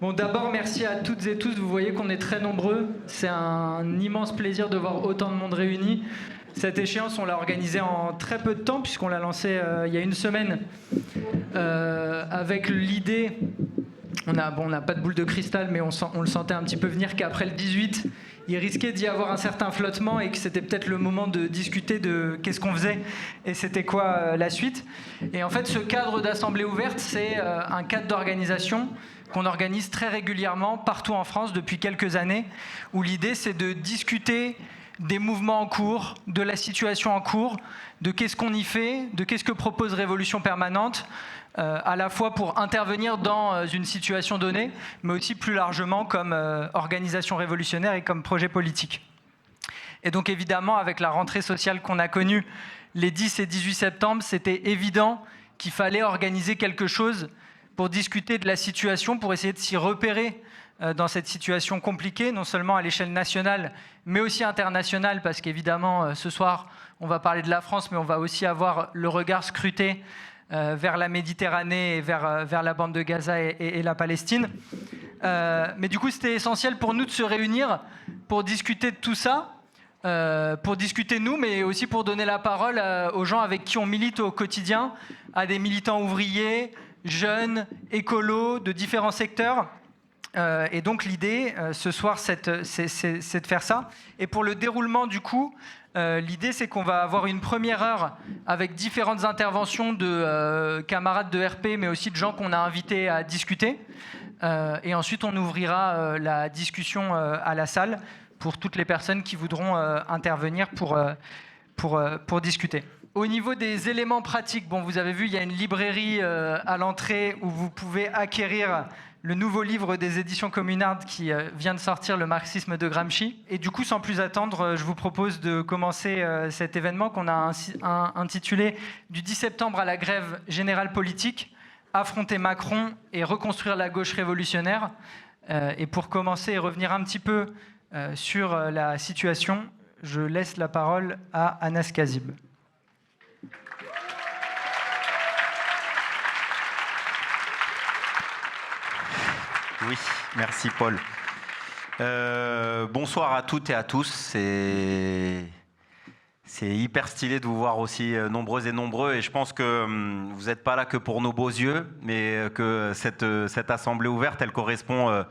Bon, d'abord, merci à toutes et tous. Vous voyez qu'on est très nombreux. C'est un immense plaisir de voir autant de monde réuni. Cette échéance, on l'a organisée en très peu de temps, puisqu'on l'a lancée il y a une semaine, avec l'idée... On n'a pas de boule de cristal, mais on le sentait un petit peu venir qu'après le 18, il risquait d'y avoir un certain flottement et que c'était peut-être le moment de discuter de qu'est-ce qu'on faisait et c'était quoi la suite. Et en fait, ce cadre d'assemblée ouverte, c'est un cadre d'organisation qu'on organise très régulièrement partout en France depuis quelques années, où l'idée, c'est de discuter des mouvements en cours, de la situation en cours, de qu'est-ce qu'on y fait, de qu'est-ce que propose Révolution Permanente, à la fois pour intervenir dans une situation donnée, mais aussi plus largement comme organisation révolutionnaire et comme projet politique. Et donc évidemment, avec la rentrée sociale qu'on a connue les 10 et 18 septembre, c'était évident qu'il fallait organiser quelque chose pour discuter de la situation, pour essayer de s'y repérer dans cette situation compliquée, non seulement à l'échelle nationale, mais aussi internationale, parce qu'évidemment, ce soir, on va parler de la France, mais on va aussi avoir le regard scruté vers la Méditerranée et vers la bande de Gaza et la Palestine. Mais du coup, c'était essentiel pour nous de se réunir pour discuter de tout ça, pour discuter nous, mais aussi pour donner la parole aux gens avec qui on milite au quotidien, à des militants ouvriers, jeunes, écolos, de différents secteurs. Et donc l'idée, ce soir, c'est de faire ça. Et pour le déroulement, du coup, l'idée, c'est qu'on va avoir une première heure avec différentes interventions de camarades de RP, mais aussi de gens qu'on a invités à discuter. Et ensuite, on ouvrira la discussion à la salle pour toutes les personnes qui voudront intervenir pour discuter. Au niveau des éléments pratiques, bon, vous avez vu, il y a une librairie à l'entrée où vous pouvez acquérir le nouveau livre des éditions Communard qui vient de sortir, Le marxisme de Gramsci. Et du coup, sans plus attendre, je vous propose de commencer cet événement qu'on a intitulé « Du 10 septembre à la grève générale politique, affronter Macron et reconstruire la gauche révolutionnaire ». Et pour commencer et revenir un petit peu sur la situation, je laisse la parole à Anas Kazib. Oui, merci Paul. Bonsoir à toutes et à tous. C'est hyper stylé de vous voir aussi nombreuses et nombreux. Et je pense que vous n'êtes pas là que pour nos beaux yeux, mais que cette assemblée ouverte, elle correspond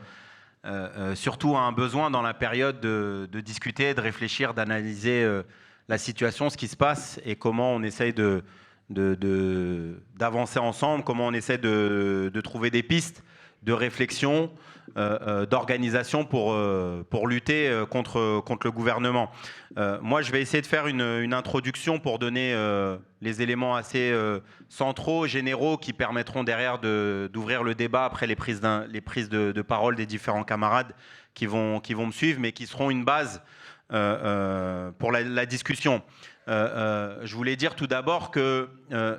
surtout à un besoin dans la période de discuter, de réfléchir, d'analyser la situation, ce qui se passe et comment on essaye d'avancer ensemble, comment on essaie de trouver des pistes de réflexion, d'organisation pour lutter contre le gouvernement. Moi, je vais essayer de faire une introduction pour donner les éléments assez centraux, généraux, qui permettront derrière d'ouvrir le débat après les prises de parole des différents camarades qui vont me suivre, mais qui seront une base pour la discussion. Je voulais dire tout d'abord que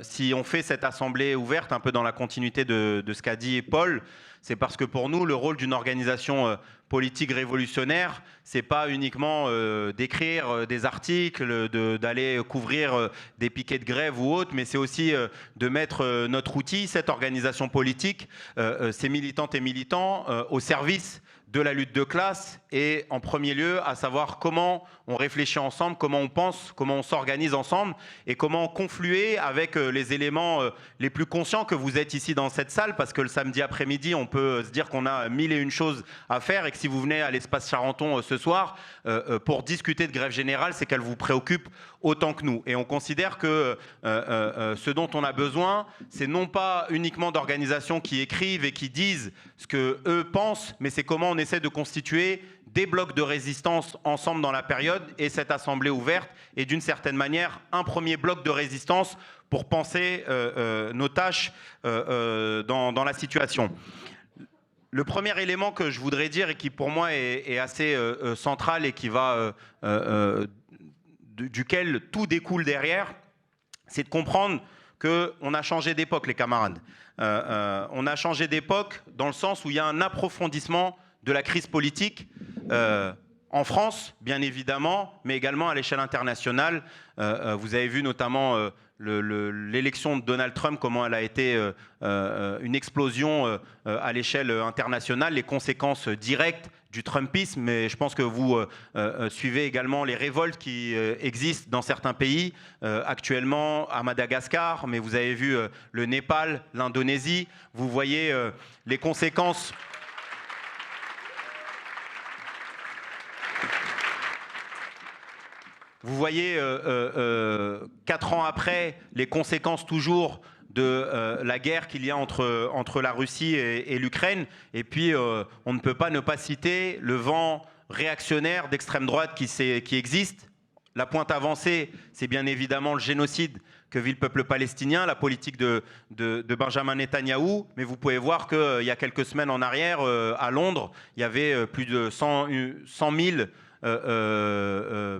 si on fait cette assemblée ouverte, un peu dans la continuité de ce qu'a dit Paul, c'est parce que pour nous, le rôle d'une organisation politique révolutionnaire, c'est pas uniquement d'écrire des articles, d'aller couvrir des piquets de grève ou autres, mais c'est aussi de mettre notre outil, cette organisation politique, ces militantes et militants, au service de la lutte de classe et en premier lieu à savoir comment on réfléchit ensemble, comment on pense, comment on s'organise ensemble et comment confluer avec les éléments les plus conscients que vous êtes ici dans cette salle, parce que le samedi après-midi on peut se dire qu'on a 1001 choses à faire et que si vous venez à l'espace Charenton ce soir pour discuter de grève générale, c'est qu'elle vous préoccupe autant que nous. Et on considère que ce dont on a besoin, c'est non pas uniquement d'organisations qui écrivent et qui disent ce qu'eux pensent, mais c'est comment on essaie de constituer des blocs de résistance ensemble dans la période, et cette assemblée ouverte est d'une certaine manière un premier bloc de résistance pour penser nos tâches dans la situation. Le premier élément que je voudrais dire et qui pour moi est assez central et qui va duquel tout découle derrière, c'est de comprendre qu'on a changé d'époque, les camarades. On a changé d'époque dans le sens où il y a un approfondissement de la crise politique en France, bien évidemment, mais également à l'échelle internationale. Vous avez vu notamment l'élection de Donald Trump, comment elle a été une explosion à l'échelle internationale, les conséquences directes du Trumpisme, mais je pense que vous suivez également les révoltes qui existent dans certains pays, actuellement à Madagascar, mais vous avez vu le Népal, l'Indonésie, vous voyez les conséquences. Vous voyez, 4 ans après, les conséquences toujours de la guerre qu'il y a entre la Russie et l'Ukraine. Et puis, on ne peut pas ne pas citer le vent réactionnaire d'extrême droite qui existe. La pointe avancée, c'est bien évidemment le génocide que vit le peuple palestinien, la politique de Benjamin Netanyahou. Mais vous pouvez voir qu'il y a quelques semaines en arrière, à Londres, il y avait plus de 100 000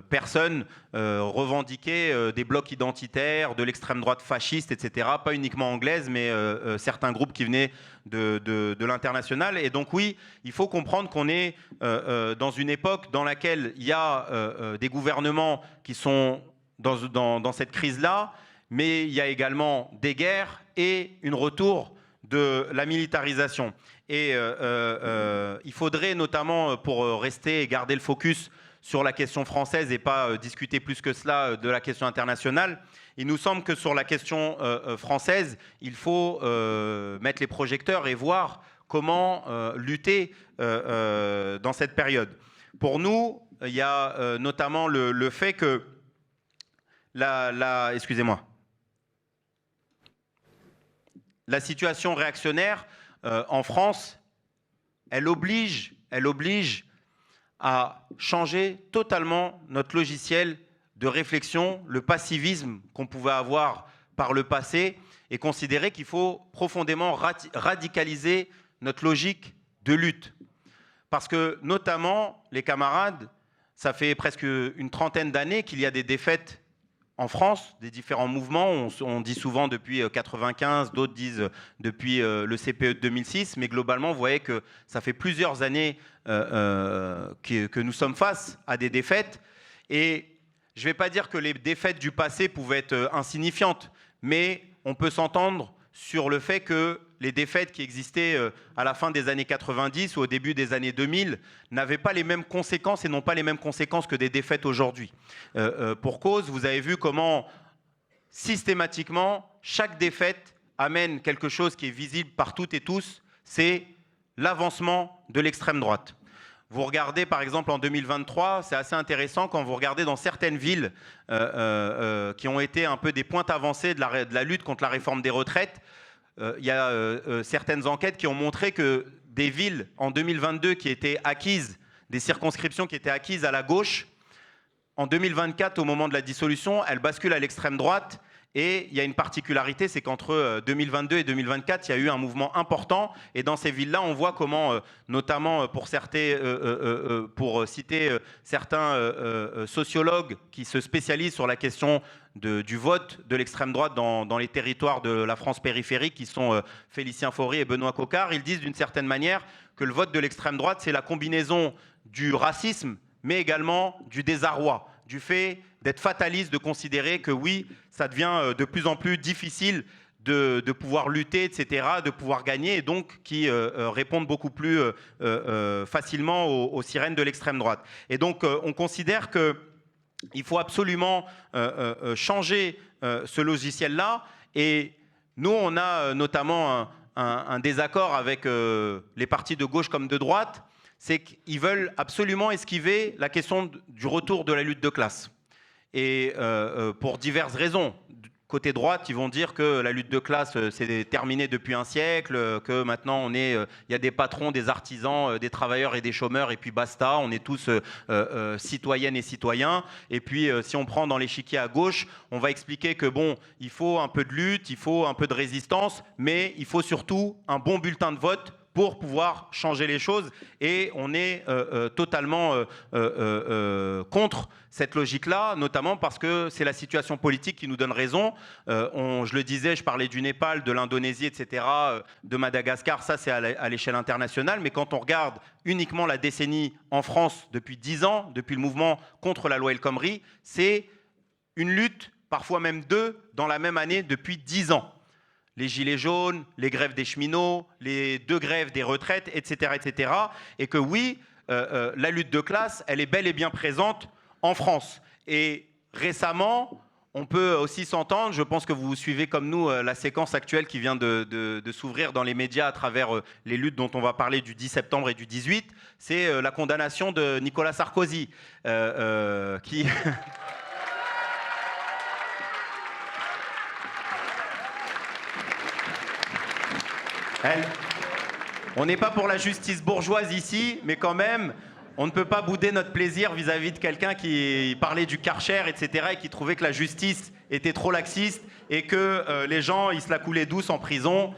personnes revendiquaient des blocs identitaires, de l'extrême droite fasciste, etc. Pas uniquement anglaise, mais certains groupes qui venaient de l'international. Et donc oui, il faut comprendre qu'on est dans une époque dans laquelle il y a des gouvernements qui sont dans cette crise-là, mais il y a également des guerres et un retour de la militarisation. Et il faudrait notamment, pour rester et garder le focus sur la question française et pas discuter plus que cela de la question internationale, il nous semble que sur la question française, il faut mettre les projecteurs et voir comment lutter dans cette période. Pour nous, il y a notamment le fait que excusez-moi, la situation réactionnaire en France, elle oblige à changer totalement notre logiciel de réflexion, le passivisme qu'on pouvait avoir par le passé, et considérer qu'il faut profondément radicaliser notre logique de lutte. Parce que, notamment, les camarades, ça fait presque une trentaine d'années qu'il y a des défaites en France, des différents mouvements. On dit souvent depuis 1995, d'autres disent depuis le CPE de 2006, mais globalement, vous voyez que ça fait plusieurs années que nous sommes face à des défaites. Et je ne vais pas dire que les défaites du passé pouvaient être insignifiantes, mais on peut s'entendre sur le fait que les défaites qui existaient à la fin des années 90 ou au début des années 2000 n'avaient pas les mêmes conséquences et n'ont pas les mêmes conséquences que des défaites aujourd'hui. Pour cause, vous avez vu comment systématiquement chaque défaite amène quelque chose qui est visible par toutes et tous, c'est l'avancement de l'extrême droite. Vous regardez par exemple en 2023, c'est assez intéressant quand vous regardez dans certaines villes qui ont été un peu des pointes avancées de la lutte contre la réforme des retraites. Il y a certaines enquêtes qui ont montré que des villes en 2022 qui étaient acquises, des circonscriptions qui étaient acquises à la gauche, en 2024, au moment de la dissolution, elles basculent à l'extrême droite. Et il y a une particularité, c'est qu'entre 2022 et 2024, il y a eu un mouvement important. Et dans ces villes-là, on voit comment, notamment pour citer certains sociologues qui se spécialisent sur la question du vote de l'extrême droite dans les territoires de la France périphérique, qui sont Félicien Faury et Benoît Coquart, ils disent d'une certaine manière que le vote de l'extrême droite, c'est la combinaison du racisme, mais également du désarroi, du fait d'être fataliste, de considérer que oui, ça devient de plus en plus difficile de pouvoir lutter, etc., de pouvoir gagner, et donc qui répondent beaucoup plus facilement aux sirènes de l'extrême droite. Et donc, on considère qu'il faut absolument changer ce logiciel-là. Et nous, on a notamment un désaccord avec les partis de gauche comme de droite, c'est qu'ils veulent absolument esquiver la question du retour de la lutte de classe. Et pour diverses raisons. Côté droite, ils vont dire que la lutte de classe, c'est terminé depuis un siècle, que maintenant, il y a des patrons, des artisans, des travailleurs et des chômeurs, et puis basta, on est tous citoyennes et citoyens. Et puis, si on prend dans l'échiquier à gauche, on va expliquer que bon, il faut un peu de lutte, il faut un peu de résistance, mais il faut surtout un bon bulletin de vote pour pouvoir changer les choses. Et on est totalement contre cette logique-là, notamment parce que c'est la situation politique qui nous donne raison. Je le disais, je parlais du Népal, de l'Indonésie, etc., de Madagascar, ça c'est à l'échelle internationale. Mais quand on regarde uniquement la décennie en France depuis 10 ans, depuis le mouvement contre la loi El Khomri, c'est une lutte, parfois même deux, dans la même année depuis 10 ans. Les gilets jaunes, les grèves des cheminots, les 2 grèves des retraites, etc. etc. Et que oui, la lutte de classe, elle est bel et bien présente en France. Et récemment, on peut aussi s'entendre, je pense que vous suivez comme nous la séquence actuelle qui vient de s'ouvrir dans les médias à travers les luttes dont on va parler du 10 septembre et du 18, c'est la condamnation de Nicolas Sarkozy, qui... On n'est pas pour la justice bourgeoise ici, mais quand même, on ne peut pas bouder notre plaisir vis-à-vis de quelqu'un qui parlait du Karcher, etc., et qui trouvait que la justice était trop laxiste et que les gens, ils se la coulaient douce en prison.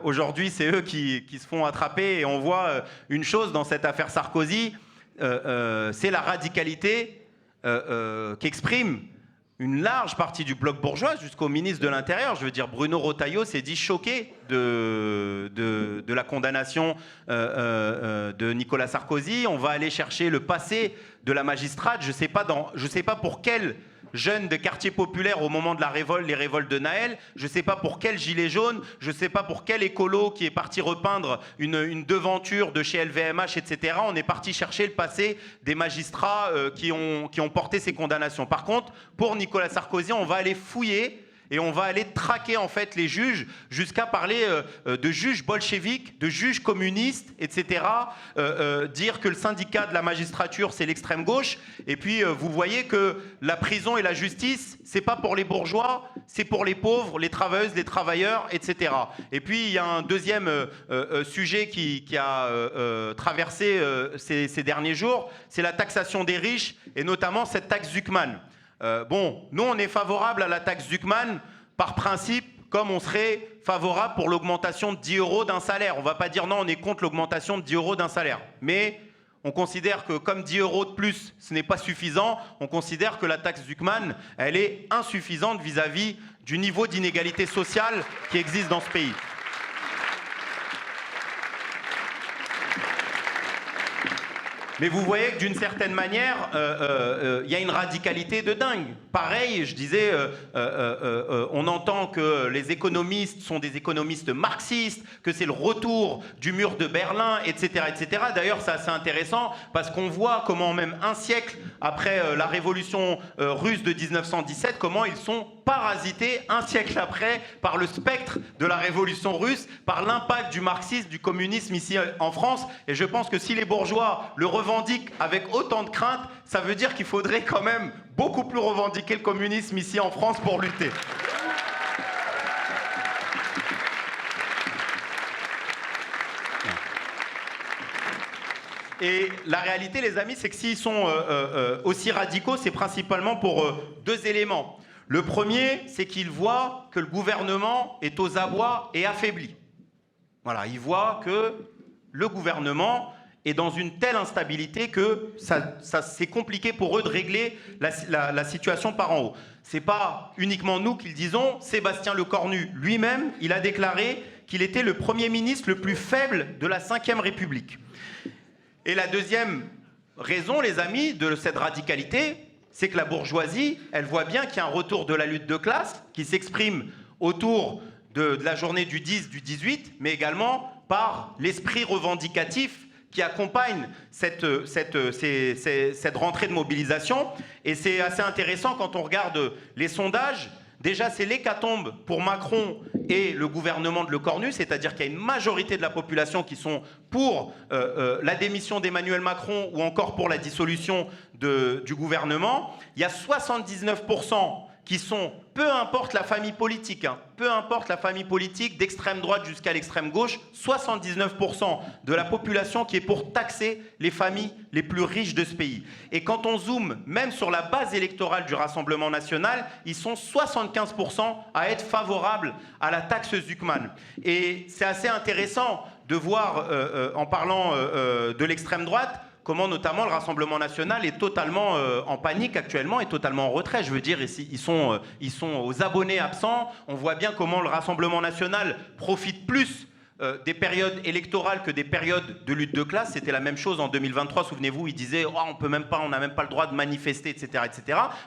Aujourd'hui, c'est eux qui se font attraper. Et on voit une chose dans cette affaire Sarkozy, c'est la radicalité qu'exprime une large partie du bloc bourgeois jusqu'au ministre de l'Intérieur. Je veux dire, Bruno Retailleau s'est dit choqué de la condamnation de Nicolas Sarkozy. On va aller chercher le passé de la magistrate. Je sais pas pour quel jeune de quartier populaire au moment de la révolte, les révoltes de Naël. Je ne sais pas pour quel gilet jaune. Je ne sais pas pour quel écolo qui est parti repeindre une devanture de chez LVMH, etc. On est parti chercher le passé des magistrats qui ont porté ces condamnations. Par contre, pour Nicolas Sarkozy, on va aller fouiller et on va aller traquer en fait les juges jusqu'à parler de juges bolcheviques, de juges communistes, etc. Dire que le syndicat de la magistrature, c'est l'extrême gauche. Et puis, vous voyez que la prison et la justice, c'est pas pour les bourgeois, c'est pour les pauvres, les travailleuses, les travailleurs, etc. Et puis, il y a un deuxième sujet qui a traversé ces derniers jours, c'est la taxation des riches et notamment cette taxe Zuckman. Bon, nous, on est favorable à la taxe Zuckman par principe, comme on serait favorable pour l'augmentation de 10 € d'un salaire. On ne va pas dire non, on est contre l'augmentation de 10 € d'un salaire. Mais on considère que comme 10 € de plus, ce n'est pas suffisant, on considère que la taxe Zuckman, elle est insuffisante vis-à-vis du niveau d'inégalité sociale qui existe dans ce pays. Mais vous voyez que d'une certaine manière, y a une radicalité de dingue. Pareil, je disais, on entend que les économistes sont des économistes marxistes, que c'est le retour du mur de Berlin, etc. etc. D'ailleurs, c'est assez intéressant parce qu'on voit comment même un siècle après la révolution russe de 1917, comment ils sont parasités un siècle après par le spectre de la révolution russe, par l'impact du marxisme, du communisme ici en France. Et je pense que si les bourgeois le revendiquent avec autant de crainte, ça veut dire qu'il faudrait quand même beaucoup plus revendiquer le communisme ici en France pour lutter. Et la réalité, les amis, c'est que s'ils sont aussi radicaux, c'est principalement pour 2 éléments. Le premier, c'est qu'ils voient que le gouvernement est aux abois et affaibli. Voilà, ils voient que le gouvernement est dans une telle instabilité que c'est compliqué pour eux de régler la situation par en haut. Ce n'est pas uniquement nous qui le disons. Sébastien Lecornu lui-même, il a déclaré qu'il était le Premier ministre le plus faible de la Ve République. Et la deuxième raison, les amis, de cette radicalité, c'est que la bourgeoisie, elle voit bien qu'il y a un retour de la lutte de classe qui s'exprime autour de la journée du 10, du 18, mais également par l'esprit revendicatif qui accompagne cette rentrée de mobilisation. Et c'est assez intéressant quand on regarde les sondages. Déjà, c'est l'hécatombe pour Macron et le gouvernement de Lecornu, c'est-à-dire qu'il y a une majorité de la population qui sont pour la démission d'Emmanuel Macron ou encore pour la dissolution du gouvernement. Il y a 79% qui sont, peu importe la famille politique, peu importe la famille politique, d'extrême droite jusqu'à l'extrême gauche, 79% de la population qui est pour taxer les familles les plus riches de ce pays. Et quand on zoome, même sur la base électorale du Rassemblement national, ils sont 75% à être favorables à la taxe Zuckman. Et c'est assez intéressant de voir, en parlant de l'extrême droite, comment notamment le Rassemblement national est totalement en panique actuellement, est totalement en retrait. Je veux dire, ils sont aux abonnés absents. On voit bien comment le Rassemblement national profite plus des périodes électorales que des périodes de lutte de classe. C'était la même chose en 2023, souvenez-vous, ils disaient oh, on n'a même pas le droit de manifester, etc.,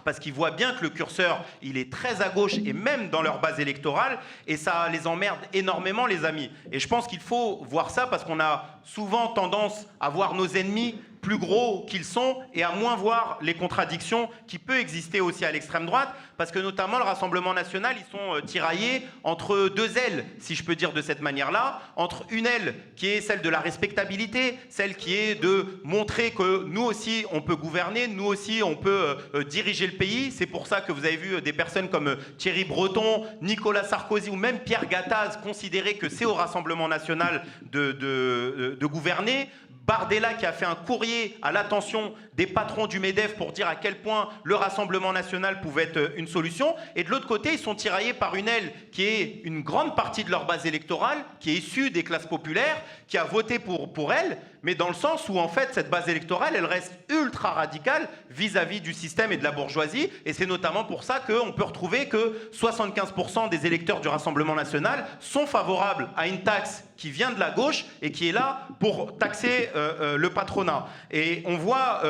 parce qu'ils voient bien que le curseur, il est très à gauche, et même dans leur base électorale, et ça les emmerde énormément, les amis. Et je pense qu'il faut voir ça, parce qu'on a souvent tendance à voir nos ennemis plus gros qu'ils sont et à moins voir les contradictions qui peuvent exister aussi à l'extrême droite, parce que notamment le Rassemblement national, ils sont tiraillés entre deux ailes, si je peux dire de cette manière-là, entre une aile qui est celle de la respectabilité, celle qui est de montrer que nous aussi on peut gouverner, nous aussi on peut diriger le pays. C'est pour ça que vous avez vu des personnes comme Thierry Breton, Nicolas Sarkozy ou même Pierre Gattaz considérer que c'est au Rassemblement national de gouverner. Bardella qui a fait un courrier à l'attention des patrons du MEDEF pour dire à quel point le Rassemblement national pouvait être une solution. Et de l'autre côté, ils sont tiraillés par une aile qui est une grande partie de leur base électorale, qui est issue des classes populaires, qui a voté pour elle, mais dans le sens où en fait cette base électorale, elle reste ultra radicale vis-à-vis du système et de la bourgeoisie. Et c'est notamment pour ça qu'on peut retrouver que 75% des électeurs du Rassemblement national sont favorables à une taxe qui vient de la gauche et qui est là pour taxer le patronat. Et on voit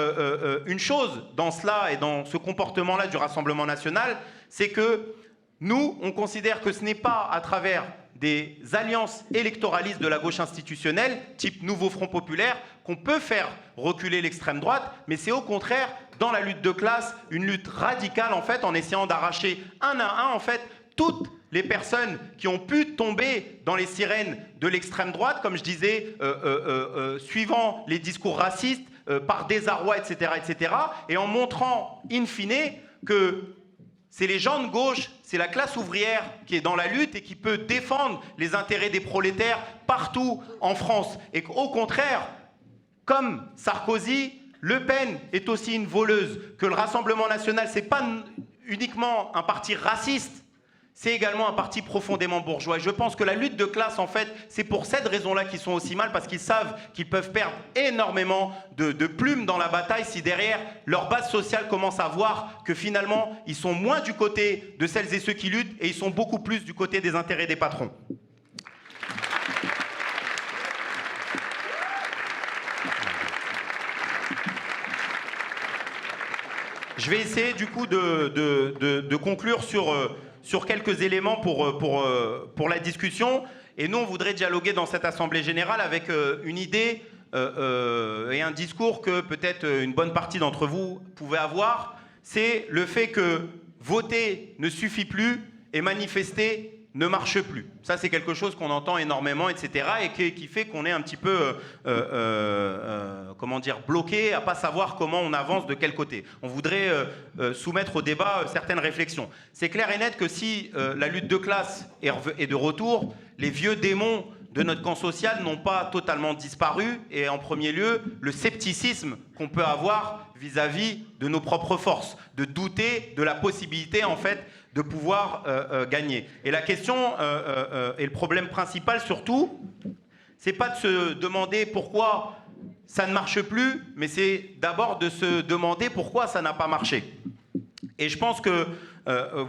une chose dans cela et dans ce comportement-là du Rassemblement national, c'est que nous, on considère que ce n'est pas à travers des alliances électoralistes de la gauche institutionnelle, type Nouveau Front Populaire, qu'on peut faire reculer l'extrême droite, mais c'est au contraire, dans la lutte de classe, une lutte radicale, en fait, en essayant d'arracher un à un, en fait, toutes les personnes qui ont pu tomber dans les sirènes de l'extrême droite, comme je disais, suivant les discours racistes, par désarroi, etc., et en montrant, in fine, que c'est les gens de gauche, c'est la classe ouvrière qui est dans la lutte et qui peut défendre les intérêts des prolétaires partout en France. Et qu'au contraire, comme Sarkozy, Le Pen est aussi une voleuse, que le Rassemblement national, c'est pas uniquement un parti raciste, c'est également un parti profondément bourgeois. Je pense que la lutte de classe, en fait, c'est pour cette raison-là qu'ils sont aussi mal, parce qu'ils savent qu'ils peuvent perdre énormément de plumes dans la bataille si derrière, leur base sociale commence à voir que finalement, ils sont moins du côté de celles et ceux qui luttent et ils sont beaucoup plus du côté des intérêts des patrons. Je vais essayer du coup de conclure sur quelques éléments pour la discussion. Et nous, on voudrait dialoguer dans cette Assemblée générale avec une idée et un discours que peut-être une bonne partie d'entre vous pouvait avoir. C'est le fait que voter ne suffit plus et manifester ne marche plus. Ça, c'est quelque chose qu'on entend énormément, etc. et qui fait qu'on est un petit peu, comment dire, bloqué à ne pas savoir comment on avance de quel côté. On voudrait soumettre au débat certaines réflexions. C'est clair et net que si la lutte de classe est de retour, les vieux démons de notre camp social n'ont pas totalement disparu, et en premier lieu, le scepticisme qu'on peut avoir vis-à-vis de nos propres forces, de douter de la possibilité, en fait, de pouvoir gagner. Et la question, et le problème principal surtout, c'est pas de se demander pourquoi ça ne marche plus, mais c'est d'abord de se demander pourquoi ça n'a pas marché. Et je pense que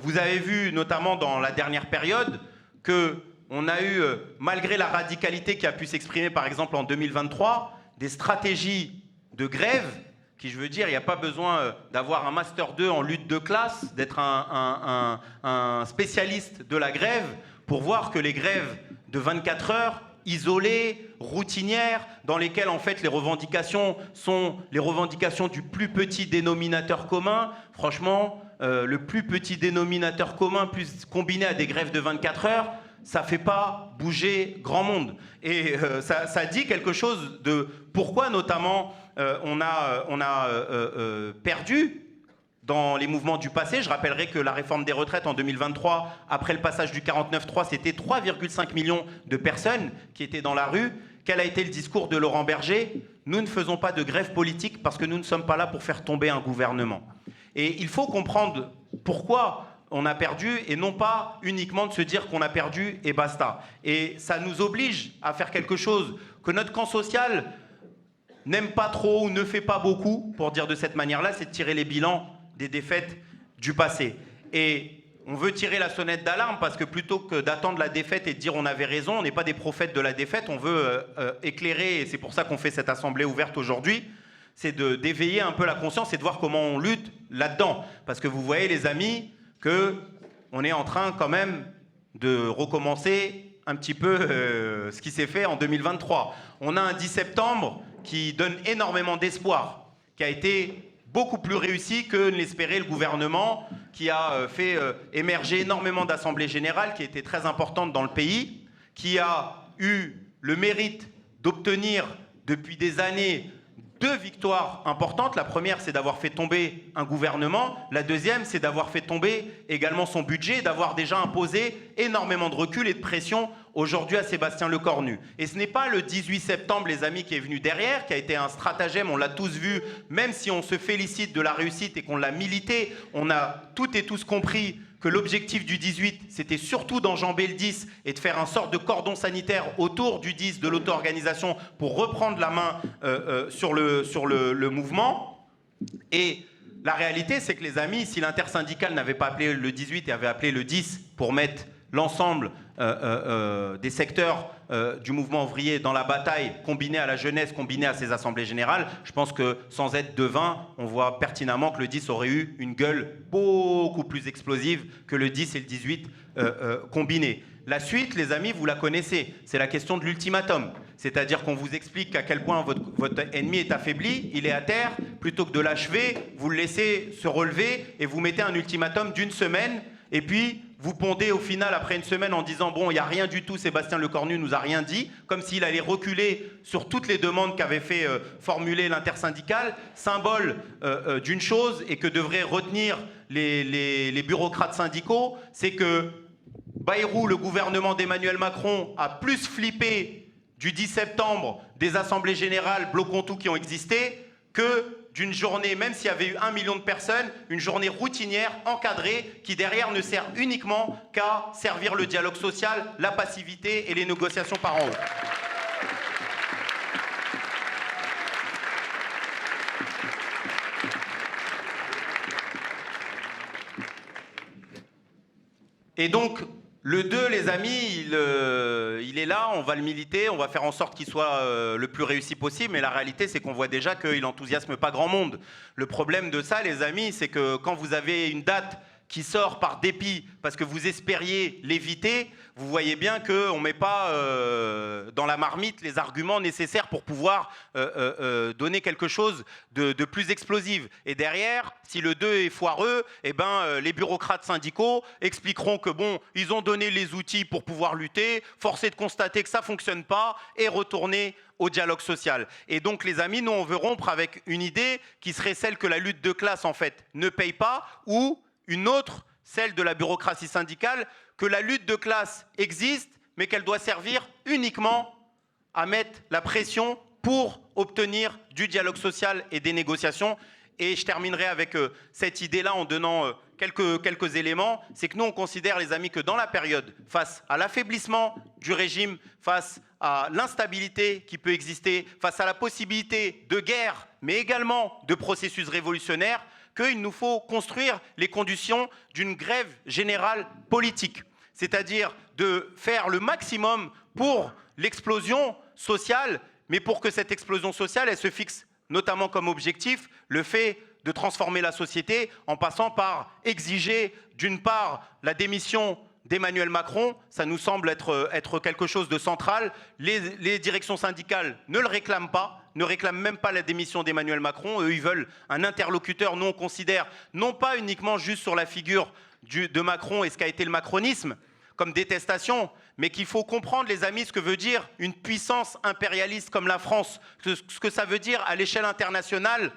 vous avez vu, notamment dans la dernière période, qu'on a eu, malgré la radicalité qui a pu s'exprimer par exemple en 2023, des stratégies de grève qui, je veux dire, il n'y a pas besoin d'avoir un Master 2 en lutte de classe, d'être un spécialiste de la grève pour voir que les grèves de 24 heures, isolées, routinières, dans lesquelles en fait les revendications sont les revendications du plus petit dénominateur commun, franchement, le plus petit dénominateur commun plus combiné à des grèves de 24 heures, ça ne fait pas bouger grand monde. Et ça dit quelque chose de pourquoi notamment on a perdu dans les mouvements du passé. Je rappellerai que la réforme des retraites en 2023, après le passage du 49.3, c'était 3,5 millions de personnes qui étaient dans la rue. Quel a été le discours de Laurent Berger ? Nous ne faisons pas de grève politique parce que nous ne sommes pas là pour faire tomber un gouvernement. Et il faut comprendre pourquoi on a perdu, et non pas uniquement de se dire qu'on a perdu et basta. Et ça nous oblige à faire quelque chose que notre camp social n'aime pas trop ou ne fait pas beaucoup, pour dire de cette manière-là, c'est de tirer les bilans des défaites du passé. Et on veut tirer la sonnette d'alarme parce que plutôt que d'attendre la défaite et de dire on avait raison, on n'est pas des prophètes de la défaite, on veut éclairer, et c'est pour ça qu'on fait cette assemblée ouverte aujourd'hui, c'est d'éveiller un peu la conscience et de voir comment on lutte là-dedans. Parce que vous voyez les amis, qu'on est en train quand même de recommencer un petit peu ce qui s'est fait en 2023. On a un 10 septembre qui donne énormément d'espoir, qui a été beaucoup plus réussi que ne l'espérait le gouvernement, qui a fait émerger énormément d'assemblées générales, qui étaient très importantes dans le pays, qui a eu le mérite d'obtenir depuis des années 2 victoires importantes. La première, c'est d'avoir fait tomber un gouvernement. La deuxième, c'est d'avoir fait tomber également son budget, d'avoir déjà imposé énormément de recul et de pression aujourd'hui à Sébastien Lecornu. Et ce n'est pas le 18 septembre, les amis, qui est venu derrière, qui a été un stratagème, on l'a tous vu, même si on se félicite de la réussite et qu'on l'a milité, on a toutes et tous compris que l'objectif du 18, c'était surtout d'enjamber le 10 et de faire un sorte de cordon sanitaire autour du 10 de l'auto-organisation pour reprendre la main sur le mouvement. Et la réalité, c'est que les amis, si l'intersyndicale n'avait pas appelé le 18 et avait appelé le 10 pour mettre l'ensemble des secteurs du mouvement ouvrier dans la bataille, combiné à la jeunesse, combiné à ces assemblées générales, je pense que sans être devin, on voit pertinemment que le 10 aurait eu une gueule beaucoup plus explosive que le 10 et le 18 combinés. La suite, les amis, vous la connaissez, c'est la question de l'ultimatum. C'est-à-dire qu'on vous explique à quel point votre ennemi est affaibli, il est à terre, plutôt que de l'achever, vous le laissez se relever et vous mettez un ultimatum d'1 semaine, et puis vous pondez au final, après 1 semaine, en disant « bon, il n'y a rien du tout, Sébastien Lecornu nous a rien dit », comme s'il allait reculer sur toutes les demandes qu'avait fait formuler l'intersyndicale, symbole d'une chose, et que devraient retenir les bureaucrates syndicaux, c'est que Bayrou, le gouvernement d'Emmanuel Macron, a plus flippé du 10 septembre des assemblées générales bloquant tout qui ont existé que d'une journée, même s'il y avait eu 1 million de personnes, une journée routinière, encadrée, qui derrière ne sert uniquement qu'à servir le dialogue social, la passivité et les négociations par en haut. Et donc, le 2, les amis, il est là, on va le militer, on va faire en sorte qu'il soit le plus réussi possible, mais la réalité, c'est qu'on voit déjà qu'il n'enthousiasme pas grand monde. Le problème de ça, les amis, c'est que quand vous avez une date qui sort par dépit parce que vous espériez l'éviter, vous voyez bien qu'on ne met pas dans la marmite les arguments nécessaires pour pouvoir donner quelque chose de plus explosif. Et derrière, si le 2 est foireux, eh ben, les bureaucrates syndicaux expliqueront que bon, ils ont donné les outils pour pouvoir lutter, force est de constater que ça ne fonctionne pas et retourner au dialogue social. Et donc, les amis, nous, on veut rompre avec une idée qui serait celle que la lutte de classe, en fait, ne paye pas, ou une autre, celle de la bureaucratie syndicale, que la lutte de classe existe, mais qu'elle doit servir uniquement à mettre la pression pour obtenir du dialogue social et des négociations. Et je terminerai avec cette idée-là en donnant quelques éléments. C'est que nous, on considère, les amis, que dans la période, face à l'affaiblissement du régime, face à l'instabilité qui peut exister, face à la possibilité de guerre, mais également de processus révolutionnaires, qu'il nous faut construire les conditions d'une grève générale politique. C'est-à-dire de faire le maximum pour l'explosion sociale, mais pour que cette explosion sociale, elle se fixe notamment comme objectif le fait de transformer la société en passant par exiger d'une part la démission d'Emmanuel Macron. Ça nous semble être quelque chose de central. Les directions syndicales ne le réclament pas, ne réclament même pas la démission d'Emmanuel Macron. Eux, ils veulent un interlocuteur. Nous, on considère, non pas uniquement juste sur la figure de Macron et ce qu'a été le macronisme, comme détestation, mais qu'il faut comprendre, les amis, ce que veut dire une puissance impérialiste comme la France, ce que ça veut dire à l'échelle internationale,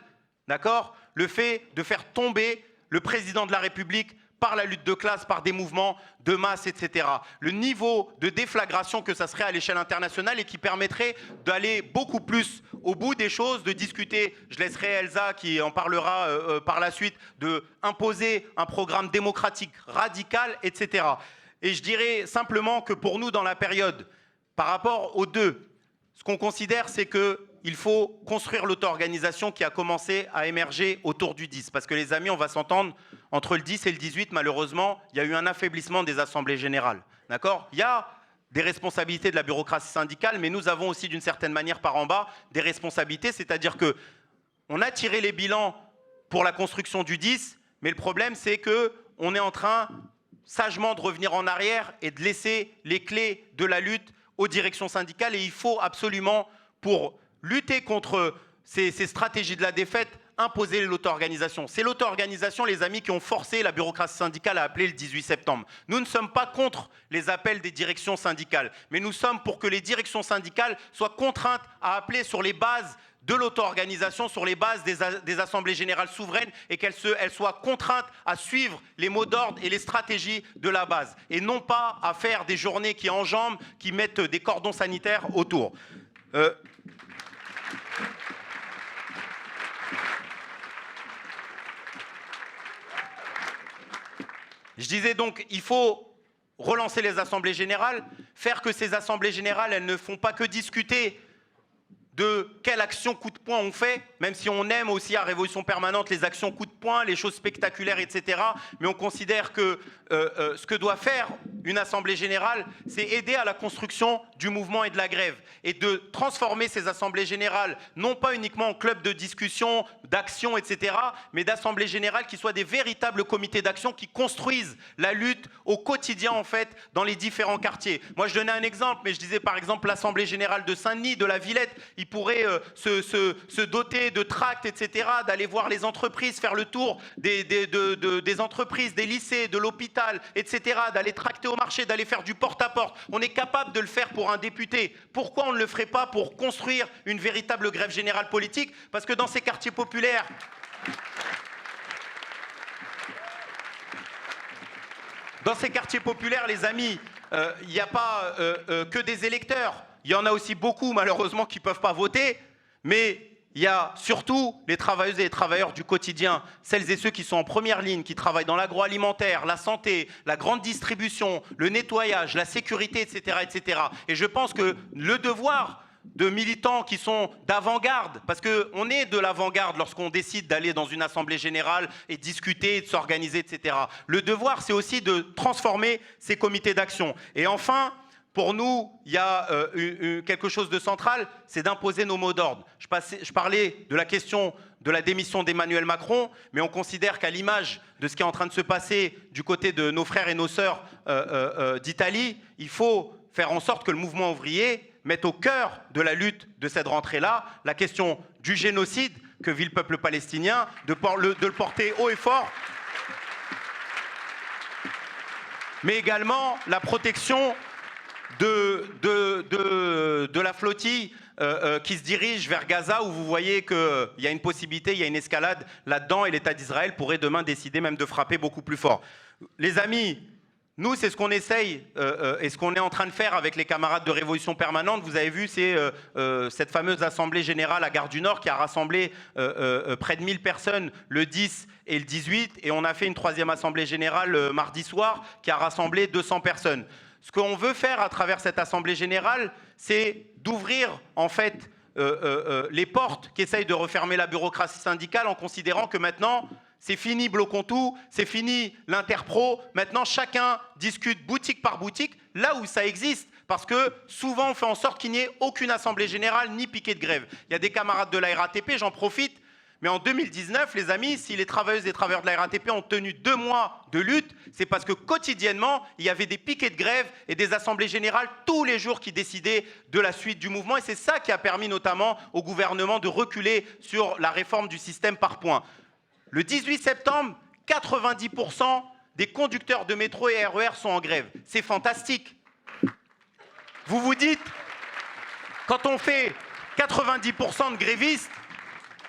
d'accord ? Le fait de faire tomber le président de la République par la lutte de classe, par des mouvements de masse, etc. Le niveau de déflagration que ça serait à l'échelle internationale et qui permettrait d'aller beaucoup plus au bout des choses, de discuter, je laisserai Elsa qui en parlera par la suite, de imposer un programme démocratique radical, etc. Et je dirais simplement que pour nous, dans la période, par rapport aux deux, ce qu'on considère, c'est qu'il faut construire l'auto-organisation qui a commencé à émerger autour du 10. Parce que les amis, on va s'entendre, entre le 10 et le 18, malheureusement, il y a eu un affaiblissement des assemblées générales. D'accord ? Il y a des responsabilités de la bureaucratie syndicale, mais nous avons aussi, d'une certaine manière, par en bas, des responsabilités. C'est-à-dire qu'on a tiré les bilans pour la construction du 10, mais le problème, c'est qu'on est en train sagement de revenir en arrière et de laisser les clés de la lutte aux directions syndicales. Et il faut absolument, pour lutter contre ces stratégies de la défaite, imposer l'auto-organisation. C'est l'auto-organisation, les amis, qui ont forcé la bureaucratie syndicale à appeler le 18 septembre. Nous ne sommes pas contre les appels des directions syndicales, mais nous sommes pour que les directions syndicales soient contraintes à appeler sur les bases de l'auto-organisation, sur les bases des assemblées générales souveraines, et qu'elles soient contraintes à suivre les mots d'ordre et les stratégies de la base, et non pas à faire des journées qui enjambent, qui mettent des cordons sanitaires autour. Je disais donc, il faut relancer les assemblées générales, faire que ces assemblées générales, elles ne font pas que discuter de quelle action coup de poing on fait, même si on aime aussi à Révolution Permanente les actions coup de poing, les choses spectaculaires, etc. Mais on considère que ce que doit faire une assemblée générale, c'est aider à la construction du mouvement et de la grève, et de transformer ces assemblées générales, non pas uniquement en clubs de discussion, d'action, etc., mais d'assemblées générales qui soient des véritables comités d'action qui construisent la lutte au quotidien, en fait, dans les différents quartiers. Moi, je donnais un exemple, mais je disais par exemple l'assemblée générale de Saint-Denis, de la Villette, ils pourraient se doter de tracts, etc., d'aller voir les entreprises, faire le tour des entreprises, des lycées, de l'hôpital, etc., d'aller tracter au marché, d'aller faire du porte-à-porte. On est capable de le faire pour un député. Pourquoi on ne le ferait pas pour construire une véritable grève générale politique? Parce que dans ces quartiers populaires, les amis, il n'y a pas que des électeurs. Il y en a aussi beaucoup, malheureusement, qui ne peuvent pas voter, mais il y a surtout les travailleuses et les travailleurs du quotidien, celles et ceux qui sont en première ligne, qui travaillent dans l'agroalimentaire, la santé, la grande distribution, le nettoyage, la sécurité, etc., etc. Et je pense que le devoir de militants qui sont d'avant-garde, parce qu'on est de l'avant-garde lorsqu'on décide d'aller dans une assemblée générale et discuter, de s'organiser, etc. Le devoir, c'est aussi de transformer ces comités d'action. Et enfin, pour nous, il y a quelque chose de central, c'est d'imposer nos mots d'ordre. Je parlais de la question de la démission d'Emmanuel Macron, mais on considère qu'à l'image de ce qui est en train de se passer du côté de nos frères et nos sœurs d'Italie, il faut faire en sorte que le mouvement ouvrier mette au cœur de la lutte de cette rentrée-là la question du génocide que vit le peuple palestinien, de le porter haut et fort, mais également la protection de la flottille qui se dirige vers Gaza, où vous voyez qu'il y a une possibilité, il y a une escalade là-dedans, et l'État d'Israël pourrait demain décider même de frapper beaucoup plus fort. Les amis, nous, c'est ce qu'on essaye et ce qu'on est en train de faire avec les camarades de Révolution Permanente. Vous avez vu, c'est cette fameuse assemblée générale à Gare du Nord qui a rassemblé près de 1000 personnes le 10 et le 18, et on a fait une troisième assemblée générale mardi soir qui a rassemblé 200 personnes. Ce qu'on veut faire à travers cette assemblée générale, c'est d'ouvrir en fait les portes qui essayent de refermer la bureaucratie syndicale, en considérant que maintenant, c'est fini Blocontout, c'est fini l'Interpro. Maintenant, chacun discute boutique par boutique, là où ça existe. Parce que souvent, on fait en sorte qu'il n'y ait aucune assemblée générale ni piquet de grève. Il y a des camarades de la RATP, j'en profite. Mais en 2019, les amis, si les travailleuses et travailleurs de la RATP ont tenu 2 mois de lutte, c'est parce que quotidiennement, il y avait des piquets de grève et des assemblées générales tous les jours qui décidaient de la suite du mouvement. Et c'est ça qui a permis notamment au gouvernement de reculer sur la réforme du système par points. Le 18 septembre, 90% des conducteurs de métro et RER sont en grève. C'est fantastique. Vous vous dites, quand on fait 90% de grévistes,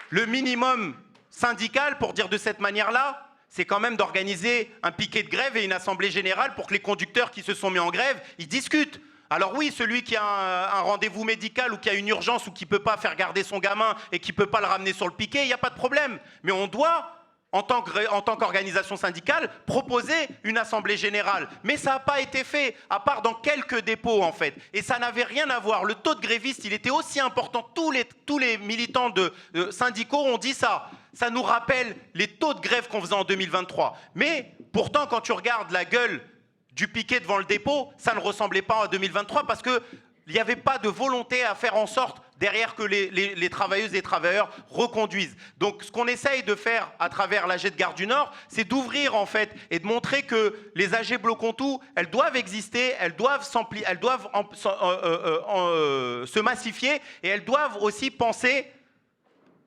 le minimum syndical, pour dire de cette manière-là, c'est quand même d'organiser un piquet de grève et une assemblée générale pour que les conducteurs qui se sont mis en grève, ils discutent. Alors oui, celui qui a un rendez-vous médical ou qui a une urgence ou qui ne peut pas faire garder son gamin et qui ne peut pas le ramener sur le piquet, il n'y a pas de problème. Mais on doit, en tant qu'organisation syndicale, proposer une assemblée générale. Mais ça n'a pas été fait, à part dans quelques dépôts en fait. Et ça n'avait rien à voir. Le taux de grévistes, il était aussi important. Tous les militants syndicaux ont dit ça. Ça nous rappelle les taux de grève qu'on faisait en 2023. Mais pourtant, quand tu regardes la gueule du piquet devant le dépôt, ça ne ressemblait pas à 2023 parce qu'il n'y avait pas de volonté à faire en sorte derrière que les travailleuses et les travailleurs reconduisent. Donc ce qu'on essaye de faire à travers l'AG de Gare du Nord, c'est d'ouvrir en fait et de montrer que les AG Bloc-Contour, elles doivent exister, elles doivent se massifier et elles doivent aussi penser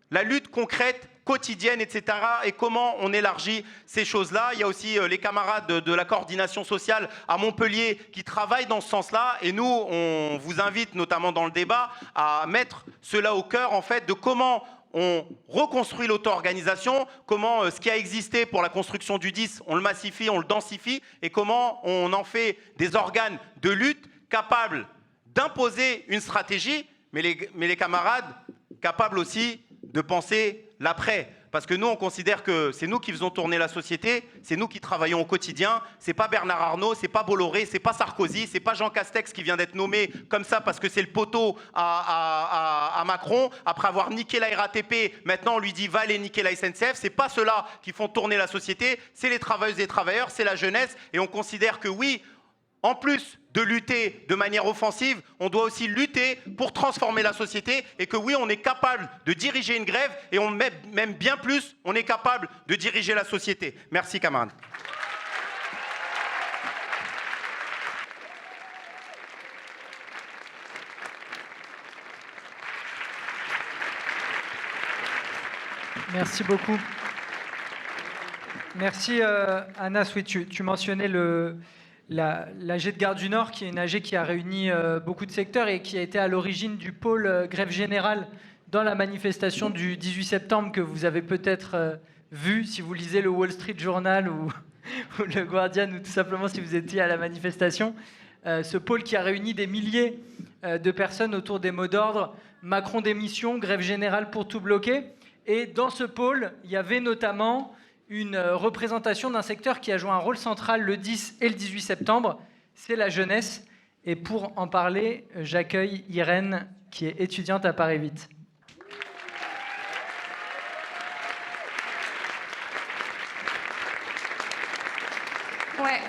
la lutte concrète, quotidienne, etc. et comment on élargit ces choses-là. Il y a aussi les camarades de la coordination sociale à Montpellier qui travaillent dans ce sens-là et nous, on vous invite notamment dans le débat à mettre cela au cœur en fait de comment on reconstruit l'auto-organisation, comment ce qui a existé pour la construction du 10, on le massifie, on le densifie et comment on en fait des organes de lutte capables d'imposer une stratégie, mais les camarades capables aussi de penser l'après. Parce que nous, on considère que c'est nous qui faisons tourner la société, c'est nous qui travaillons au quotidien, c'est pas Bernard Arnault, c'est pas Bolloré, c'est pas Sarkozy, c'est pas Jean Castex qui vient d'être nommé comme ça parce que c'est le poteau à Macron. Après avoir niqué la RATP, maintenant on lui dit va aller niquer la SNCF. C'est pas ceux-là qui font tourner la société, c'est les travailleuses et les travailleurs, c'est la jeunesse. Et on considère que oui, en plus de lutter de manière offensive, on doit aussi lutter pour transformer la société et que oui, on est capable de diriger une grève et même bien plus, on est capable de diriger la société. Merci, camarades. Merci beaucoup. Merci, Anas. Oui, tu mentionnais l'AG de Gare du Nord, qui est une AG qui a réuni beaucoup de secteurs et qui a été à l'origine du pôle grève générale dans la manifestation du 18 septembre que vous avez peut-être vu si vous lisez le Wall Street Journal ou le Guardian ou tout simplement si vous étiez à la manifestation. Ce pôle qui a réuni des milliers de personnes autour des mots d'ordre Macron démission, grève générale pour tout bloquer. Et dans ce pôle, il y avait notamment une représentation d'un secteur qui a joué un rôle central le 10 et le 18 septembre, c'est la jeunesse. Et pour en parler, j'accueille Irène, qui est étudiante à Paris 8. Ouais.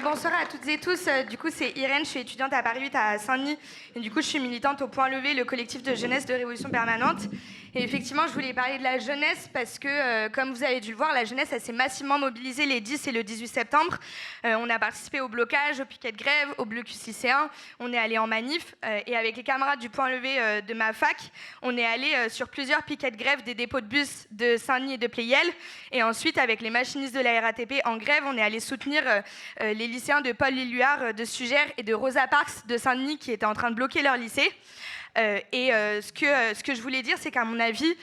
Bonsoir à toutes et tous. Du coup, c'est Irène, je suis étudiante à Paris 8 à Saint-Denis. Et du coup, je suis militante au Point Levé, le collectif de jeunesse de Révolution Permanente. Et effectivement, je voulais parler de la jeunesse parce que, comme vous avez dû le voir, la jeunesse, elle s'est massivement mobilisée les 10 et le 18 septembre. On a participé au blocage, au piquet de grève, au blocus lycéen. On est allé en manif. Et avec les camarades du Point Levé de ma fac, on est allé sur plusieurs piquets de grève des dépôts de bus de Saint-Denis et de Pleyel. Et ensuite, avec les machinistes de la RATP en grève, on est allé soutenir les lycéens de Paul Lilluard de Sugère et de Rosa Parks de Saint-Denis qui étaient en train de bloquer leur lycée. Ce que je voulais dire, c'est qu'à mon avis,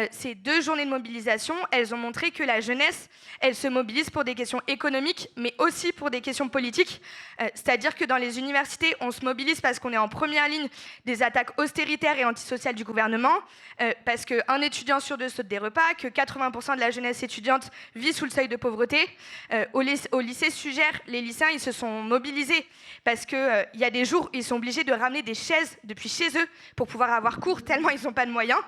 ces 2 journées de mobilisation, elles ont montré que la jeunesse, elle se mobilise pour des questions économiques, mais aussi pour des questions politiques. C'est-à-dire que dans les universités, on se mobilise parce qu'on est en première ligne des attaques austéritaires et antisociales du gouvernement, parce qu'un étudiant sur 2 saute des repas, que 80% de la jeunesse étudiante vit sous le seuil de pauvreté. Au lycée Sugère, les lycéens, ils se sont mobilisés parce qu'il y a des jours où ils sont obligés de ramener des chaises depuis chez eux pour pouvoir avoir cours, tellement ils n'ont pas de moyens.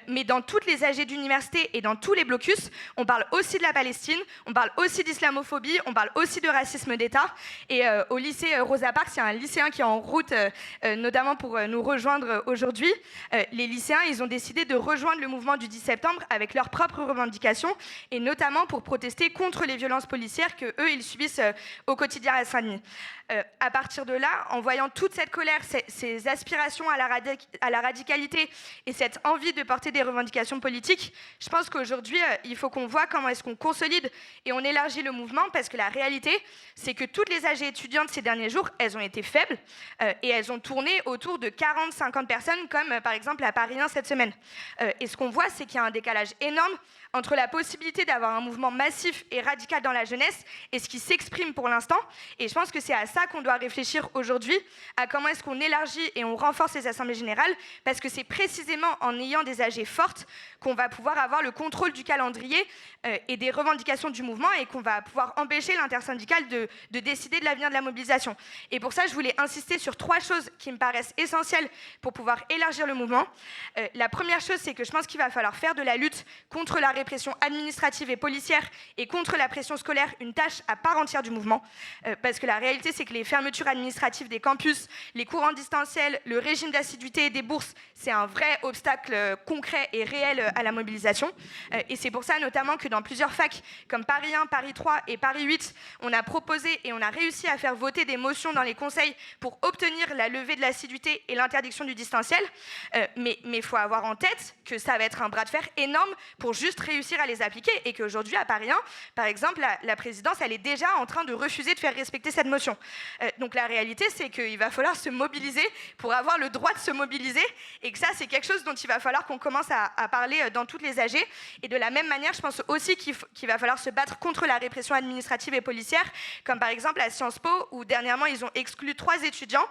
Mais dans toutes les AG d'université et dans tous les blocus, on parle aussi de la Palestine, on parle aussi d'islamophobie, on parle aussi de racisme d'État. Et au lycée Rosa Parks, il y a un lycéen qui est en route, notamment pour nous rejoindre aujourd'hui. Les lycéens, ils ont décidé de rejoindre le mouvement du 10 septembre avec leurs propres revendications, et notamment pour protester contre les violences policières qu'eux, ils subissent au quotidien à Saint-Denis. À partir de là, en voyant toute cette colère, ces aspirations à la la radicalité et cette envie de porter des revendications politiques, je pense qu'aujourd'hui, il faut qu'on voit comment est-ce qu'on consolide et on élargit le mouvement, parce que la réalité, c'est que toutes les AG étudiantes ces derniers jours, elles ont été faibles et elles ont tourné autour de 40-50 personnes, comme par exemple à Paris 1 cette semaine. Et ce qu'on voit, c'est qu'il y a un décalage énorme entre la possibilité d'avoir un mouvement massif et radical dans la jeunesse et ce qui s'exprime pour l'instant. Et je pense que c'est à ça qu'on doit réfléchir aujourd'hui, à comment est-ce qu'on élargit et on renforce les assemblées générales, parce que c'est précisément en ayant des AG fortes qu'on va pouvoir avoir le contrôle du calendrier et des revendications du mouvement, et qu'on va pouvoir empêcher l'intersyndicale de décider de l'avenir de la mobilisation. Et pour ça, je voulais insister sur 3 choses qui me paraissent essentielles pour pouvoir élargir le mouvement. La première chose, c'est que je pense qu'il va falloir faire de la lutte contre la répression administrative et policière et contre la pression scolaire une tâche à part entière du mouvement, parce que la réalité, c'est que les fermetures administratives des campus, les cours en distanciel, le régime d'assiduité des bourses, c'est un vrai obstacle concret et réel à la mobilisation. Et c'est pour ça notamment que dans plusieurs facs, comme Paris 1, Paris 3 et Paris 8, on a proposé et on a réussi à faire voter des motions dans les conseils pour obtenir la levée de l'assiduité et l'interdiction du distanciel. Mais il faut avoir en tête que ça va être un bras de fer énorme pour juste réussir à les appliquer, et qu'aujourd'hui, à Paris 1, par exemple, la présidence, elle est déjà en train de refuser de faire respecter cette motion. Donc la réalité, c'est qu'il va falloir se mobiliser pour avoir le droit de se mobiliser, et que ça, c'est quelque chose dont il va falloir qu'on commence à parler dans toutes les AG. Et de la même manière, je pense aussi qu'il va falloir se battre contre la répression administrative et policière, comme par exemple à Sciences Po, où dernièrement, ils ont exclu 3 étudiants,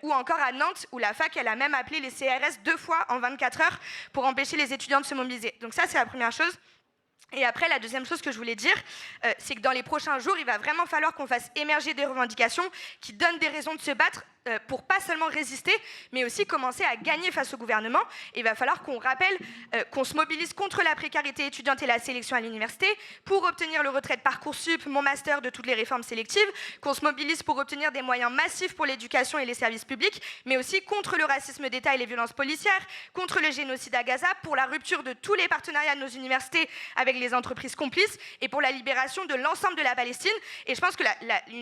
ou encore à Nantes, où la fac, elle a même appelé les CRS 2 fois en 24 heures pour empêcher les étudiants de se mobiliser. Donc ça, c'est la première chose. Et après, la deuxième chose que je voulais dire, c'est que dans les prochains jours, il va vraiment falloir qu'on fasse émerger des revendications qui donnent des raisons de se battre pour pas seulement résister, mais aussi commencer à gagner face au gouvernement. Et il va falloir qu'on rappelle qu'on se mobilise contre la précarité étudiante et la sélection à l'université, pour obtenir le retrait de Parcoursup, mon master, de toutes les réformes sélectives, qu'on se mobilise pour obtenir des moyens massifs pour l'éducation et les services publics, mais aussi contre le racisme d'État et les violences policières, contre le génocide à Gaza, pour la rupture de tous les partenariats de nos universités avec les entreprises complices, et pour la libération de l'ensemble de la Palestine. Et je pense que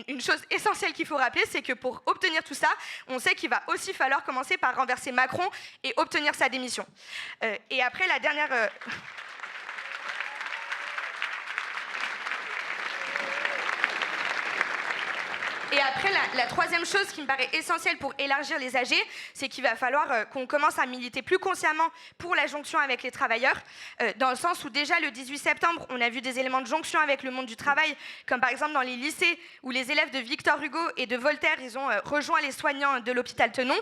une chose essentielle qu'il faut rappeler, c'est que pour obtenir tout ça, on sait qu'il va aussi falloir commencer par renverser Macron et obtenir sa démission. Et après, la dernière... Et après, la troisième chose qui me paraît essentielle pour élargir les AG, c'est qu'il va falloir qu'on commence à militer plus consciemment pour la jonction avec les travailleurs, dans le sens où déjà le 18 septembre, on a vu des éléments de jonction avec le monde du travail, comme par exemple dans les lycées, où les élèves de Victor Hugo et de Voltaire, ils ont rejoint les soignants de l'hôpital Tenon.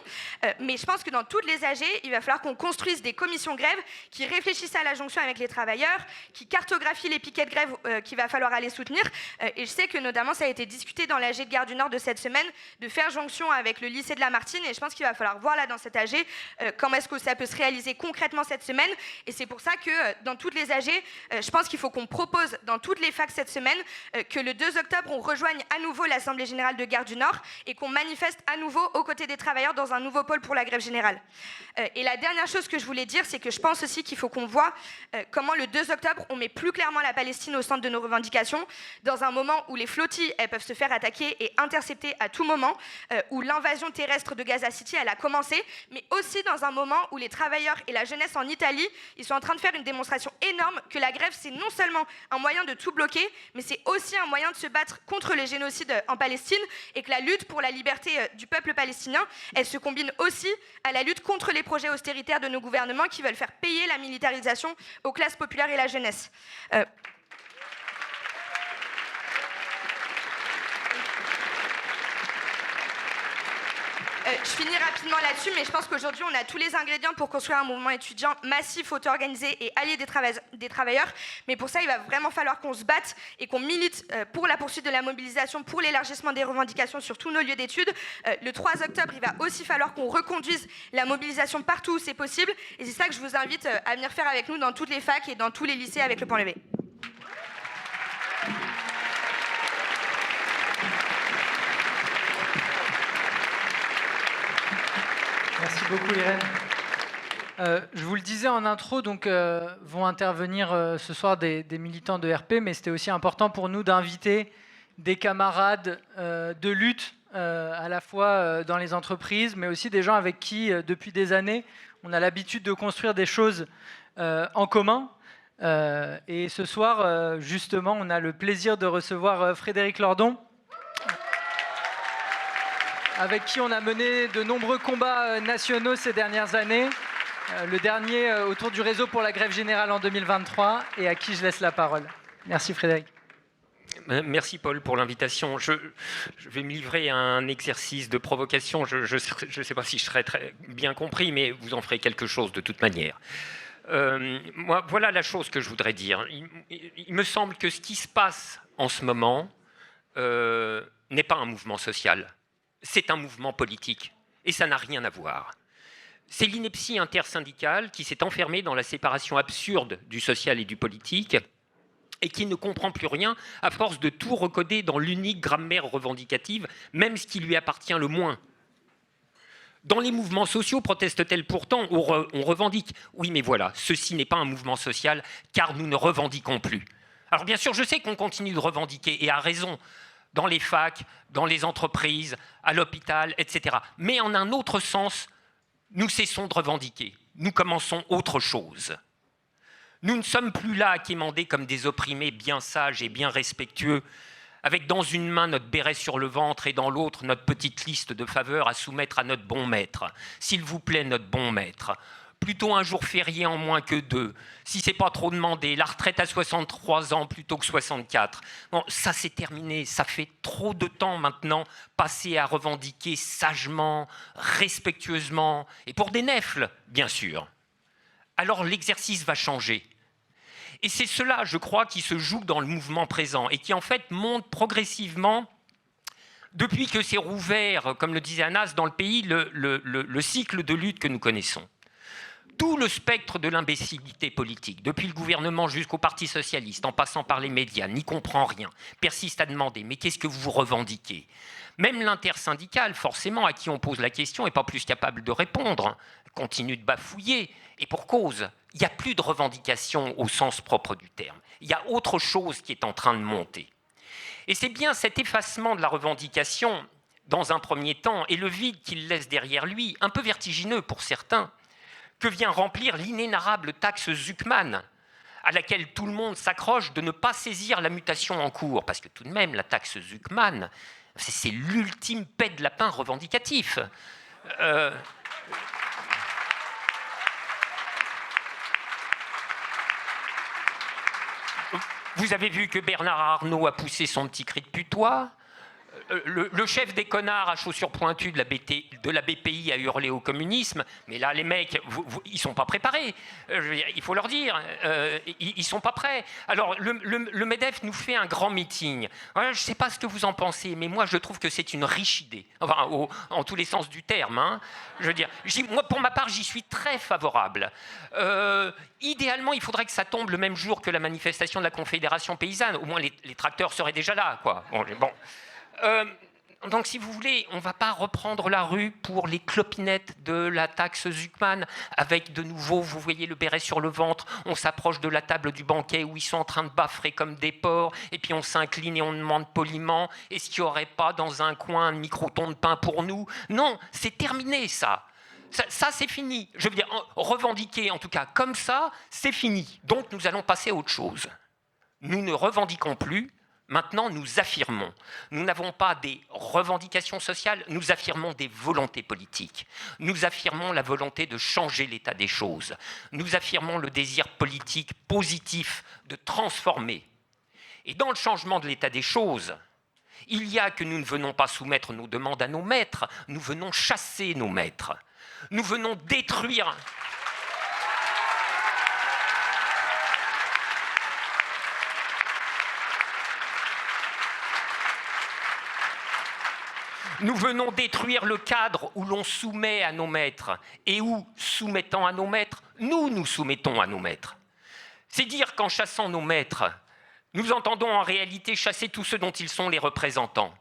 Mais je pense que dans toutes les AG, il va falloir qu'on construise des commissions grèves qui réfléchissent à la jonction avec les travailleurs, qui cartographient les piquets de grève qu'il va falloir aller soutenir. Et je sais que notamment ça a été discuté dans l'AG de Gare du Nord de cette semaine, de faire jonction avec le lycée de Lamartine, et je pense qu'il va falloir voir là dans cette AG comment est-ce que ça peut se réaliser concrètement cette semaine. Et c'est pour ça que dans toutes les AG, je pense qu'il faut qu'on propose dans toutes les facs cette semaine que le 2 octobre, on rejoigne à nouveau l'Assemblée Générale de Gare du Nord et qu'on manifeste à nouveau aux côtés des travailleurs dans un nouveau pôle pour la grève générale. Et la dernière chose que je voulais dire, c'est que je pense aussi qu'il faut qu'on voit comment le 2 octobre, on met plus clairement la Palestine au centre de nos revendications, dans un moment où les flottilles, elles peuvent se faire attaquer et intercepter à tout moment, où l'invasion terrestre de Gaza City, elle a commencé, mais aussi dans un moment où les travailleurs et la jeunesse en Italie, ils sont en train de faire une démonstration énorme que la grève, c'est non seulement un moyen de tout bloquer, mais c'est aussi un moyen de se battre contre les génocides en Palestine, et que la lutte pour la liberté du peuple palestinien, elle se combine aussi à la lutte contre les projets austéritaires de nos gouvernements qui veulent faire payer la militarisation aux classes populaires et la jeunesse. Je finis rapidement là-dessus, mais je pense qu'aujourd'hui, on a tous les ingrédients pour construire un mouvement étudiant massif, auto-organisé et allié des travailleurs. Mais pour ça, il va vraiment falloir qu'on se batte et qu'on milite pour la poursuite de la mobilisation, pour l'élargissement des revendications sur tous nos lieux d'études. Le 3 octobre, il va aussi falloir qu'on reconduise la mobilisation partout où c'est possible. Et c'est ça que je vous invite à venir faire avec nous dans toutes les facs et dans tous les lycées avec le point levé. Merci beaucoup, Irène. Je vous le disais en intro, donc vont intervenir ce soir des militants de RP, mais c'était aussi important pour nous d'inviter des camarades de lutte à la fois dans les entreprises, mais aussi des gens avec qui, depuis des années, on a l'habitude de construire des choses en commun. Et ce soir, justement, on a le plaisir de recevoir Frédéric Lordon, avec qui on a mené de nombreux combats nationaux ces dernières années. Le dernier autour du réseau pour la grève générale en 2023, et à qui je laisse la parole. Merci Frédéric. Merci Paul pour l'invitation. Je vais me livrer à un exercice de provocation. Je ne sais pas si je serai très bien compris, mais vous en ferez quelque chose de toute manière. Moi, voilà la chose que je voudrais dire. Il me semble que ce qui se passe en ce moment n'est pas un mouvement social. C'est un mouvement politique. Et ça n'a rien à voir. C'est l'ineptie intersyndicale qui s'est enfermée dans la séparation absurde du social et du politique et qui ne comprend plus rien à force de tout recoder dans l'unique grammaire revendicative, même ce qui lui appartient le moins. Dans les mouvements sociaux, proteste-t-elle pourtant, on revendique. Oui, mais voilà, ceci n'est pas un mouvement social, car nous ne revendiquons plus. Alors bien sûr, je sais qu'on continue de revendiquer, et à raison, dans les facs, dans les entreprises, à l'hôpital, etc. Mais en un autre sens, nous cessons de revendiquer. Nous commençons autre chose. Nous ne sommes plus là à quémander comme des opprimés bien sages et bien respectueux, avec dans une main notre béret sur le ventre et dans l'autre notre petite liste de faveurs à soumettre à notre bon maître. S'il vous plaît, notre bon maître. Plutôt un jour férié en moins que 2, si c'est pas trop demandé, la retraite à 63 ans plutôt que 64. Bon, ça c'est terminé, ça fait trop de temps maintenant passé à revendiquer sagement, respectueusement, et pour des nèfles, bien sûr. Alors l'exercice va changer. Et c'est cela, je crois, qui se joue dans le mouvement présent et qui en fait monte progressivement, depuis que s'est rouvert, comme le disait Anas, dans le pays, le cycle de lutte que nous connaissons. Tout le spectre de l'imbécilité politique, depuis le gouvernement jusqu'au Parti socialiste, en passant par les médias, n'y comprend rien, persiste à demander « mais qu'est-ce que vous revendiquez ?» Même l'intersyndicale, forcément, à qui on pose la question, n'est pas plus capable de répondre, continue de bafouiller, et pour cause, il n'y a plus de revendication au sens propre du terme. Il y a autre chose qui est en train de monter. Et c'est bien cet effacement de la revendication, dans un premier temps, et le vide qu'il laisse derrière lui, un peu vertigineux pour certains, que vient remplir l'inénarrable taxe Zuckman, à laquelle tout le monde s'accroche de ne pas saisir la mutation en cours. Parce que tout de même, la taxe Zuckman, c'est l'ultime paix de lapin revendicatif. Vous avez vu que Bernard Arnault a poussé son petit cri de putois. Le chef des connards à chaussures pointues de la BPI a hurlé au communisme, mais là les mecs, ils sont pas préparés, il faut leur dire, ils sont pas prêts. Alors le MEDEF nous fait un grand meeting. Je sais pas ce que vous en pensez, mais moi je trouve que c'est une riche idée, enfin en tous les sens du terme. Hein. Je veux dire, moi pour ma part j'y suis très favorable. Idéalement il faudrait que ça tombe le même jour que la manifestation de la Confédération paysanne, au moins les tracteurs seraient déjà là, quoi. Bon. Donc, si vous voulez, on ne va pas reprendre la rue pour les clopinettes de la taxe Zuckman, avec de nouveau, vous voyez le béret sur le ventre, on s'approche de la table du banquet où ils sont en train de baffer comme des porcs, et puis on s'incline et on demande poliment, est-ce qu'il n'y aurait pas dans un coin un micro-ton de pain pour nous? Non, c'est terminé ça. Ça, c'est fini. Je veux dire, revendiquer en tout cas comme ça, c'est fini. Donc, nous allons passer à autre chose. Nous ne revendiquons plus. Maintenant, nous affirmons. Nous n'avons pas des revendications sociales, nous affirmons des volontés politiques. Nous affirmons la volonté de changer l'état des choses. Nous affirmons le désir politique positif de transformer. Et dans le changement de l'état des choses, il y a que nous ne venons pas soumettre nos demandes à nos maîtres, nous venons chasser nos maîtres. Nous venons détruire... Nous venons détruire le cadre où l'on soumet à nos maîtres et où, soumettant à nos maîtres, nous nous soumettons à nos maîtres. C'est dire qu'en chassant nos maîtres, nous entendons en réalité chasser tous ceux dont ils sont les représentants.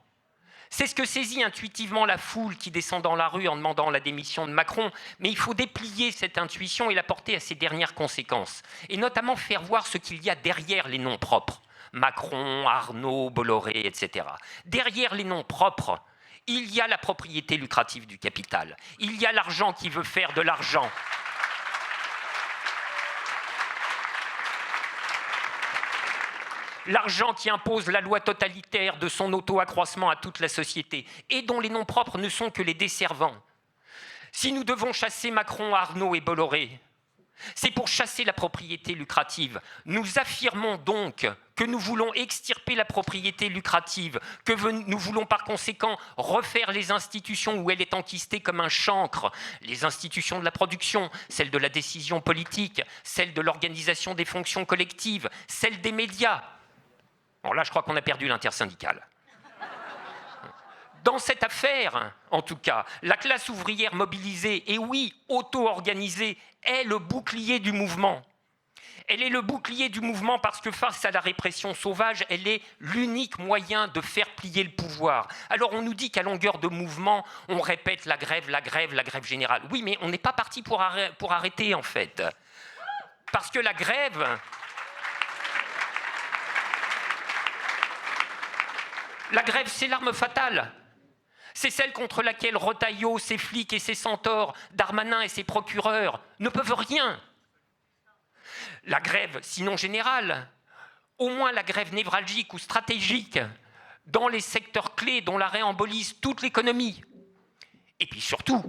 C'est ce que saisit intuitivement la foule qui descend dans la rue en demandant la démission de Macron, mais il faut déplier cette intuition et la porter à ses dernières conséquences, et notamment faire voir ce qu'il y a derrière les noms propres. Macron, Arnault, Bolloré, etc. Derrière les noms propres, Il y a la propriété lucrative du capital. Il y a l'argent qui veut faire de l'argent. L'argent qui impose la loi totalitaire de son auto-accroissement à toute la société et dont les noms propres ne sont que les desservants. Si nous devons chasser Macron, Arnaud et Bolloré, c'est pour chasser la propriété lucrative. Nous affirmons donc que nous voulons extirper la propriété lucrative, que nous voulons par conséquent refaire les institutions où elle est enquistée comme un chancre, les institutions de la production, celles de la décision politique, celles de l'organisation des fonctions collectives, celles des médias. Alors là, je crois qu'on a perdu l'intersyndicale. Dans cette affaire, en tout cas, la classe ouvrière mobilisée, et oui, auto-organisée, est le bouclier du mouvement. Elle est le bouclier du mouvement parce que face à la répression sauvage, elle est l'unique moyen de faire plier le pouvoir. Alors on nous dit qu'à longueur de mouvement, on répète la grève générale. Oui, mais on n'est pas parti pour arrêter, en fait. Parce que la grève... La grève, c'est l'arme fatale. C'est celle contre laquelle Retailleau, ses flics et ses centaures, Darmanin et ses procureurs ne peuvent rien. La grève, sinon générale, au moins la grève névralgique ou stratégique dans les secteurs clés dont l'arrêt embolise toute l'économie. Et puis surtout,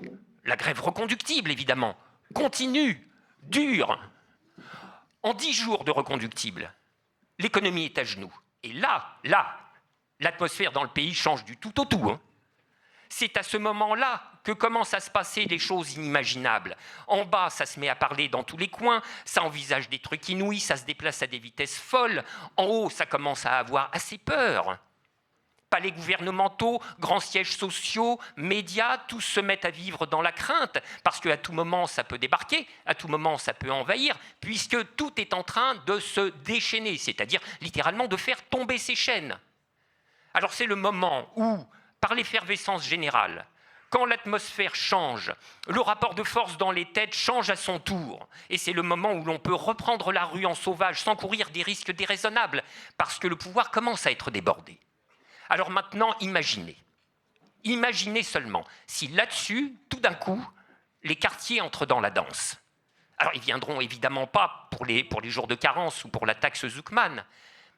la grève reconductible, évidemment, continue, dure. En 10 jours de reconductible, l'économie est à genoux. Et là, l'atmosphère dans le pays change du tout au tout. C'est à ce moment-là que commencent à se passer des choses inimaginables. En bas, ça se met à parler dans tous les coins, ça envisage des trucs inouïs, ça se déplace à des vitesses folles. En haut, ça commence à avoir assez peur. Palais gouvernementaux, grands sièges sociaux, médias, tous se mettent à vivre dans la crainte, parce qu'à tout moment, ça peut débarquer, à tout moment, ça peut envahir, puisque tout est en train de se déchaîner, c'est-à-dire littéralement de faire tomber ses chaînes. Alors c'est le moment où, par l'effervescence générale, quand l'atmosphère change, le rapport de force dans les têtes change à son tour. Et c'est le moment où l'on peut reprendre la rue en sauvage sans courir des risques déraisonnables, parce que le pouvoir commence à être débordé. Alors maintenant, imaginez seulement si là-dessus, tout d'un coup, les quartiers entrent dans la danse. Alors ils viendront évidemment pas pour les jours de carence ou pour la taxe Zuckman,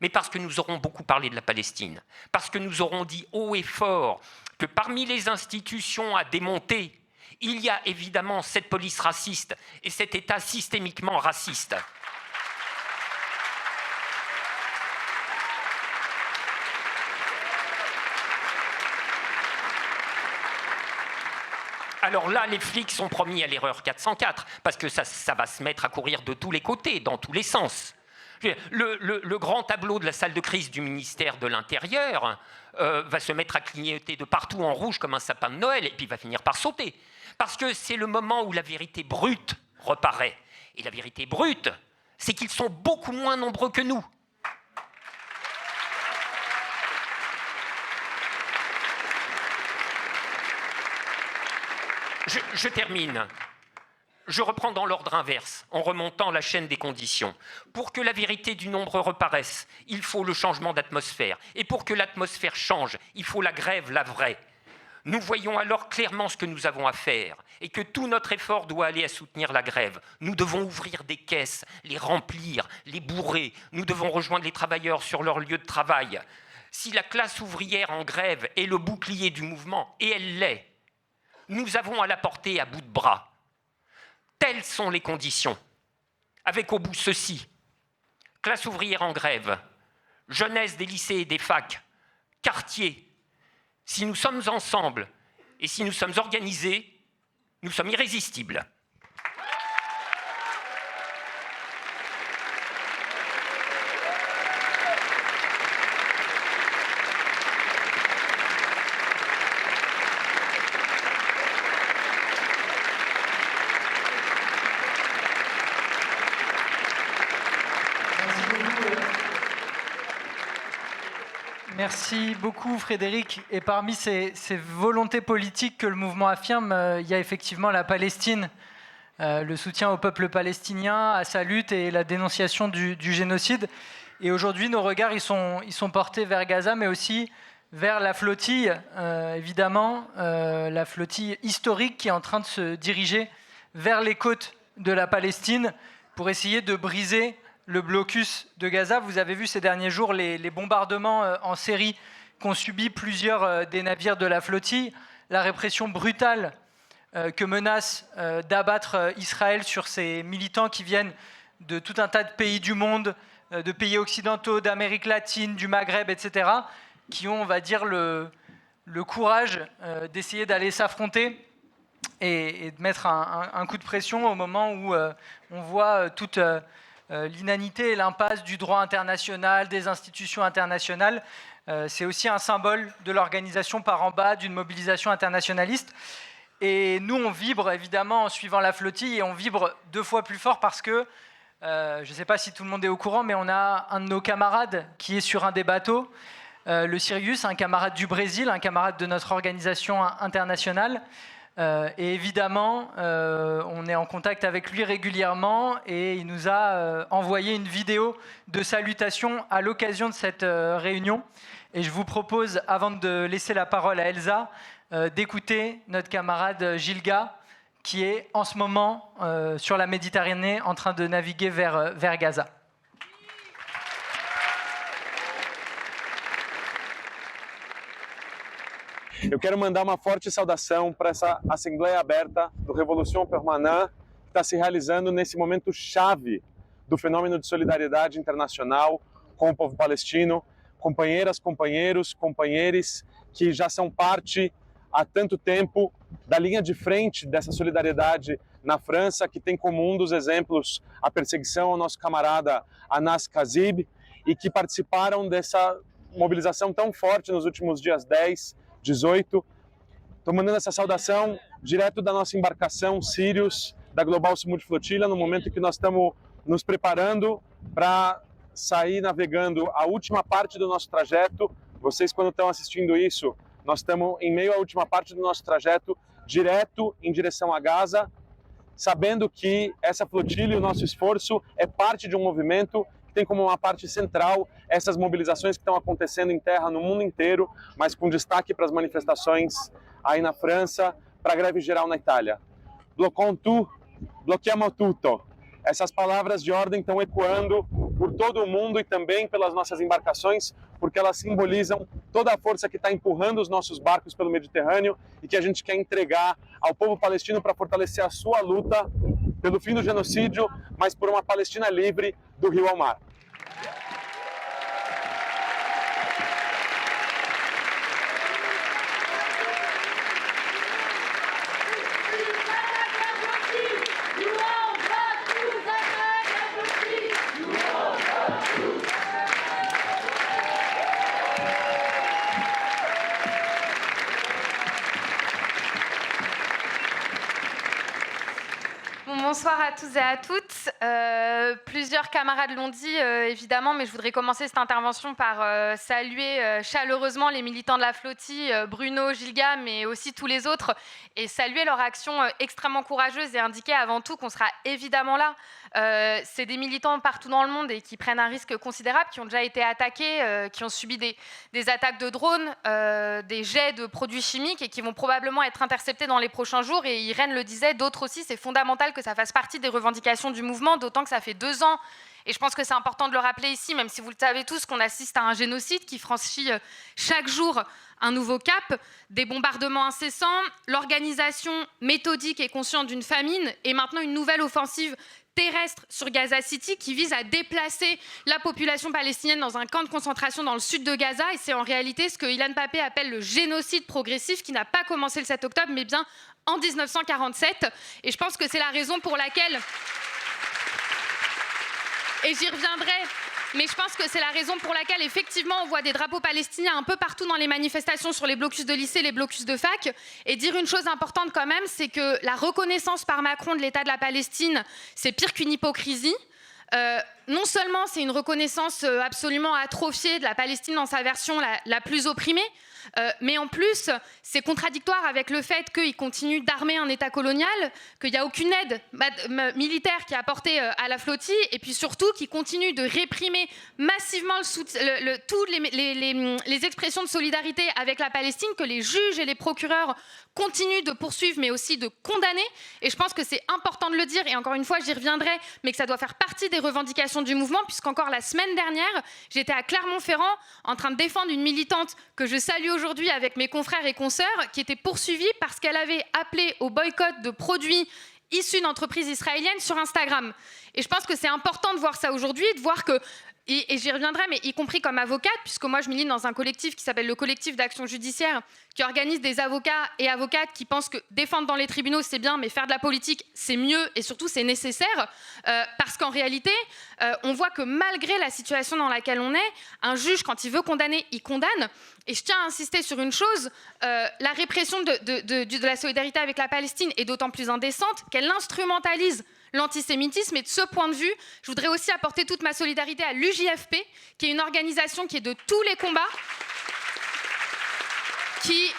mais parce que nous aurons beaucoup parlé de la Palestine, parce que nous aurons dit haut et fort que parmi les institutions à démonter, il y a évidemment cette police raciste et cet État systémiquement raciste. Alors là, les flics sont promis à l'erreur 404, parce que ça va se mettre à courir de tous les côtés, dans tous les sens. Le grand tableau de la salle de crise du ministère de l'Intérieur va se mettre à clignoter de partout en rouge comme un sapin de Noël et puis va finir par sauter. Parce que c'est le moment où la vérité brute reparaît. Et la vérité brute, c'est qu'ils sont beaucoup moins nombreux que nous. Je termine. Je reprends dans l'ordre inverse, en remontant la chaîne des conditions. Pour que la vérité du nombre reparaisse, il faut le changement d'atmosphère. Et pour que l'atmosphère change, il faut la grève, la vraie. Nous voyons alors clairement ce que nous avons à faire et que tout notre effort doit aller à soutenir la grève. Nous devons ouvrir des caisses, les remplir, les bourrer. Nous devons rejoindre les travailleurs sur leur lieu de travail. Si la classe ouvrière en grève est le bouclier du mouvement, et elle l'est, nous avons à la porter à bout de bras. Telles sont les conditions, avec au bout ceci. Classe ouvrière en grève, jeunesse des lycées et des facs, quartier. Si nous sommes ensemble et si nous sommes organisés, nous sommes irrésistibles. Merci beaucoup Frédéric. Et parmi ces volontés politiques que le mouvement affirme, il y a effectivement la Palestine, le soutien au peuple palestinien, à sa lutte et la dénonciation du génocide. Et aujourd'hui, nos regards ils sont portés vers Gaza, mais aussi vers la flottille, évidemment, la flottille historique qui est en train de se diriger vers les côtes de la Palestine pour essayer de briser le blocus de Gaza. Vous avez vu ces derniers jours les bombardements en série qu'ont subi plusieurs des navires de la flottille, la répression brutale que menace d'abattre Israël sur ces militants qui viennent de tout un tas de pays du monde, de pays occidentaux, d'Amérique latine, du Maghreb, etc., qui ont, on va dire, le courage d'essayer d'aller s'affronter et de mettre un coup de pression au moment où on voit toute l'inanité et l'impasse du droit international, des institutions internationales. C'est aussi un symbole de l'organisation par en bas d'une mobilisation internationaliste. Et nous, on vibre évidemment en suivant la flottille, et on vibre 2 fois plus fort parce que, je ne sais pas si tout le monde est au courant, mais on a un de nos camarades qui est sur un des bateaux, le Sirius, un camarade du Brésil, un camarade de notre organisation internationale. Et évidemment, on est en contact avec lui régulièrement, et il nous a envoyé une vidéo de salutation à l'occasion de cette réunion. Et je vous propose, avant de laisser la parole à Elsa, d'écouter notre camarade Gilga, qui est en ce moment sur la Méditerranée en train de naviguer vers Gaza. Eu quero mandar uma forte saudação para essa Assembleia Aberta do Revolution Permanente, que está se realizando nesse momento chave do fenômeno de solidariedade internacional com o povo palestino, companheiras, companheiros, companheiros que já são parte há tanto tempo da linha de frente dessa solidariedade na França, que tem como um dos exemplos a perseguição ao nosso camarada Anas Kazib, e que participaram dessa mobilização tão forte nos últimos dias 10, 18. Estou mandando essa saudação direto da nossa embarcação Sirius, da Global Smooth Flotilla, no momento em que nós estamos nos preparando para sair navegando a última parte do nosso trajeto. Vocês, quando estão assistindo isso, nós estamos em meio à última parte do nosso trajeto, direto em direção a Gaza, sabendo que essa flotilha e o nosso esforço é parte de um movimento que tem como uma parte central essas mobilizações que estão acontecendo em terra no mundo inteiro, mas com destaque para as manifestações aí na França, para a greve geral na Itália. Bloquons tout, bloqueamos tutto. Essas palavras de ordem estão ecoando por todo o mundo e também pelas nossas embarcações, porque elas simbolizam toda a força que está empurrando os nossos barcos pelo Mediterrâneo e que a gente quer entregar ao povo palestino para fortalecer a sua luta pelo fim do genocídio, mas por uma Palestina livre do rio ao mar. Bonsoir à tous et à toutes. Plusieurs camarades l'ont dit, évidemment, mais je voudrais commencer cette intervention par saluer chaleureusement les militants de la flottille, Bruno, Gilga, mais aussi tous les autres, et saluer leur action extrêmement courageuse et indiquer avant tout qu'on sera évidemment là. C'est des militants partout dans le monde et qui prennent un risque considérable, qui ont déjà été attaqués, qui ont subi des attaques de drones, des jets de produits chimiques et qui vont probablement être interceptés dans les prochains jours. Et Irène le disait, d'autres aussi, c'est fondamental que ça fasse partie des revendications du mouvement, d'autant que ça fait 2 ans. Et je pense que c'est important de le rappeler ici, même si vous le savez tous, qu'on assiste à un génocide qui franchit chaque jour un nouveau cap, des bombardements incessants, l'organisation méthodique et consciente d'une famine, et maintenant une nouvelle offensive terrestre sur Gaza City qui vise à déplacer la population palestinienne dans un camp de concentration dans le sud de Gaza. Et c'est en réalité ce que Ilan Pappé appelle le génocide progressif, qui n'a pas commencé le 7 octobre, mais bien en 1947. Et je pense que c'est la raison pour laquelle... Et j'y reviendrai, mais je pense que c'est la raison pour laquelle, effectivement, on voit des drapeaux palestiniens un peu partout dans les manifestations sur les blocus de lycée, les blocus de fac. Et dire une chose importante quand même, c'est que la reconnaissance par Macron de l'État de la Palestine, c'est pire qu'une hypocrisie. non seulement c'est une reconnaissance absolument atrophiée de la Palestine dans sa version la plus opprimée, mais en plus, c'est contradictoire avec le fait qu'il continue d'armer un État colonial, qu'il n'y a aucune aide militaire qui est apportée à la flottille, et puis surtout qu'il continue de réprimer massivement toutes les expressions de solidarité avec la Palestine, que les juges et les procureurs continuent de poursuivre, mais aussi de condamner. Et je pense que c'est important de le dire, et encore une fois, j'y reviendrai, mais que ça doit faire partie des revendications du mouvement, puisqu'encore la semaine dernière, j'étais à Clermont-Ferrand en train de défendre une militante que je salue aujourd'hui avec mes confrères et consoeurs, qui était poursuivie parce qu'elle avait appelé au boycott de produits issus d'entreprises israéliennes sur Instagram. Et je pense que c'est important de voir ça aujourd'hui, de voir que, et j'y reviendrai, mais y compris comme avocate, puisque moi je milite dans un collectif qui s'appelle le collectif d'action judiciaire, qui organise des avocats et avocates qui pensent que défendre dans les tribunaux c'est bien, mais faire de la politique c'est mieux et surtout c'est nécessaire, parce qu'en réalité, on voit que malgré la situation dans laquelle on est, un juge quand il veut condamner, il condamne. Et je tiens à insister sur une chose, la répression de la solidarité avec la Palestine est d'autant plus indécente qu'elle instrumentalise l'antisémitisme. Et de ce point de vue, je voudrais aussi apporter toute ma solidarité à l'UJFP, qui est une organisation qui est de tous les combats, qui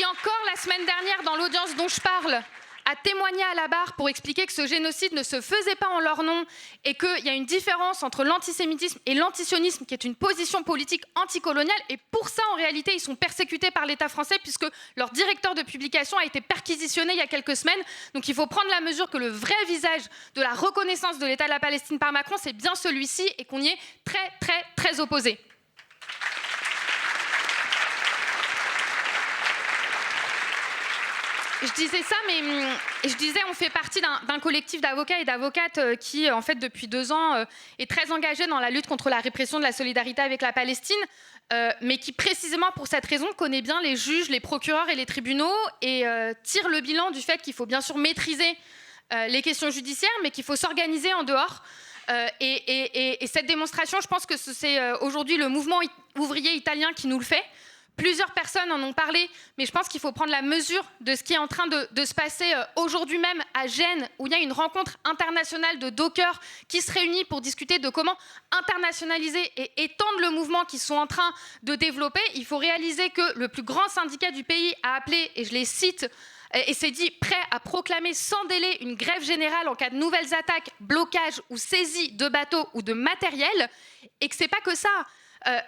encore la semaine dernière, dans l'audience dont je parle, a témoigné à la barre pour expliquer que ce génocide ne se faisait pas en leur nom et qu'il y a une différence entre l'antisémitisme et l'antisionisme, qui est une position politique anticoloniale. Et pour ça, en réalité, ils sont persécutés par l'État français puisque leur directeur de publication a été perquisitionné il y a quelques semaines. Donc il faut prendre la mesure que le vrai visage de la reconnaissance de l'État de la Palestine par Macron, c'est bien celui-ci et qu'on y est très, très, très opposé. Je disais ça, mais je disais, on fait partie d'un collectif d'avocats et d'avocates qui, en fait, depuis 2 ans, est très engagé dans la lutte contre la répression de la solidarité avec la Palestine, mais qui, précisément pour cette raison, connaît bien les juges, les procureurs et les tribunaux et tire le bilan du fait qu'il faut bien sûr maîtriser les questions judiciaires, mais qu'il faut s'organiser en dehors. Et cette démonstration, je pense que c'est aujourd'hui le mouvement ouvrier italien qui nous le fait. Plusieurs personnes en ont parlé, mais je pense qu'il faut prendre la mesure de ce qui est en train de se passer aujourd'hui même à Gênes, où il y a une rencontre internationale de dockers qui se réunit pour discuter de comment internationaliser et étendre le mouvement qu'ils sont en train de développer. Il faut réaliser que le plus grand syndicat du pays a appelé, et je les cite, et s'est dit prêt à proclamer sans délai une grève générale en cas de nouvelles attaques, blocages ou saisies de bateaux ou de matériel, et que c'est pas que ça.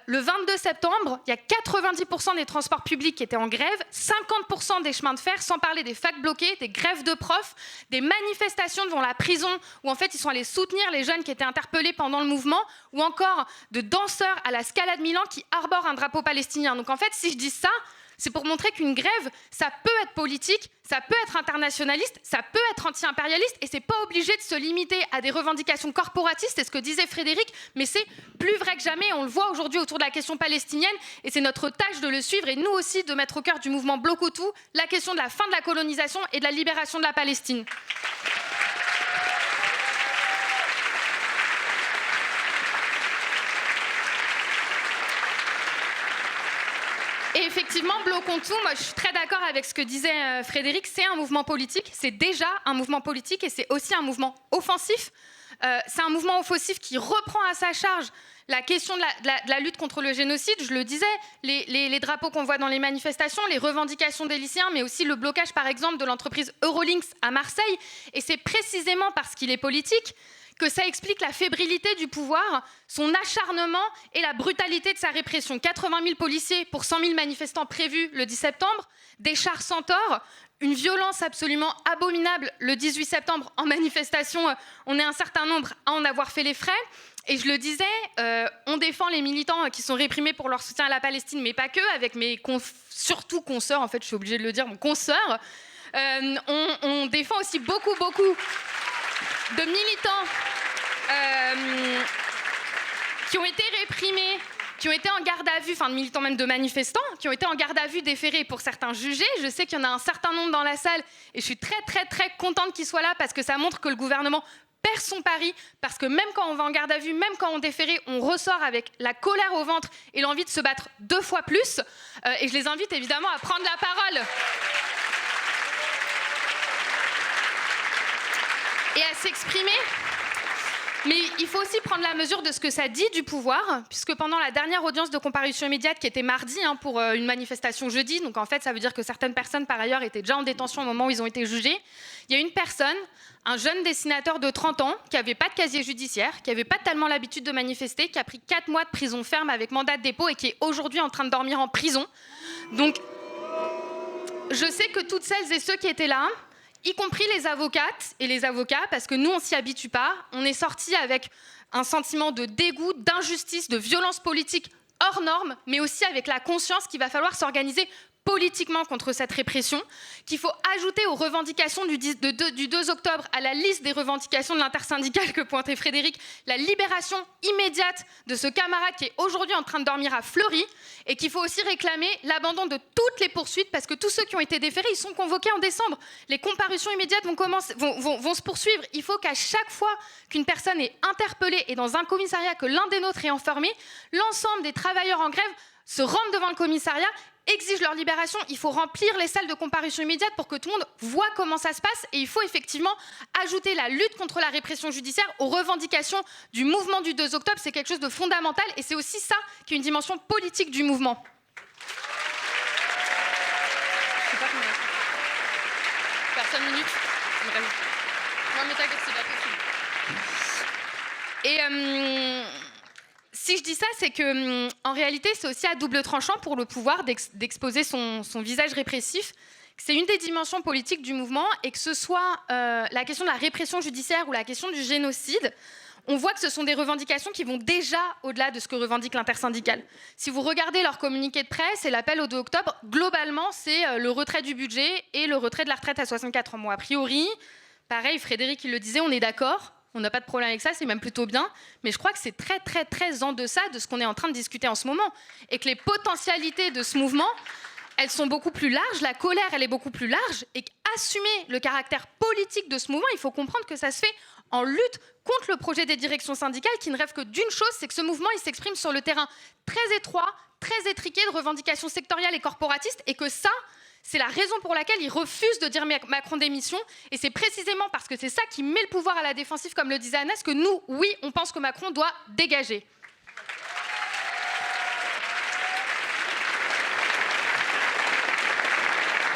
Le 22 septembre, il y a 90% des transports publics qui étaient en grève, 50% des chemins de fer, sans parler des facs bloqués, des grèves de profs, des manifestations devant la prison où en fait ils sont allés soutenir les jeunes qui étaient interpellés pendant le mouvement, ou encore de danseurs à la Scala de Milan qui arborent un drapeau palestinien. Donc en fait, si je dis ça, c'est pour montrer qu'une grève, ça peut être politique, ça peut être internationaliste, ça peut être anti-impérialiste, et c'est pas obligé de se limiter à des revendications corporatistes, c'est ce que disait Frédéric, mais c'est plus vrai que jamais, on le voit aujourd'hui autour de la question palestinienne, et c'est notre tâche de le suivre, et nous aussi de mettre au cœur du mouvement Bloc Hutu la question de la fin de la colonisation et de la libération de la Palestine. Et effectivement, Bloc Hutu, moi je suis très d'accord avec ce que disait Frédéric, c'est un mouvement politique, c'est déjà un mouvement politique et c'est aussi un mouvement offensif. C'est un mouvement offensif qui reprend à sa charge la question de la lutte contre le génocide. Je le disais, les drapeaux qu'on voit dans les manifestations, les revendications des lycéens, mais aussi le blocage par exemple de l'entreprise Eurolinks à Marseille. Et c'est précisément parce qu'il est politique que ça explique la fébrilité du pouvoir, son acharnement et la brutalité de sa répression. 80 000 policiers pour 100 000 manifestants prévus le 10 septembre, des chars Centaure, une violence absolument abominable le 18 septembre en manifestation. On est un certain nombre à en avoir fait les frais. Et je le disais, on défend les militants qui sont réprimés pour leur soutien à la Palestine, mais pas que, avec mes surtout consoeurs, en fait je suis obligée de le dire, mon consoeur. On défend aussi beaucoup de militants qui ont été réprimés, qui ont été en garde à vue, enfin de militants même de manifestants, qui ont été en garde à vue, déférés, pour certains jugés. Je sais qu'il y en a un certain nombre dans la salle et je suis très contente qu'ils soient là parce que ça montre que le gouvernement perd son pari, parce que même quand on va en garde à vue, même quand on déféré, on ressort avec la colère au ventre et l'envie de se battre 2 fois plus. Et je les invite évidemment à prendre la parole. et à s'exprimer. Mais il faut aussi prendre la mesure de ce que ça dit du pouvoir, puisque pendant la dernière audience de comparution immédiate, qui était mardi pour une manifestation jeudi, donc en fait ça veut dire que certaines personnes par ailleurs étaient déjà en détention au moment où ils ont été jugés, il y a une personne, un jeune dessinateur de 30 ans, qui n'avait pas de casier judiciaire, qui n'avait pas tellement l'habitude de manifester, qui a pris 4 mois de prison ferme avec mandat de dépôt et qui est aujourd'hui en train de dormir en prison. Donc je sais que toutes celles et ceux qui étaient là, y compris les avocates et les avocats, parce que nous, on ne s'y habitue pas. On est sortis avec un sentiment de dégoût, d'injustice, de violence politique hors norme, mais aussi avec la conscience qu'il va falloir s'organiser politiquement contre cette répression, qu'il faut ajouter aux revendications du 2 octobre, à la liste des revendications de l'intersyndicale que pointait Frédéric, la libération immédiate de ce camarade qui est aujourd'hui en train de dormir à Fleury, et qu'il faut aussi réclamer l'abandon de toutes les poursuites, parce que tous ceux qui ont été déférés, ils sont convoqués en décembre. Les comparutions immédiates vont se poursuivre. Il faut qu'à chaque fois qu'une personne est interpellée et dans un commissariat, que l'un des nôtres est enfermé, l'ensemble des travailleurs en grève se rendent devant le commissariat, exigent leur libération. Il faut remplir les salles de comparution immédiate pour que tout le monde voit comment ça se passe, et il faut effectivement ajouter la lutte contre la répression judiciaire aux revendications du mouvement du 2 octobre. C'est quelque chose de fondamental, et c'est aussi ça qui est une dimension politique du mouvement. Personne minute. Non mais t'inquiète, c'est pas possible. Et si je dis ça, c'est que en réalité, c'est aussi à double tranchant pour le pouvoir d'exposer son visage répressif. C'est une des dimensions politiques du mouvement, et que ce soit la question de la répression judiciaire ou la question du génocide, on voit que ce sont des revendications qui vont déjà au-delà de ce que revendique l'intersyndicale. Si vous regardez leur communiqué de presse et l'appel au 2 octobre, globalement, c'est le retrait du budget et le retrait de la retraite à 64 ans. Bon, a priori, pareil, Frédéric, il le disait, on est d'accord. On n'a pas de problème avec ça, c'est même plutôt bien. Mais je crois que c'est très, très, très en deçà de ce qu'on est en train de discuter en ce moment. Et que les potentialités de ce mouvement, elles sont beaucoup plus larges. La colère, elle est beaucoup plus large. Et qu'assumer le caractère politique de ce mouvement, il faut comprendre que ça se fait en lutte contre le projet des directions syndicales qui ne rêvent que d'une chose, c'est que ce mouvement, il s'exprime sur le terrain très étroit, très étriqué de revendications sectorielles et corporatistes. Et que ça, c'est la raison pour laquelle ils refusent de dire Macron démission. Et c'est précisément parce que c'est ça qui met le pouvoir à la défensive, comme le disait Anas, que nous, oui, on pense que Macron doit dégager.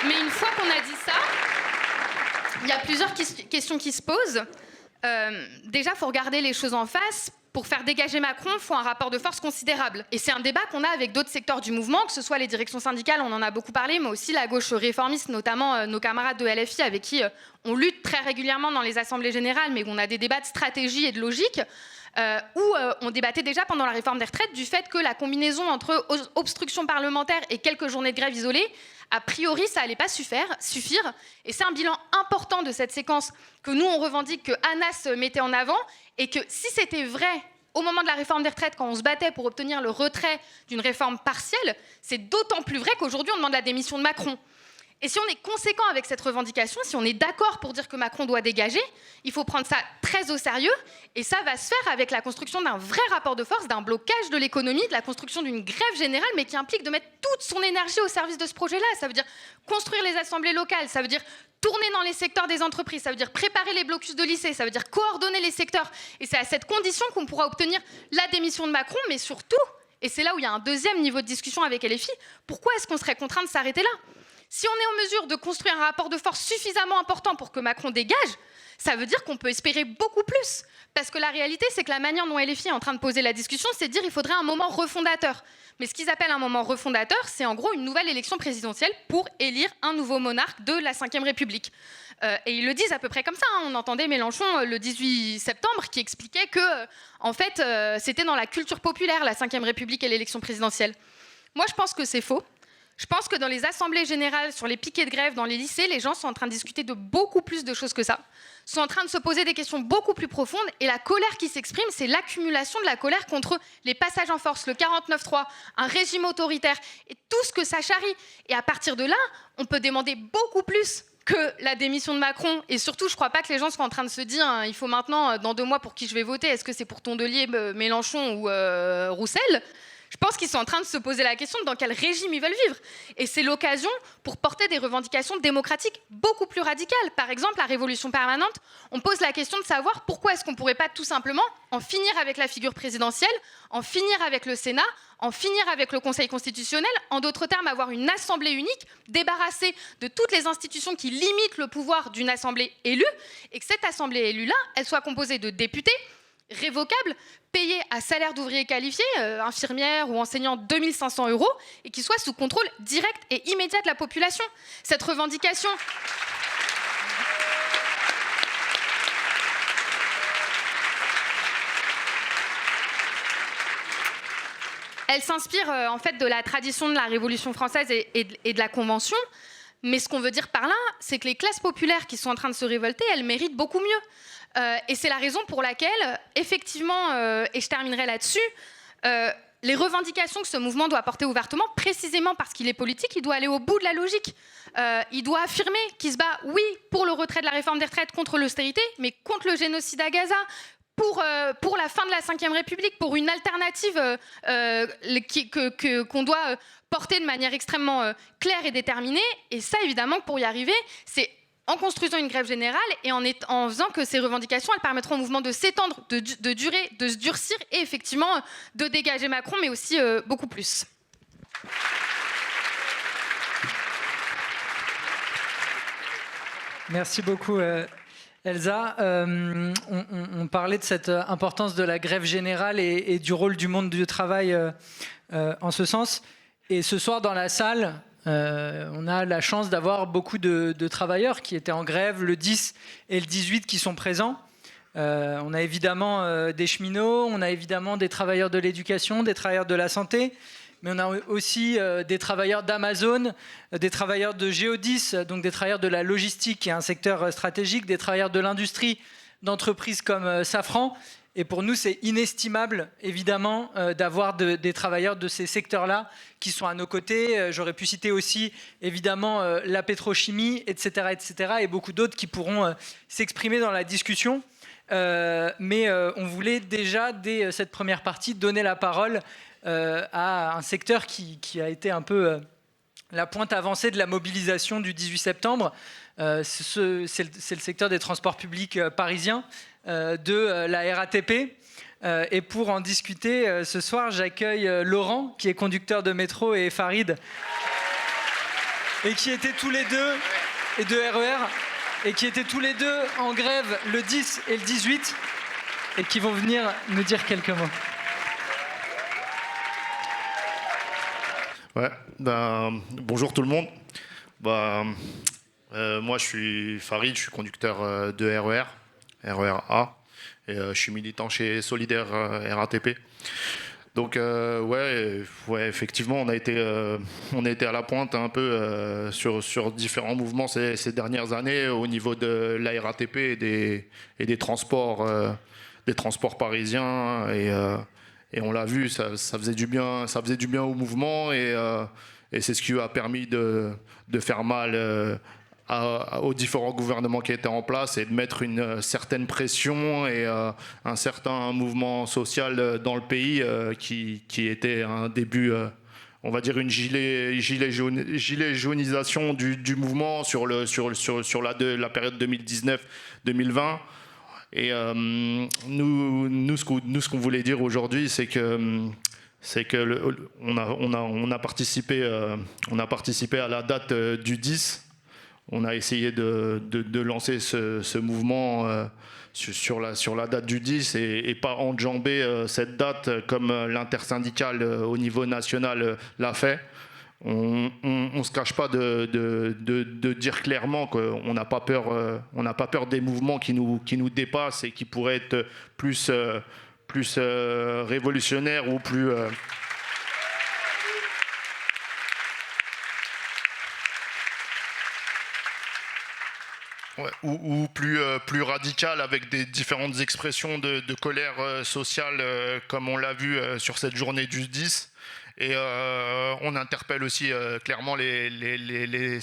Mais une fois qu'on a dit ça, il y a plusieurs questions qui se posent. Déjà, il faut regarder les choses en face. Pour faire dégager Macron, il faut un rapport de force considérable. Et c'est un débat qu'on a avec d'autres secteurs du mouvement, que ce soit les directions syndicales, on en a beaucoup parlé, mais aussi la gauche réformiste, notamment nos camarades de LFI avec qui on lutte très régulièrement dans les assemblées générales, mais où on a des débats de stratégie et de logique, où on débattait déjà pendant la réforme des retraites du fait que la combinaison entre obstruction parlementaire et quelques journées de grève isolées, a priori, ça n'allait pas suffire. Et c'est un bilan important de cette séquence que nous, on revendique, que Anas mettait en avant, et que si c'était vrai au moment de la réforme des retraites, quand on se battait pour obtenir le retrait d'une réforme partielle, c'est d'autant plus vrai qu'aujourd'hui, on demande la démission de Macron. Et si on est conséquent avec cette revendication, si on est d'accord pour dire que Macron doit dégager, il faut prendre ça très au sérieux, et ça va se faire avec la construction d'un vrai rapport de force, d'un blocage de l'économie, de la construction d'une grève générale, mais qui implique de mettre toute son énergie au service de ce projet-là. Ça veut dire construire les assemblées locales, ça veut dire tourner dans les secteurs des entreprises, ça veut dire préparer les blocus de lycée, ça veut dire coordonner les secteurs. Et c'est à cette condition qu'on pourra obtenir la démission de Macron, mais surtout, et c'est là où il y a un deuxième niveau de discussion avec LFI, pourquoi est-ce qu'on serait contraint de s'arrêter là ? Si on est en mesure de construire un rapport de force suffisamment important pour que Macron dégage, ça veut dire qu'on peut espérer beaucoup plus. Parce que la réalité, c'est que la manière dont LFI est en train de poser la discussion, c'est de dire qu'il faudrait un moment refondateur. Mais ce qu'ils appellent un moment refondateur, c'est en gros une nouvelle élection présidentielle pour élire un nouveau monarque de la Ve République. Et ils le disent à peu près comme ça. On entendait Mélenchon le 18 septembre qui expliquait que, en fait, c'était dans la culture populaire, la Ve République et l'élection présidentielle. Moi, je pense que c'est faux. Je pense que dans les assemblées générales, sur les piquets de grève, dans les lycées, les gens sont en train de discuter de beaucoup plus de choses que ça. Sont en train de se poser des questions beaucoup plus profondes. Et la colère qui s'exprime, c'est l'accumulation de la colère contre les passages en force, le 49-3, un régime autoritaire et tout ce que ça charrie. Et à partir de là, on peut demander beaucoup plus que la démission de Macron. Et surtout, je ne crois pas que les gens soient en train de se dire il faut maintenant, dans 2 mois, pour qui je vais voter. Est-ce que c'est pour Tondelier, Mélenchon ou Roussel ? Je pense qu'ils sont en train de se poser la question de dans quel régime ils veulent vivre. Et c'est l'occasion pour porter des revendications démocratiques beaucoup plus radicales. Par exemple, la révolution permanente, on pose la question de savoir pourquoi est-ce qu'on ne pourrait pas tout simplement en finir avec la figure présidentielle, en finir avec le Sénat, en finir avec le Conseil constitutionnel, en d'autres termes, avoir une assemblée unique, débarrassée de toutes les institutions qui limitent le pouvoir d'une assemblée élue, et que cette assemblée élue-là, elle soit composée de députés révocables, payés à salaire d'ouvriers qualifiés, infirmières ou enseignants 2 500 €, et qui soient sous contrôle direct et immédiat de la population. Cette revendication... Elle s'inspire en fait de la tradition de la Révolution française et de la Convention. Mais ce qu'on veut dire par là, c'est que les classes populaires qui sont en train de se révolter, elles méritent beaucoup mieux. Et c'est la raison pour laquelle, effectivement, et je terminerai là-dessus, les revendications que ce mouvement doit porter ouvertement, précisément parce qu'il est politique, il doit aller au bout de la logique. Il doit affirmer qu'il se bat, oui, pour le retrait de la réforme des retraites, contre l'austérité, mais contre le génocide à Gaza, pour la fin de la Ve République, pour une alternative qu'on doit porter de manière extrêmement claire et déterminée. Et ça, évidemment, pour y arriver, c'est en construisant une grève générale et en faisant que ces revendications, elles permettront au mouvement de s'étendre, de durer, de se durcir et effectivement de dégager Macron, mais aussi beaucoup plus. Merci beaucoup, Elsa. On parlait de cette importance de la grève générale et du rôle du monde du travail en ce sens. Et ce soir, dans la salle, on a la chance d'avoir beaucoup de travailleurs qui étaient en grève le 10 et le 18 qui sont présents. On a évidemment des cheminots, on a évidemment des travailleurs de l'éducation, des travailleurs de la santé, mais on a aussi des travailleurs d'Amazon, des travailleurs de Géodis, donc des travailleurs de la logistique, qui est un secteur stratégique, des travailleurs de l'industrie, d'entreprises comme Safran. Et pour nous, c'est inestimable, évidemment, d'avoir des travailleurs de ces secteurs-là qui sont à nos côtés. J'aurais pu citer aussi, évidemment, la pétrochimie, etc., etc., et beaucoup d'autres qui pourront s'exprimer dans la discussion. Mais on voulait déjà, dès cette première partie, donner la parole à un secteur qui a été un peu la pointe avancée de la mobilisation du 18 septembre. C'est le secteur des transports publics parisiens, de la RATP. Et pour en discuter ce soir, j'accueille Laurent, qui est conducteur de métro, et Farid, et qui étaient tous les deux, et de RER, et qui étaient tous les deux en grève le 10 et le 18, et qui vont venir nous dire quelques mots. Ouais, bonjour tout le monde. Moi, je suis Farid, je suis conducteur de RER A, et je suis militant chez Solidaire RATP. Donc, effectivement, on a été à la pointe un peu sur différents mouvements ces dernières années au niveau de la RATP et des transports parisiens. Et on l'a vu, ça faisait du bien au mouvement, et c'est ce qui a permis de faire mal aux différents gouvernements qui étaient en place, et de mettre une certaine pression et un certain mouvement social dans le pays qui était un début, on va dire une gilet jaunisation du mouvement sur la période 2019-2020. Et nous, ce qu'on voulait dire aujourd'hui, c'est que on a participé à la date du 10. On a essayé de lancer ce mouvement sur la date du 10 et pas enjamber cette date comme l'intersyndicale au niveau national l'a fait. On ne se cache pas de dire clairement qu'on n'a pas peur des mouvements qui nous dépassent et qui pourraient être plus révolutionnaires ou plus plus radical, avec des différentes expressions de colère sociale comme on l'a vu sur cette journée du 10. Et on interpelle aussi clairement les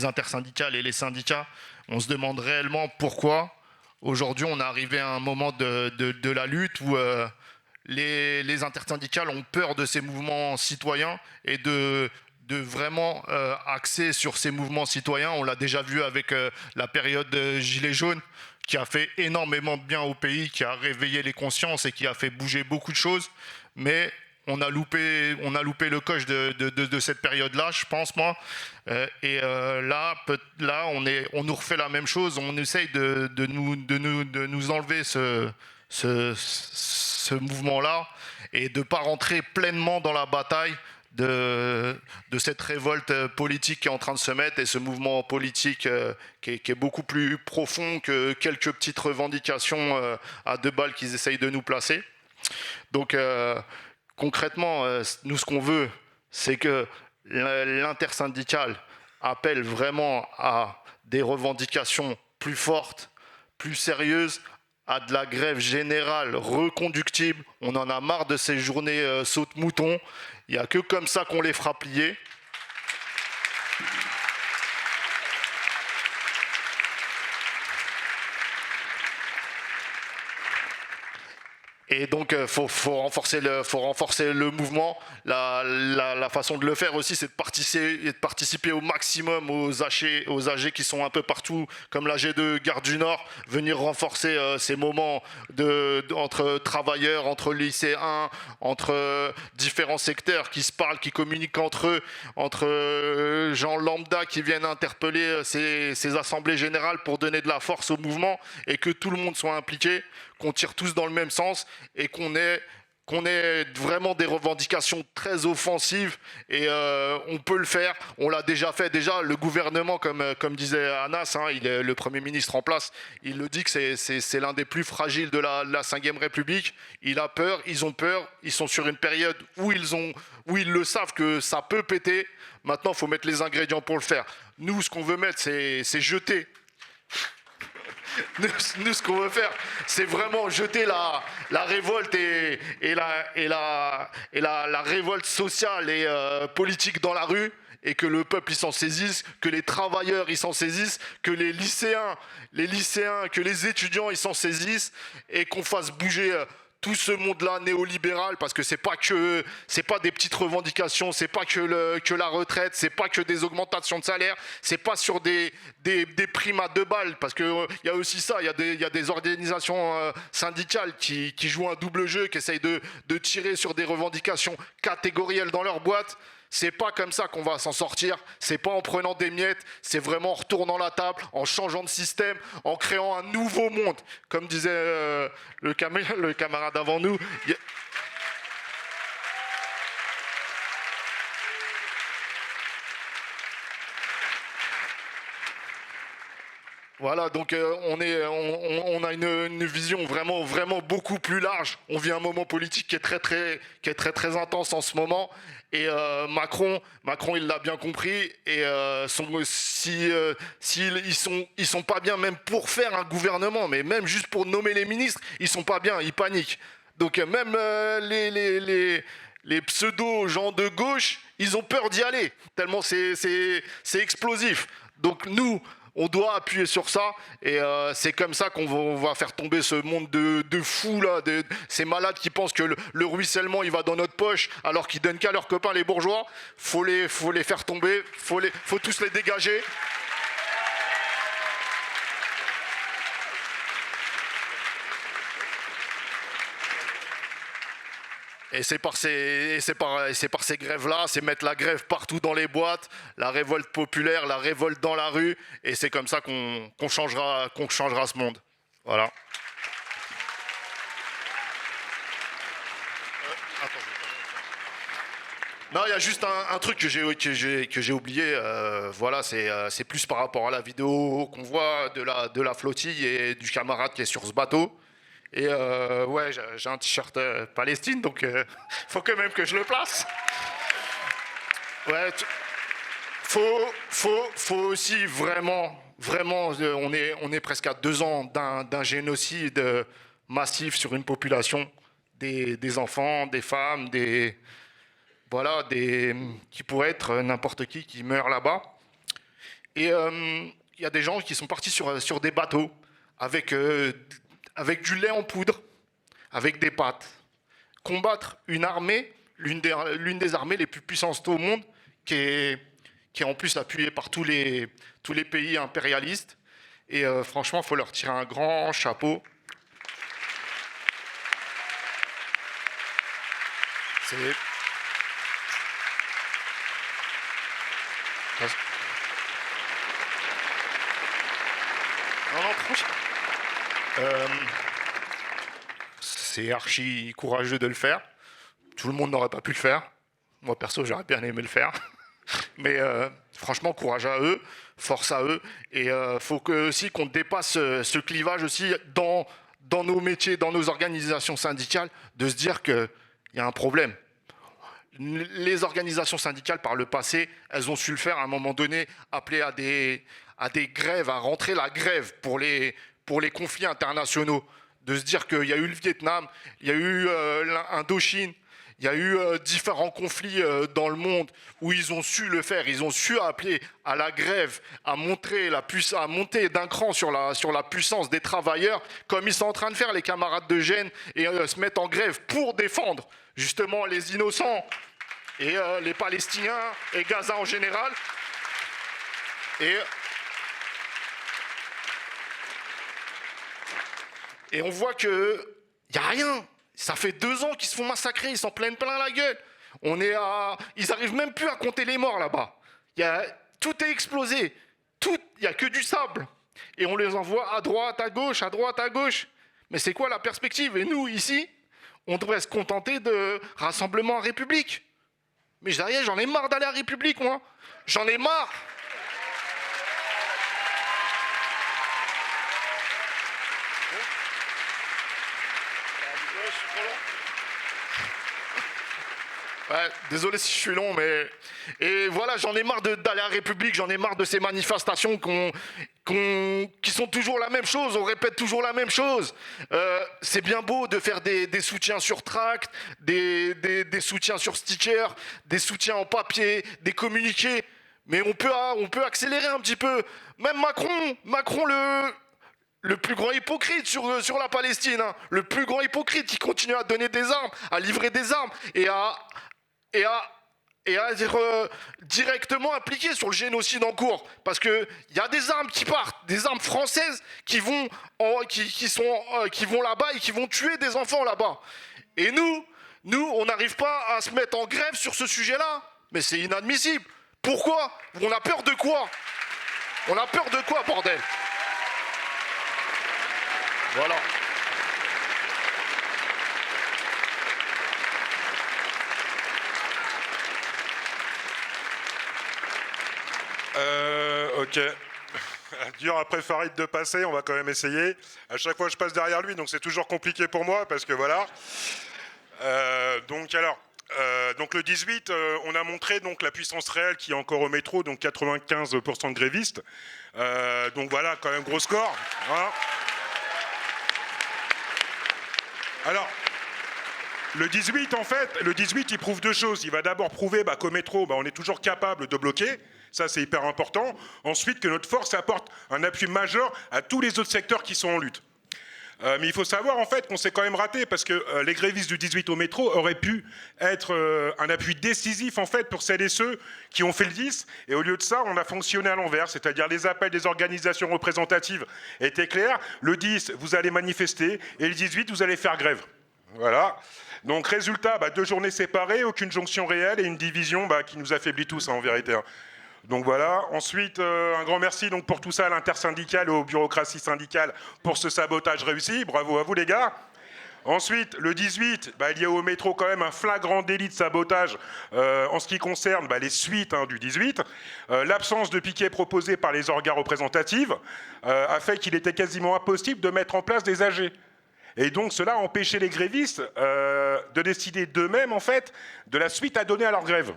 intersyndicales et les syndicats. On se demande réellement pourquoi aujourd'hui on est arrivé à un moment de la lutte où les intersyndicales ont peur de ces mouvements citoyens et de vraiment axer sur ces mouvements citoyens. On l'a déjà vu avec la période Gilets jaunes, qui a fait énormément de bien au pays, qui a réveillé les consciences et qui a fait bouger beaucoup de choses. Mais on a loupé le coche de cette période-là, je pense, moi. Là, on nous refait la même chose. On essaye de nous enlever ce mouvement-là et de ne pas rentrer pleinement dans la bataille de cette révolte politique qui est en train de se mettre, et ce mouvement politique qui est beaucoup plus profond que quelques petites revendications à 2 balles qu'ils essayent de nous placer. Donc concrètement, nous, ce qu'on veut, c'est que l'intersyndicale appelle vraiment à des revendications plus fortes, plus sérieuses, à de la grève générale reconductible. On en a marre de ces journées saute-mouton. Il n'y a que comme ça qu'on les fera plier. Et donc, faut renforcer le mouvement. La façon de le faire aussi, c'est de participer au maximum aux AG qui sont un peu partout, comme l'AG de Gare du Nord, venir renforcer ces moments entre travailleurs, entre lycéens, entre différents secteurs qui se parlent, qui communiquent entre eux, entre gens lambda qui viennent interpeller ces assemblées générales pour donner de la force au mouvement et que tout le monde soit impliqué, qu'on tire tous dans le même sens et qu'on ait vraiment des revendications très offensives. Et on peut le faire, on l'a déjà fait. Déjà, le gouvernement, comme disait Anas, il est le Premier ministre en place, il le dit que c'est l'un des plus fragiles de la 5e République. Il a peur, ils ont peur, ils sont sur une période où ils le savent que ça peut péter. Maintenant, il faut mettre les ingrédients pour le faire. Nous, ce qu'on veut mettre, c'est jeter. Nous, ce qu'on veut faire, c'est vraiment jeter la révolte et la révolte sociale et politique dans la rue, et que le peuple il s'en saisisse, que les travailleurs ils s'en saisissent, que les lycéens, que les étudiants ils s'en saisissent, et qu'on fasse bouger tout ce monde-là néolibéral, parce que c'est pas des petites revendications, c'est pas que la retraite, c'est pas que des augmentations de salaire, c'est pas sur des primes à 2 balles, parce que il y a aussi ça, il y a des organisations syndicales qui jouent un double jeu, qui essayent de tirer sur des revendications catégorielles dans leur boîte. C'est pas comme ça qu'on va s'en sortir, c'est pas en prenant des miettes, c'est vraiment en retournant la table, en changeant de système, en créant un nouveau monde. Comme disait le camarade avant nous. Voilà, donc on a une vision vraiment beaucoup plus large. On vit un moment politique qui est très intense en ce moment. Et Macron, il l'a bien compris. Et ils sont pas bien, même pour faire un gouvernement, mais même juste pour nommer les ministres, ils sont pas bien, ils paniquent. Donc même les pseudo gens de gauche, ils ont peur d'y aller, tellement c'est explosif. Donc nous, on doit appuyer sur ça, et c'est comme ça qu'on va faire tomber ce monde de fous là, ces malades qui pensent que le ruissellement il va dans notre poche alors qu'ils donnent qu'à leurs copains les bourgeois. Faut les faire tomber, faut tous les dégager. Et c'est par ces grèves-là, c'est mettre la grève partout dans les boîtes, la révolte populaire, la révolte dans la rue, et c'est comme ça qu'on changera ce monde. Voilà. Non, il y a juste un truc que j'ai oublié. Voilà, c'est plus par rapport à la vidéo qu'on voit de la flottille et du camarade qui est sur ce bateau. Et ouais, j'ai un t-shirt Palestine, donc faut quand même que je le place. Ouais, faut aussi vraiment, on est presque à 2 ans d'un génocide massif sur une population, des enfants, des femmes, qui pourraient être n'importe qui meurt là-bas. Et il y a des gens qui sont partis sur des bateaux avec du lait en poudre, avec des pâtes, combattre une armée, l'une des armées les plus puissantes au monde, qui est en plus appuyée par tous les pays impérialistes. Et franchement, il faut leur tirer un grand chapeau. C'est archi courageux de le faire. Tout le monde n'aurait pas pu le faire. Moi, perso, j'aurais bien aimé le faire. Mais franchement, courage à eux, force à eux. Et il faut aussi qu'on dépasse ce clivage aussi dans nos métiers, dans nos organisations syndicales, de se dire qu'il y a un problème. Les organisations syndicales, par le passé, elles ont su le faire à un moment donné, appeler à des grèves, à rentrer la grève pour les conflits internationaux. De se dire qu'il y a eu le Vietnam, il y a eu l'Indochine, il y a eu différents conflits dans le monde où ils ont su le faire. Ils ont su appeler à la grève, à monter d'un cran sur la puissance des travailleurs, comme ils sont en train de faire les camarades de Gênes, et se mettre en grève pour défendre justement les innocents et les Palestiniens et Gaza en général. Et on voit qu'il n'y a rien. Ça fait 2 ans qu'ils se font massacrer, ils s'en plaignent plein la gueule. Ils n'arrivent même plus à compter les morts là-bas. Tout est explosé. Il n'y a que du sable. Et on les envoie à droite, à gauche, à droite, à gauche. Mais c'est quoi la perspective? Et nous, ici, on devrait se contenter de rassemblement en République. Mais j'en ai marre d'aller à République, moi. J'en ai marre. Ouais, désolé si je suis long, mais... Et voilà, j'en ai marre d'aller à la République, j'en ai marre de ces manifestations qui sont toujours la même chose, on répète toujours la même chose. C'est bien beau de faire des soutiens sur tract, des soutiens sur stickers, des soutiens en papier, des communiqués, mais on peut accélérer un petit peu. Même Macron le plus grand hypocrite sur la Palestine, hein, le plus grand hypocrite qui continue à donner des armes, à livrer des armes et à être directement impliqué sur le génocide en cours. Parce qu'il y a des armes qui partent, des armes françaises qui vont là-bas et qui vont tuer des enfants là-bas. Et nous, on n'arrive pas à se mettre en grève sur ce sujet-là. Mais c'est inadmissible. Pourquoi? On a peur de quoi? On a peur de quoi, bordel? Voilà. Ok. Dur après Farid de passer, on va quand même essayer. À chaque fois je passe derrière lui, donc c'est toujours compliqué pour moi, parce que voilà. Donc le 18, on a montré donc la puissance réelle qui est encore au métro, donc 95% de grévistes. Donc voilà, quand même gros score. Voilà. Alors, le 18, en fait, il prouve 2 choses. Il va d'abord prouver qu'au métro, on est toujours capable de bloquer. Ça, c'est hyper important. Ensuite, que notre force apporte un appui majeur à tous les autres secteurs qui sont en lutte. Mais il faut savoir, en fait, qu'on s'est quand même raté, parce que les grévistes du 18 au métro auraient pu être un appui décisif, en fait, pour celles et ceux qui ont fait le 10. Et au lieu de ça, on a fonctionné à l'envers. C'est-à-dire, les appels des organisations représentatives étaient clairs. Le 10, vous allez manifester. Et le 18, vous allez faire grève. Voilà. Donc, résultat, 2 journées séparées, aucune jonction réelle et une division qui nous affaiblit tous, en vérité. Donc voilà. Ensuite, un grand merci donc, pour tout ça à l'intersyndicale et aux bureaucraties syndicales pour ce sabotage réussi. Bravo à vous, les gars. Ensuite, le 18, il y a au métro quand même un flagrant délit de sabotage en ce qui concerne les suites du 18. L'absence de piquet proposé par les organes représentatifs a fait qu'il était quasiment impossible de mettre en place des AG. Et donc cela a empêché les grévistes de décider d'eux-mêmes en fait de la suite à donner à leur grève.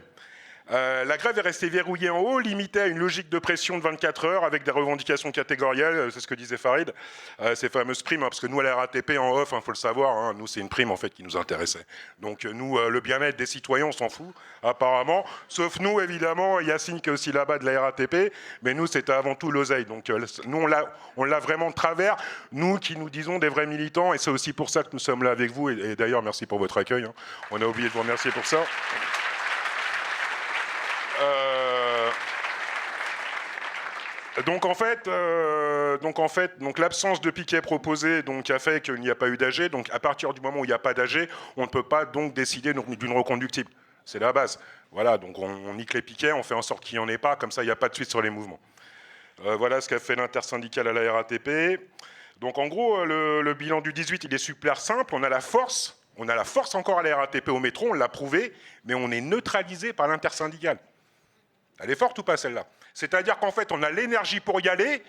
La grève est restée verrouillée en haut, limitée à une logique de pression de 24 heures avec des revendications catégorielles, c'est ce que disait Farid, ces fameuses primes, hein, parce que nous à la RATP en off, il faut le savoir, hein, nous c'est une prime en fait qui nous intéressait. Donc nous, le bien-être des citoyens, on s'en fout apparemment, sauf nous évidemment, Yacine qui est aussi là-bas de la RATP, mais nous c'était avant tout l'oseille, donc nous on l'a vraiment de travers, nous qui nous disons des vrais militants, et c'est aussi pour ça que nous sommes là avec vous, et d'ailleurs merci pour votre accueil, hein. On a oublié de vous remercier pour ça. Donc l'absence de piquet proposé a fait qu'il n'y a pas eu d'AG. Donc à partir du moment où il n'y a pas d'AG, on ne peut pas donc décider d'une reconductible. C'est la base. Voilà, donc on nique les piquets, on fait en sorte qu'il n'y en ait pas, comme ça il n'y a pas de suite sur les mouvements. Voilà ce qu'a fait l'intersyndicale à la RATP. Donc en gros, le bilan du 18, il est super simple. On a la force encore à la RATP au métro, on l'a prouvé, mais on est neutralisé par l'intersyndicale. Elle est forte ou pas celle-là? C'est-à-dire qu'en fait, on a l'énergie pour y aller,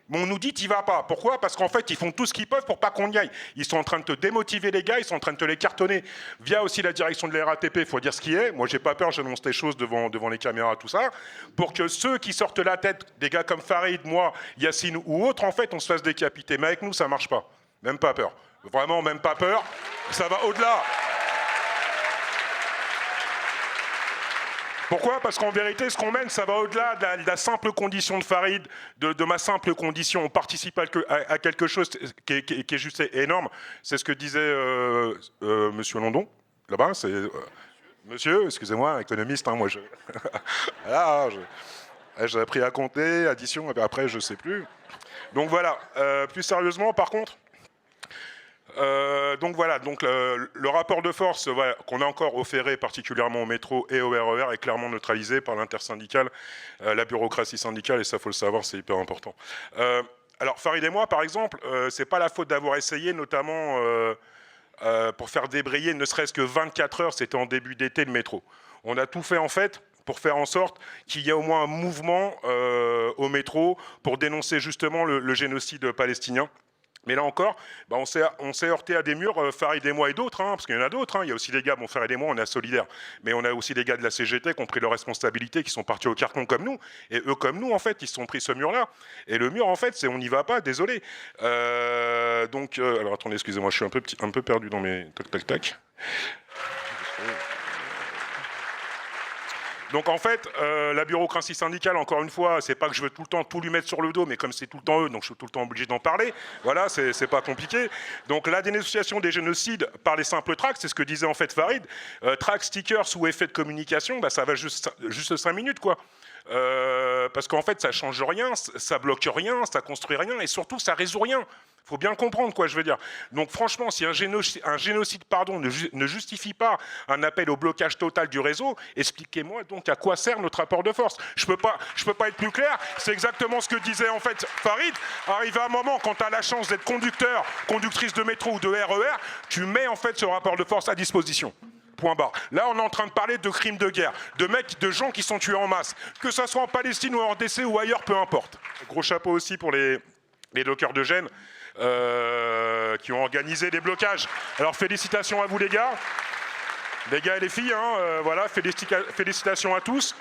mais on nous dit t'y vas pas. Pourquoi? Parce qu'en fait, ils font tout ce qu'ils peuvent pour pas qu'on y aille. Ils sont en train de te démotiver les gars, ils sont en train de te les cartonner. Via aussi la direction de la RATP, il faut dire ce qui est. Moi, j'ai pas peur, j'annonce des choses devant les caméras, tout ça, pour que ceux qui sortent la tête, des gars comme Farid, moi, Yacine ou autres, en fait, on se fasse décapiter. Mais avec nous, ça marche pas. Même pas peur. Vraiment, même pas peur. Ça va au-delà. Pourquoi? Parce qu'en vérité, ce qu'on mène, ça va au-delà de la simple condition de Farid, de ma simple condition. On participe à quelque chose qui est juste énorme. C'est ce que disait Monsieur London, là-bas. Monsieur, excusez-moi, économiste, hein, moi je... Voilà, j'ai appris à compter, addition, après je sais plus. Donc voilà, plus sérieusement, par contre... donc le rapport de force voilà, qu'on a encore offéré particulièrement au métro et au RER est clairement neutralisé par l'intersyndicale, la bureaucratie syndicale, et ça faut le savoir, c'est hyper important. Alors Farid et moi par exemple, c'est pas la faute d'avoir essayé notamment pour faire débrayer ne serait-ce que 24 heures, c'était en début d'été le métro. On a tout fait en fait pour faire en sorte qu'il y ait au moins un mouvement au métro pour dénoncer justement le génocide palestinien. Mais là encore, on s'est heurté à des murs, Farid et moi et d'autres, hein, parce qu'il y en a d'autres. Hein. Il y a aussi des gars, Farid et moi, on est solidaires. Mais on a aussi des gars de la CGT qui ont pris leurs responsabilités, qui sont partis au carton comme nous. Et eux, comme nous, en fait, ils se sont pris ce mur-là. Et le mur, en fait, c'est on n'y va pas, désolé. Alors attendez, excusez-moi, je suis un peu perdu dans mes... Tac. Donc en fait, la bureaucratie syndicale, encore une fois, c'est pas que je veux tout le temps tout lui mettre sur le dos, mais comme c'est tout le temps eux, donc je suis tout le temps obligé d'en parler. Voilà, c'est pas compliqué. Donc la dénonciation des génocides par les simples tracts, c'est ce que disait en fait Farid. Tracts, stickers sous effet de communication, ça va juste 5 minutes quoi. Parce qu'en fait, ça change rien, ça bloque rien, ça construit rien, et surtout, ça résout rien. Faut bien comprendre quoi je veux dire. Donc franchement, si un génocide ne justifie pas un appel au blocage total du réseau, expliquez-moi donc à quoi sert notre rapport de force. Je peux pas être plus clair. C'est exactement ce que disait en fait Farid. Arrivé à un moment, quand tu as la chance d'être conducteur, conductrice de métro ou de RER, tu mets en fait ce rapport de force à disposition. Point barre. Là, on est en train de parler de crimes de guerre, de gens qui sont tués en masse, que ça soit en Palestine ou en RDC ou ailleurs, peu importe. Gros chapeau aussi pour les dockers de Gênes. Qui ont organisé des blocages. Alors félicitations à vous les gars et les filles, hein, voilà, félicitations à tous.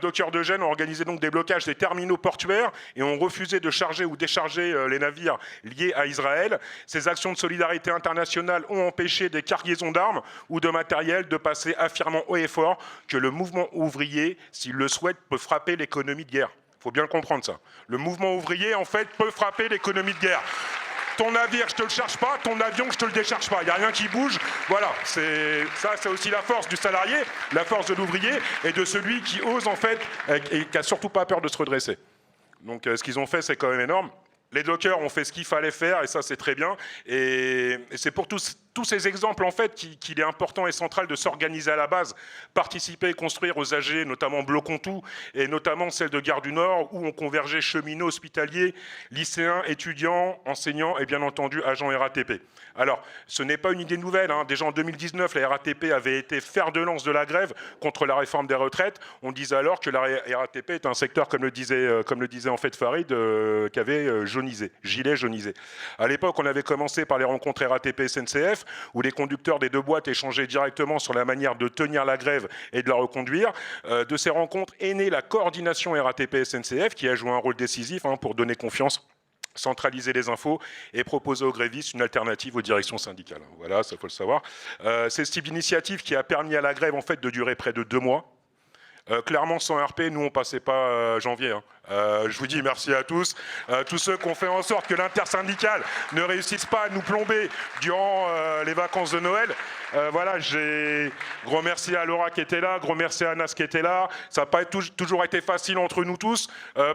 Dockers de Gênes ont organisé donc des blocages des terminaux portuaires et ont refusé de charger ou décharger les navires liés à Israël. Ces actions de solidarité internationale ont empêché des cargaisons d'armes ou de matériel de passer, affirmant haut et fort que le mouvement ouvrier, s'il le souhaite, peut frapper l'économie de guerre. Il faut bien comprendre ça. Le mouvement ouvrier, en fait, peut frapper l'économie de guerre. Ton navire, je te le charge pas, ton avion, je te le décharge pas. Il n'y a rien qui bouge. Voilà, c'est aussi la force du salarié, la force de l'ouvrier et de celui qui ose, en fait, et qui n'a surtout pas peur de se redresser. Donc, ce qu'ils ont fait, c'est quand même énorme. Les dockers ont fait ce qu'il fallait faire, et ça, c'est très bien. Et c'est pour tous ces exemples, en fait, qu'il est important et central de s'organiser à la base, participer et construire aux AG, notamment Bloquons Tout, et notamment celle de Gare du Nord, où on convergeait cheminots, hospitaliers, lycéens, étudiants, enseignants et bien entendu agents RATP. Alors, ce n'est pas une idée nouvelle. Hein. Déjà en 2019, la RATP avait été fer de lance de la grève contre la réforme des retraites. On disait alors que la RATP est un secteur, comme le disait en fait Farid, qui avait gilet jaunisé. À l'époque, on avait commencé par les rencontres RATP-SNCF. où les conducteurs des deux boîtes échangeaient directement sur la manière de tenir la grève et de la reconduire. De ces rencontres est née la coordination RATP-SNCF qui a joué un rôle décisif pour donner confiance, centraliser les infos et proposer aux grévistes une alternative aux directions syndicales. Voilà, ça faut le savoir. C'est ce type d'initiative qui a permis à la grève en fait de durer près de 2 mois. Clairement, sans RP, nous, on passait pas janvier. Je vous dis merci à tous. Tous ceux qui ont fait en sorte que l'intersyndicale ne réussisse pas à nous plomber durant les vacances de Noël. Voilà, gros merci à Laura qui était là, gros merci à Anas qui était là. Ça n'a pas toujours été facile entre nous tous,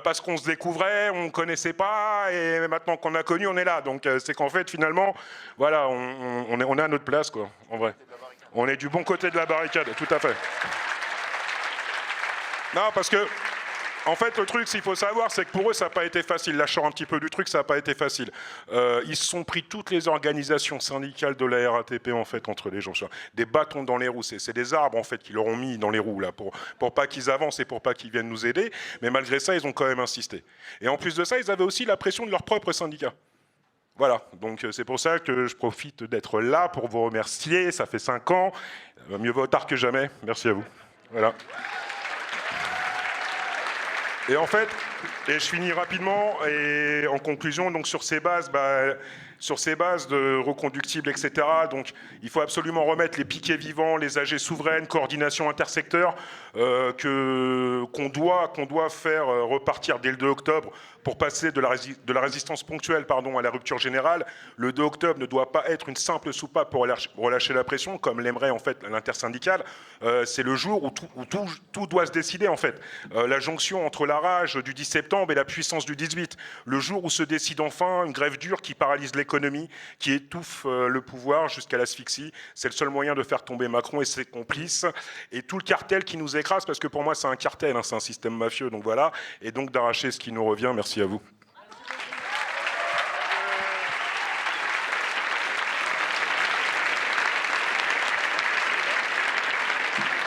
parce qu'on se découvrait, on ne connaissait pas, et maintenant qu'on a connu, on est là. Donc c'est qu'en fait, finalement, voilà, on est à notre place, quoi, en vrai. On est du bon côté de la barricade, tout à fait. Non, parce que, en fait, le truc, s'il faut savoir, c'est que pour eux, ça n'a pas été facile. Là, je sors un petit peu du truc, ça n'a pas été facile. Ils se sont pris toutes les organisations syndicales de la RATP, en fait, entre les gens. Des bâtons dans les roues. C'est des arbres, en fait, qui leur ont mis dans les roues, là, pour pas qu'ils avancent et pour pas qu'ils viennent nous aider. Mais malgré ça, ils ont quand même insisté. Et en plus de ça, ils avaient aussi la pression de leur propre syndicat. Voilà, donc c'est pour ça que je profite d'être là pour vous remercier. Ça fait 5 ans. Mieux vaut tard que jamais. Merci à vous. Voilà. Et en fait, et je finis rapidement, et en conclusion, donc sur ces bases de reconductibles, etc., donc il faut absolument remettre les piquets vivants, les AG souveraines, coordination intersecteur, qu'on doit faire repartir dès le 2 octobre pour passer de la résistance ponctuelle à la rupture générale. Le 2 octobre ne doit pas être une simple soupape pour relâcher la pression, comme l'aimerait en fait l'intersyndicale. C'est le jour où tout doit se décider en fait. La jonction entre la rage du 10 septembre et la puissance du 18. Le jour où se décide enfin une grève dure qui paralyse l'économie, qui étouffe le pouvoir jusqu'à l'asphyxie. C'est le seul moyen de faire tomber Macron et ses complices. Et tout le cartel qui nous écrase, parce que pour moi c'est un cartel, c'est un système mafieux, donc voilà. Et donc d'arracher ce qui nous revient. Merci à vous.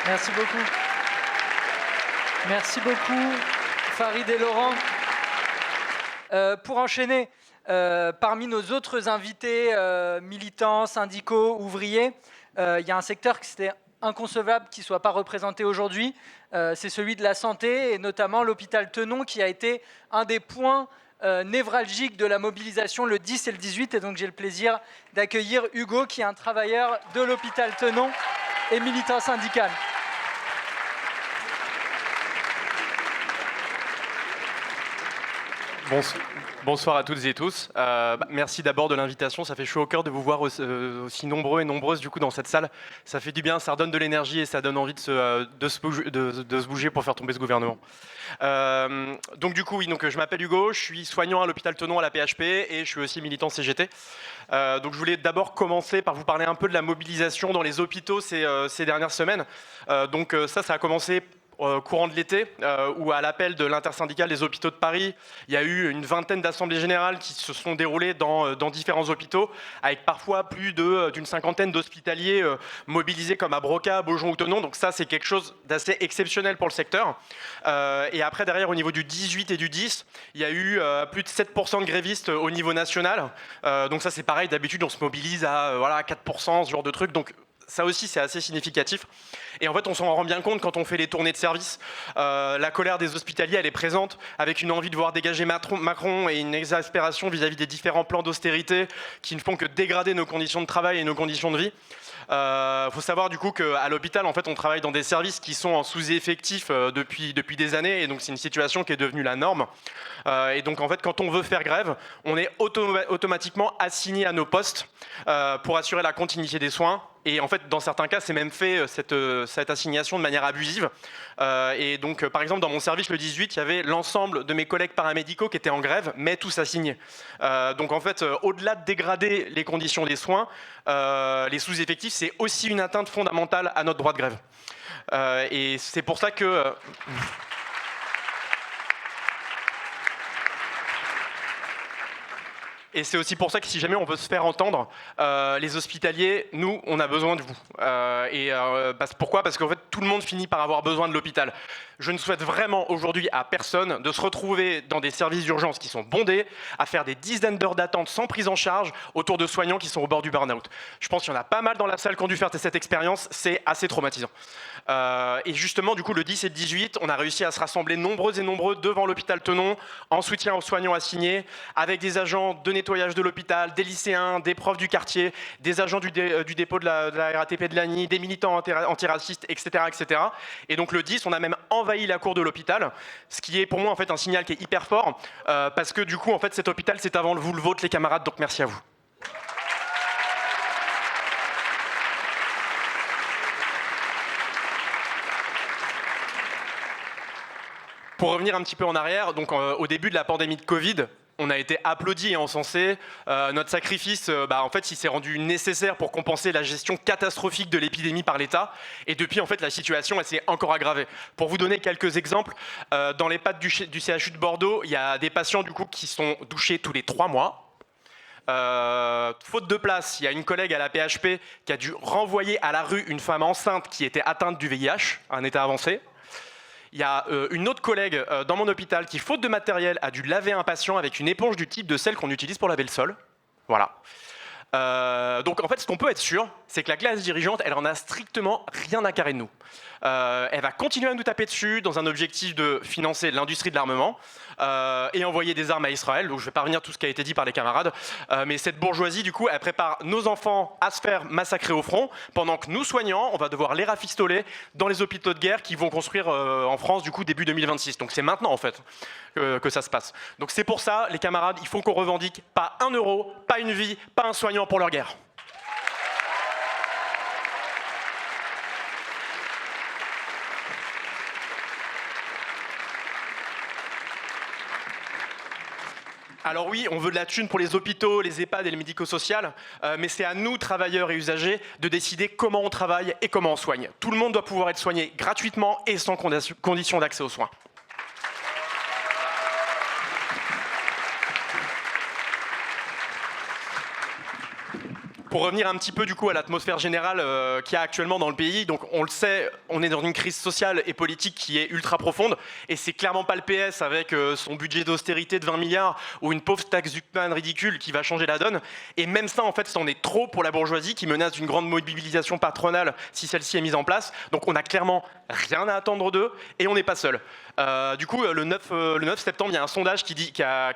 Merci beaucoup. Merci beaucoup, Farid et Laurent. Pour enchaîner, parmi nos autres invités, militants, syndicaux, ouvriers, il y a un secteur qui c'était inconcevable qui ne soit pas représenté aujourd'hui. C'est celui de la santé, et notamment l'hôpital Tenon, qui a été un des points névralgiques de la mobilisation le 10 et le 18. Et donc j'ai le plaisir d'accueillir Hugo, qui est un travailleur de l'hôpital Tenon et militant syndical. Bonsoir à toutes et tous. Merci d'abord de l'invitation. Ça fait chaud au cœur de vous voir aussi nombreux et nombreuses du coup dans cette salle. Ça fait du bien, ça redonne de l'énergie et ça donne envie de se bouger pour faire tomber ce gouvernement. Donc du coup, oui, je m'appelle Hugo, je suis soignant à l'hôpital Tenon à la PHP et je suis aussi militant CGT. Donc je voulais d'abord commencer par vous parler un peu de la mobilisation dans les hôpitaux ces dernières semaines. Donc ça a commencé courant de l'été, où à l'appel de l'intersyndicale des hôpitaux de Paris, il y a eu une vingtaine d'assemblées générales qui se sont déroulées dans différents hôpitaux, avec parfois plus d'une cinquantaine d'hospitaliers mobilisés comme à Broca, Beaujon ou Tenon. Donc ça, c'est quelque chose d'assez exceptionnel pour le secteur. Et après, derrière, au niveau du 18 et du 10, il y a eu plus de 7% de grévistes au niveau national. Donc ça, c'est pareil, d'habitude, on se mobilise à 4%, ce genre de truc. Donc ça aussi, c'est assez significatif. Et en fait, on s'en rend bien compte quand on fait les tournées de service. La colère des hospitaliers, elle est présente, avec une envie de voir dégager Macron et une exaspération vis-à-vis des différents plans d'austérité qui ne font que dégrader nos conditions de travail et nos conditions de vie. Faut savoir du coup qu'à l'hôpital, en fait, on travaille dans des services qui sont en sous-effectif depuis des années, et donc c'est une situation qui est devenue la norme. Et donc en fait, quand on veut faire grève, on est automatiquement assigné à nos postes pour assurer la continuité des soins. Et en fait, dans certains cas, c'est même fait cette assignation de manière abusive. Et donc, par exemple, dans mon service, le 18, il y avait l'ensemble de mes collègues paramédicaux qui étaient en grève, mais tous assignés. Donc, en fait, au-delà de dégrader les conditions des soins, les sous-effectifs, c'est aussi une atteinte fondamentale à notre droit de grève. Et c'est pour ça que... Et c'est aussi pour ça que si jamais on veut se faire entendre, les hospitaliers, nous, on a besoin de vous. Pourquoi ? Parce qu'en fait, tout le monde finit par avoir besoin de l'hôpital. Je ne souhaite vraiment aujourd'hui à personne de se retrouver dans des services d'urgence qui sont bondés, à faire des dizaines d'heures d'attente sans prise en charge autour de soignants qui sont au bord du burn-out. Je pense qu'il y en a pas mal dans la salle qui ont dû faire cette expérience, c'est assez traumatisant. Et justement, du coup, le 10 et le 18, on a réussi à se rassembler nombreux et nombreux devant l'hôpital Tenon, en soutien aux soignants assignés, avec des agents de nettoyage de l'hôpital, des lycéens, des profs du quartier, des agents du dépôt de la RATP de Lagny, des militants antiracistes, etc., etc. Et donc le 10, on a même envahi la cour de l'hôpital, ce qui est pour moi en fait un signal qui est hyper fort, parce que du coup, en fait, cet hôpital, c'est avant vous le vôtre, les camarades, donc merci à vous. Pour revenir un petit peu en arrière, donc au début de la pandémie de Covid, on a été applaudis et encensés. Notre sacrifice, en fait, il s'est rendu nécessaire pour compenser la gestion catastrophique de l'épidémie par l'État. Et depuis, en fait, la situation, elle s'est encore aggravée. Pour vous donner quelques exemples, dans les PAD du CHU de Bordeaux, il y a des patients du coup qui sont douchés tous les 3 mois. Faute de place, il y a une collègue à la PHP qui a dû renvoyer à la rue une femme enceinte qui était atteinte du VIH, à un état avancé. Il y a une autre collègue dans mon hôpital qui, faute de matériel, a dû laver un patient avec une éponge du type de celle qu'on utilise pour laver le sol. Voilà. Donc en fait, ce qu'on peut être sûr, c'est que la classe dirigeante, elle en a strictement rien à carrer de nous. Elle va continuer à nous taper dessus dans un objectif de financer l'industrie de l'armement et envoyer des armes à Israël. Donc je ne vais pas revenir tout ce qui a été dit par les camarades. Mais cette bourgeoisie, du coup, elle prépare nos enfants à se faire massacrer au front, pendant que nous, soignants, on va devoir les rafistoler dans les hôpitaux de guerre qui vont construire en France, du coup, début 2026. Donc c'est maintenant, en fait, que ça se passe. Donc c'est pour ça, les camarades, il faut qu'on revendique pas 1 euro, pas une vie, pas un soignant pour leur guerre. Alors oui, on veut de la thune pour les hôpitaux, les EHPAD et les médico-sociales, mais c'est à nous, travailleurs et usagers, de décider comment on travaille et comment on soigne. Tout le monde doit pouvoir être soigné gratuitement et sans condition d'accès aux soins. Pour revenir un petit peu du coup à l'atmosphère générale qu'il y a actuellement dans le pays, donc on le sait, on est dans une crise sociale et politique qui est ultra profonde, et c'est clairement pas le PS avec son budget d'austérité de 20 milliards ou une pauvre taxe Zuckman ridicule qui va changer la donne. Et même ça, en fait, c'en est trop pour la bourgeoisie qui menace d'une grande mobilisation patronale si celle-ci est mise en place. Donc on a clairement rien à attendre d'eux et on n'est pas seul. Du coup, le 9 septembre, il y a un sondage qui a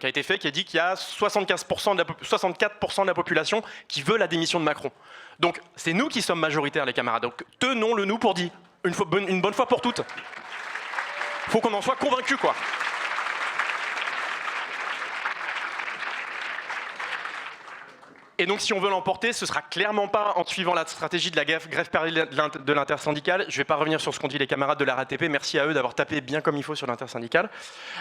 été fait, qui a dit qu'il y a 64% de la population qui veut la démission de Macron. Donc c'est nous qui sommes majoritaires, les camarades. Donc tenons-le nous pour dit, une bonne fois pour toutes. Il faut qu'on en soit convaincus, quoi. Et donc, si on veut l'emporter, ce sera clairement pas en suivant la stratégie de la grève parallèle de l'intersyndicale. Je ne vais pas revenir sur ce qu'ont dit les camarades de la RATP. Merci à eux d'avoir tapé bien comme il faut sur l'intersyndicale.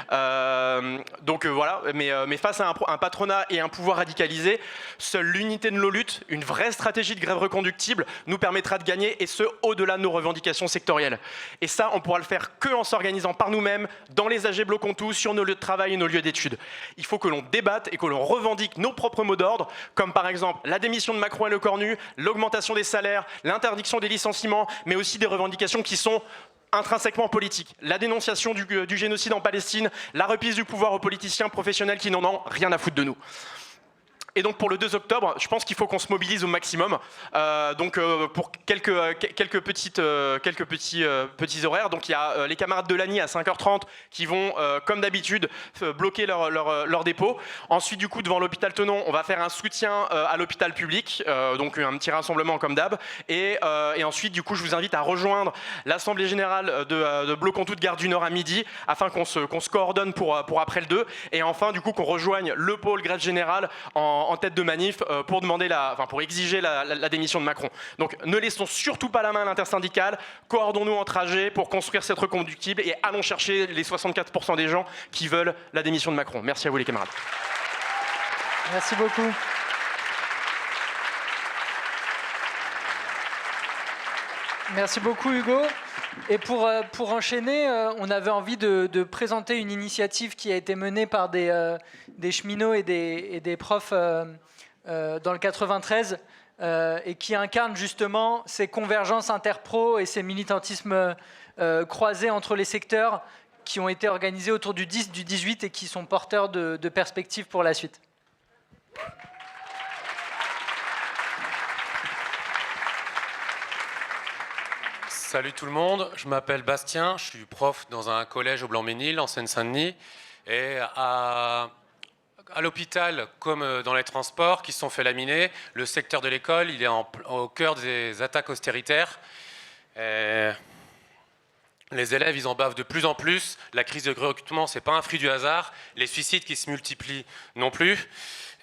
Voilà, mais face à un patronat et un pouvoir radicalisé, seule l'unité de nos luttes, une vraie stratégie de grève reconductible, nous permettra de gagner, et ce, au-delà de nos revendications sectorielles. Et ça, on pourra le faire que en s'organisant par nous-mêmes, dans les AG Bloquons Tout, sur nos lieux de travail et nos lieux d'études. Il faut que l'on débatte et que l'on revendique nos propres mots d'ordre, comme par exemple la démission de Macron et Le Cornu, l'augmentation des salaires, l'interdiction des licenciements, mais aussi des revendications qui sont intrinsèquement politiques. La dénonciation du génocide en Palestine, la reprise du pouvoir aux politiciens professionnels qui n'en ont rien à foutre de nous. Et donc pour le 2 octobre, je pense qu'il faut qu'on se mobilise au maximum. Pour quelques petits horaires, donc il y a les camarades de Lagny à 5h30 qui vont, comme d'habitude, bloquer leur dépôt. Ensuite, du coup, devant l'hôpital Tenon, on va faire un soutien à l'hôpital public, donc un petit rassemblement comme d'hab. Et ensuite, du coup, je vous invite à rejoindre l'Assemblée Générale de Bloquons Tout de Gare du Nord à midi, afin qu'on se coordonne pour après le 2. Et enfin, du coup, qu'on rejoigne le pôle grève générale en tête de manif pour exiger la démission de Macron. Donc ne laissons surtout pas la main à l'intersyndicale, coordonnons-nous entre AG pour construire cette reconductible et allons chercher les 64% des gens qui veulent la démission de Macron. Merci à vous les camarades. Merci beaucoup. Merci beaucoup Hugo. Et pour enchaîner, on avait envie de présenter une initiative qui a été menée par des cheminots et des profs dans le 93 et qui incarne justement ces convergences interpro et ces militantismes croisés entre les secteurs qui ont été organisés autour du 10, du 18 et qui sont porteurs de perspectives pour la suite. Salut tout le monde, je m'appelle Bastien, je suis prof dans un collège au Blanc-Ménil en Seine-Saint-Denis et à l'hôpital comme dans les transports qui se sont fait laminer, le secteur de l'école il est au cœur des attaques austéritaires. Et les élèves ils en bavent de plus en plus, la crise de recrutement c'est pas un fruit du hasard, les suicides qui se multiplient non plus.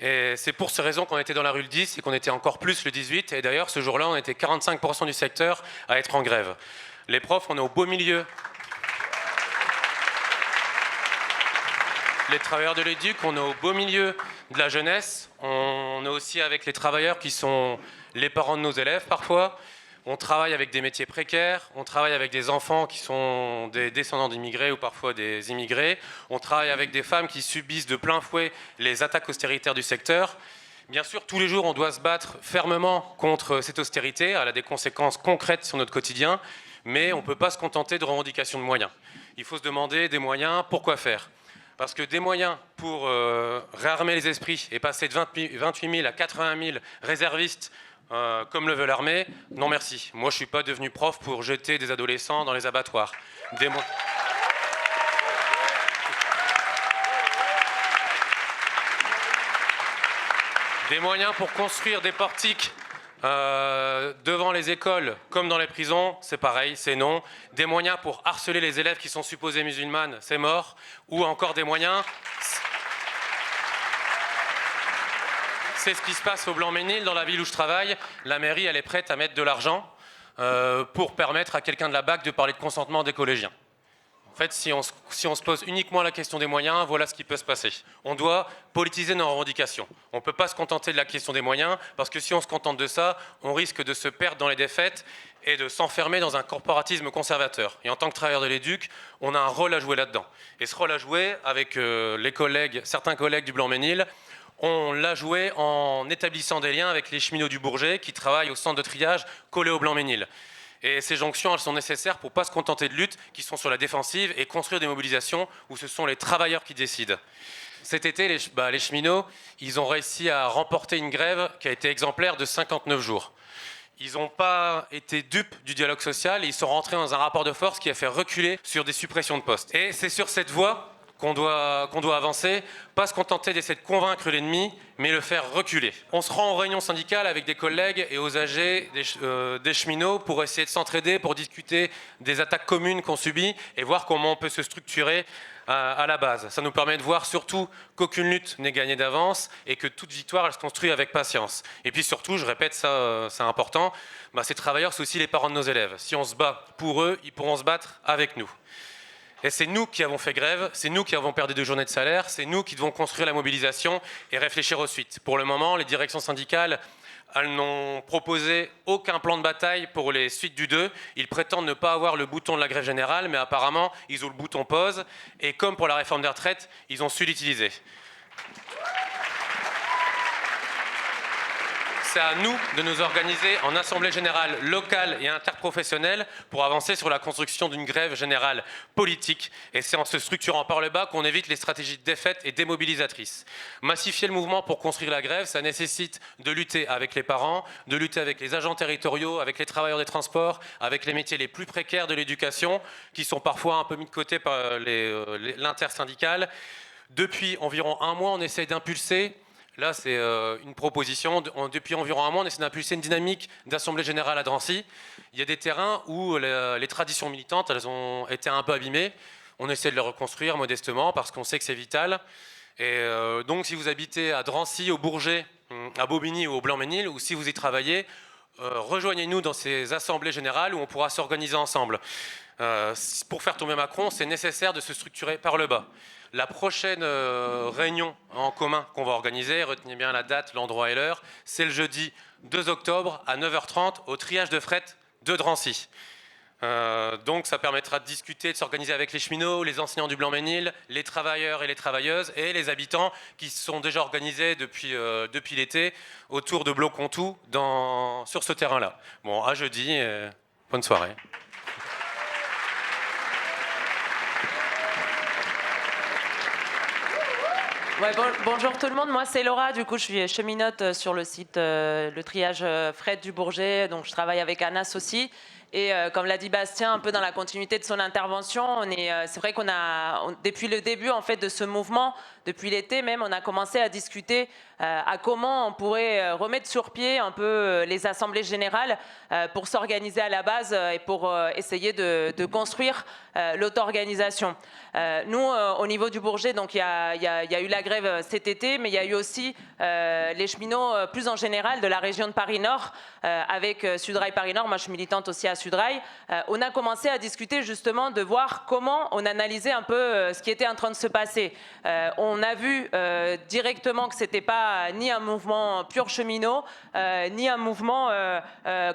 Et c'est pour ces raisons qu'on était dans la rue le 10 et qu'on était encore plus le 18. Et d'ailleurs, ce jour-là, on était 45% du secteur à être en grève. Les profs, on est au beau milieu. Les travailleurs de l'éduc, on est au beau milieu de la jeunesse. On est aussi avec les travailleurs qui sont les parents de nos élèves parfois. On travaille avec des métiers précaires, on travaille avec des enfants qui sont des descendants d'immigrés ou parfois des immigrés. On travaille avec des femmes qui subissent de plein fouet les attaques austéritaires du secteur. Bien sûr, tous les jours, on doit se battre fermement contre cette austérité. Elle a des conséquences concrètes sur notre quotidien, mais on ne peut pas se contenter de revendications de moyens. Il faut se demander des moyens, pourquoi faire ? Parce que des moyens pour réarmer les esprits et passer de 28 000 à 80 000 réservistes comme le veut l'armée, non merci. Moi, je ne suis pas devenu prof pour jeter des adolescents dans les abattoirs. Des moyens pour construire des portiques devant les écoles comme dans les prisons, c'est pareil, c'est non. Des moyens pour harceler les élèves qui sont supposés musulmanes, c'est mort. Ou encore des moyens... C'est ce qui se passe au Blanc-Ménil, dans la ville où je travaille. La mairie, elle est prête à mettre de l'argent pour permettre à quelqu'un de la BAC de parler de consentement des collégiens. En fait, si on se pose uniquement la question des moyens, voilà ce qui peut se passer. On doit politiser nos revendications. On ne peut pas se contenter de la question des moyens, parce que si on se contente de ça, on risque de se perdre dans les défaites et de s'enfermer dans un corporatisme conservateur. Et en tant que travailleur de l'éduc, on a un rôle à jouer là-dedans. Et ce rôle à jouer, avec certains collègues du Blanc-Ménil, on l'a joué en établissant des liens avec les cheminots du Bourget qui travaillent au centre de triage collé au Blanc-Ménil. Et ces jonctions, elles sont nécessaires pour ne pas se contenter de luttes qui sont sur la défensive et construire des mobilisations où ce sont les travailleurs qui décident. Cet été, les cheminots, ils ont réussi à remporter une grève qui a été exemplaire de 59 jours. Ils n'ont pas été dupes du dialogue social et ils sont rentrés dans un rapport de force qui a fait reculer sur des suppressions de postes. Et c'est sur cette voie qu'on doit avancer, pas se contenter d'essayer de convaincre l'ennemi, mais le faire reculer. On se rend aux réunions syndicales avec des collègues et aux AG des cheminots pour essayer de s'entraider, pour discuter des attaques communes qu'on subit et voir comment on peut se structurer à la base. Ça nous permet de voir surtout qu'aucune lutte n'est gagnée d'avance et que toute victoire elle se construit avec patience. Et puis surtout, je répète ça, c'est important, ces travailleurs, c'est aussi les parents de nos élèves. Si on se bat pour eux, ils pourront se battre avec nous. Et c'est nous qui avons fait grève, c'est nous qui avons perdu 2 journées de salaire, c'est nous qui devons construire la mobilisation et réfléchir aux suites. Pour le moment, les directions syndicales, elles n'ont proposé aucun plan de bataille pour les suites du 2. Ils prétendent ne pas avoir le bouton de la grève générale, mais apparemment, ils ont le bouton pause. Et comme pour la réforme des retraites, ils ont su l'utiliser. C'est à nous de nous organiser en assemblée générale locale et interprofessionnelle pour avancer sur la construction d'une grève générale politique. Et c'est en se structurant par le bas qu'on évite les stratégies de défaite et démobilisatrices. Massifier le mouvement pour construire la grève, ça nécessite de lutter avec les parents, de lutter avec les agents territoriaux, avec les travailleurs des transports, avec les métiers les plus précaires de l'éducation, qui sont parfois un peu mis de côté par l'intersyndicale. Depuis environ 1 mois, on essaie d'impulser. Là, c'est une proposition. Depuis environ 1 mois, on essaie d'impulser une dynamique d'assemblée générale à Drancy. Il y a des terrains où les traditions militantes, elles ont été un peu abîmées. On essaie de les reconstruire modestement parce qu'on sait que c'est vital. Et donc, si vous habitez à Drancy, au Bourget, à Bobigny ou au Blanc-Ménil, ou si vous y travaillez, rejoignez-nous dans ces assemblées générales où on pourra s'organiser ensemble. Pour faire tomber Macron, c'est nécessaire de se structurer par le bas. La prochaine réunion en commun qu'on va organiser, retenez bien la date, l'endroit et l'heure, c'est le jeudi 2 octobre à 9h30 au triage de fret de Drancy. Donc ça permettra de discuter, de s'organiser avec les cheminots, les enseignants du Blanc-Ménil, les travailleurs et les travailleuses et les habitants qui se sont déjà organisés depuis l'été autour de Bloc-Contoux sur ce terrain-là. Bon, à jeudi, bonne soirée. Ouais, bonjour tout le monde, moi c'est Laura, du coup je suis cheminote sur le site le triage fret du Bourget, donc je travaille avec Anas aussi. Et comme l'a dit Bastien, un peu dans la continuité de son intervention, c'est vrai qu'on a, depuis le début en fait de ce mouvement, depuis l'été même, on a commencé à discuter à comment on pourrait remettre sur pied un peu les assemblées générales pour s'organiser à la base et pour essayer de construire l'auto-organisation. Nous, au niveau du Bourget, donc il y a eu la grève cet été, mais il y a eu aussi les cheminots plus en général de la région de Paris-Nord avec Sudrail Paris-Nord. Moi, je suis militante aussi à Sudrail. On a commencé à discuter justement de voir comment on analysait un peu ce qui était en train de se passer. On a vu directement que c'était pas ni un mouvement pur cheminot, ni un mouvement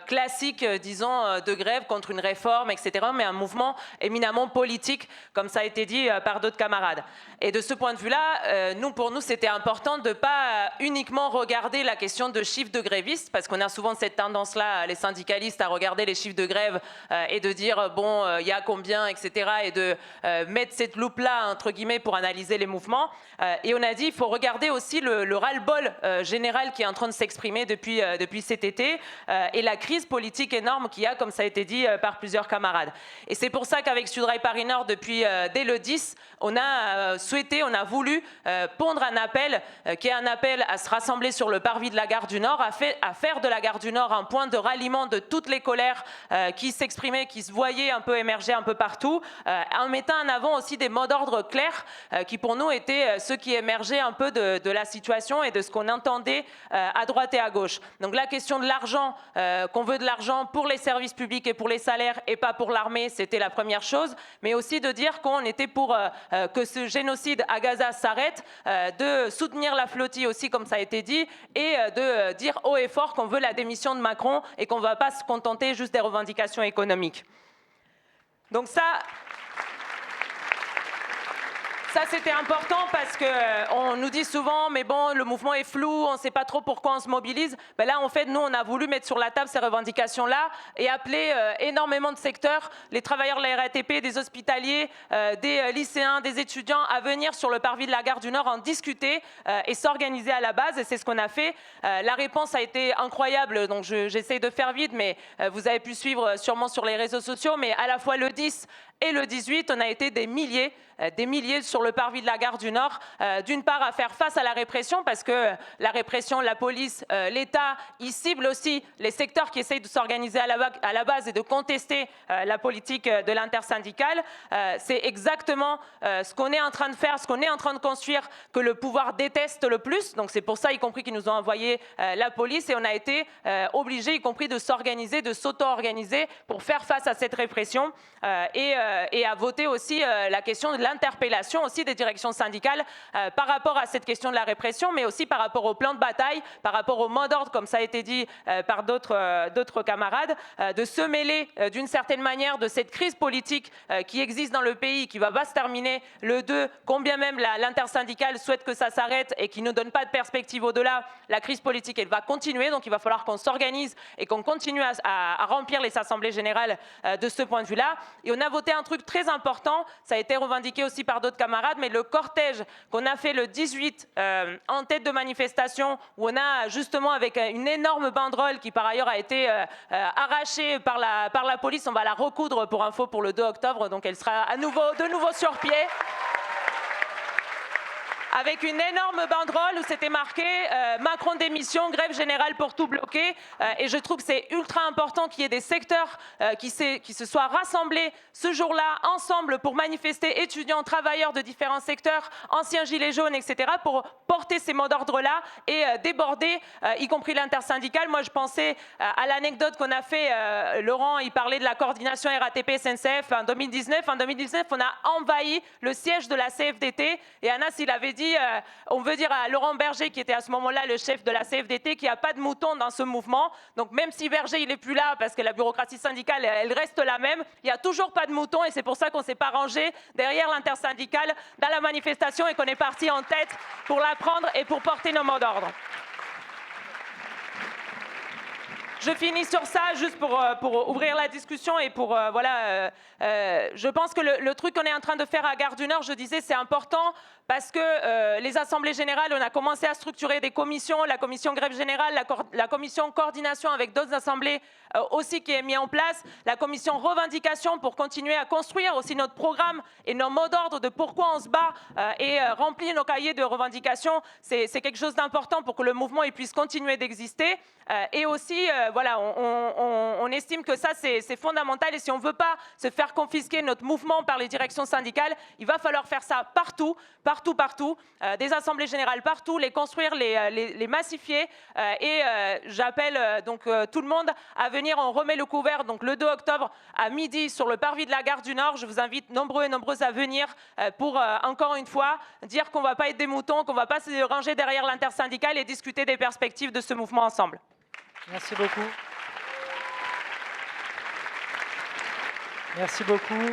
classique, disons, de grève contre une réforme, etc., mais un mouvement éminemment politique, comme ça a été dit par d'autres camarades. Et de ce point de vue-là, pour nous, c'était important de ne pas uniquement regarder la question de chiffres de grévistes, parce qu'on a souvent cette tendance-là, les syndicalistes, à regarder les chiffres de grève et de dire, bon, il y a combien, etc., et de mettre cette loupe-là, entre guillemets, pour analyser les mouvements. Et on a dit, il faut regarder aussi le ras-le-bol général qui est en train de s'exprimer depuis cet été et la crise politique énorme qu'il y a, comme ça a été dit par plusieurs camarades. Et c'est pour ça qu'avec Sudrail Paris-Nord, dès le 10, on a voulu pondre un appel qui est un appel à se rassembler sur le parvis de la gare du Nord, à faire de la gare du Nord un point de ralliement de toutes les colères qui s'exprimaient, qui se voyaient un peu émerger un peu partout, en mettant en avant aussi des mots d'ordre clairs qui pour nous étaient ceux qui émergeaient un peu de la situation et de ce qu'on entendait à droite et à gauche. Donc la question de l'argent, qu'on veut de l'argent pour les services publics et pour les salaires et pas pour l'armée, c'était la première chose, mais aussi de dire qu'on était pour que ce génocide à Gaza s'arrête, de soutenir la flottille aussi comme ça a été dit, et de dire haut et fort qu'on veut la démission de Macron et qu'on ne va pas se contenter juste des revendications économiques. Donc ça c'était important parce qu'on nous dit souvent mais bon, le mouvement est flou, on ne sait pas trop pourquoi on se mobilise. Ben là, en fait, nous, on a voulu mettre sur la table ces revendications-là et appeler énormément de secteurs, les travailleurs de la RATP, des hospitaliers, des lycéens, des étudiants, à venir sur le parvis de la gare du Nord en discuter et s'organiser à la base. Et c'est ce qu'on a fait. La réponse a été incroyable, donc j'essaie de faire vite, mais vous avez pu suivre sûrement sur les réseaux sociaux, mais à la fois le 10 et le 18, on a été des milliers sur le parvis de la gare du Nord, d'une part à faire face à la répression, parce que la répression, la police, l'État, ils ciblent aussi les secteurs qui essayent de s'organiser à la base et de contester la politique de l'intersyndicale. C'est exactement ce qu'on est en train de faire, ce qu'on est en train de construire, que le pouvoir déteste le plus. Donc c'est pour ça, y compris qu'ils nous ont envoyé la police, et on a été obligés, y compris de s'organiser, de s'auto-organiser pour faire face à cette répression et à voter aussi la question de l'interpellation aussi des directions syndicales par rapport à cette question de la répression, mais aussi par rapport au plan de bataille, par rapport au mot d'ordre, comme ça a été dit par d'autres camarades, de se mêler d'une certaine manière de cette crise politique qui existe dans le pays, qui va pas se terminer le 2, combien même l'intersyndicale souhaite que ça s'arrête et qui ne donne pas de perspective au-delà. La crise politique, elle va continuer, donc il va falloir qu'on s'organise et qu'on continue à remplir les assemblées générales de ce point de vue-là. Et on a voté un truc très important, ça a été revendiqué aussi par d'autres camarades, mais le cortège qu'on a fait le 18 en tête de manifestation, où on a justement avec une énorme banderole qui par ailleurs a été arrachée par la police, on va la recoudre pour info pour le 2 octobre, donc elle sera de nouveau sur pied. Avec une énorme banderole où c'était marqué Macron démission, grève générale pour tout bloquer. Et je trouve que c'est ultra important qu'il y ait des secteurs qui se soient rassemblés ce jour-là ensemble pour manifester, étudiants, travailleurs de différents secteurs, anciens gilets jaunes, etc., pour porter ces mots d'ordre-là et déborder, y compris l'intersyndicale. Moi, je pensais à l'anecdote qu'on a fait. Laurent, il parlait de la coordination RATP-SNCF en 2019. En 2019, on a envahi le siège de la CFDT et Anas, il avait dit dit, on veut dire à Laurent Berger, qui était à ce moment-là le chef de la CFDT, qu'il n'y a pas de mouton dans ce mouvement. Donc même si Berger il n'est plus là, parce que la bureaucratie syndicale elle reste la même, il n'y a toujours pas de mouton et c'est pour ça qu'on ne s'est pas rangé derrière l'intersyndicale dans la manifestation et qu'on est parti en tête pour la prendre et pour porter nos mots d'ordre. Je finis sur ça, juste pour ouvrir la discussion et pour, je pense que le truc qu'on est en train de faire à Gare du Nord, je disais, c'est important parce que les assemblées générales, on a commencé à structurer des commissions, la commission grève générale, la commission coordination avec d'autres assemblées aussi qui est mise en place, la commission revendication pour continuer à construire aussi notre programme et nos mots d'ordre de pourquoi on se bat et remplir nos cahiers de revendication. C'est quelque chose d'important pour que le mouvement il puisse continuer d'exister. Et aussi, on estime que ça, c'est fondamental. Et si on ne veut pas se faire confisquer notre mouvement par les directions syndicales, il va falloir faire ça partout, des assemblées générales partout, les construire, les massifier. Et j'appelle donc tout le monde à venir. On remet le couvert donc le 2 octobre à midi sur le parvis de la Gare du Nord. Je vous invite nombreux et nombreuses à venir pour, encore une fois, dire qu'on ne va pas être des moutons, qu'on ne va pas se ranger derrière l'intersyndicale et discuter des perspectives de ce mouvement ensemble. Merci beaucoup. Merci beaucoup.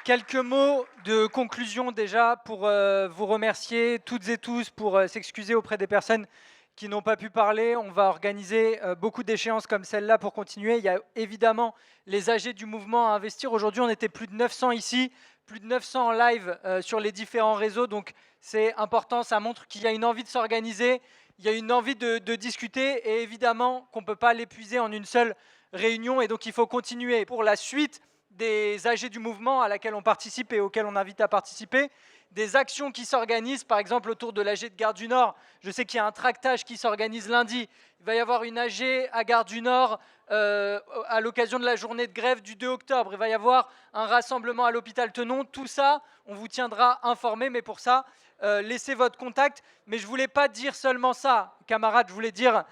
Quelques mots de conclusion déjà pour vous remercier toutes et tous, pour s'excuser auprès des personnes qui n'ont pas pu parler. On va organiser beaucoup d'échéances comme celle-là pour continuer. Il y a évidemment les AG du mouvement à investir. Aujourd'hui, on était plus de 900 ici, plus de 900 en live sur les différents réseaux. Donc c'est important, ça montre qu'il y a une envie de s'organiser. Il y a une envie de discuter et évidemment qu'on ne peut pas l'épuiser en une seule réunion et donc il faut continuer. Pour la suite des AG du mouvement à laquelle on participe et auxquelles on invite à participer, des actions qui s'organisent, par exemple autour de l'AG de Gare du Nord. Je sais qu'il y a un tractage qui s'organise lundi. Il va y avoir une AG à Gare du Nord à l'occasion de la journée de grève du 2 octobre. Il va y avoir un rassemblement à l'hôpital Tenon. Tout ça, on vous tiendra informé, mais pour ça, laissez votre contact. Mais je ne voulais pas dire seulement ça, camarades, je voulais dire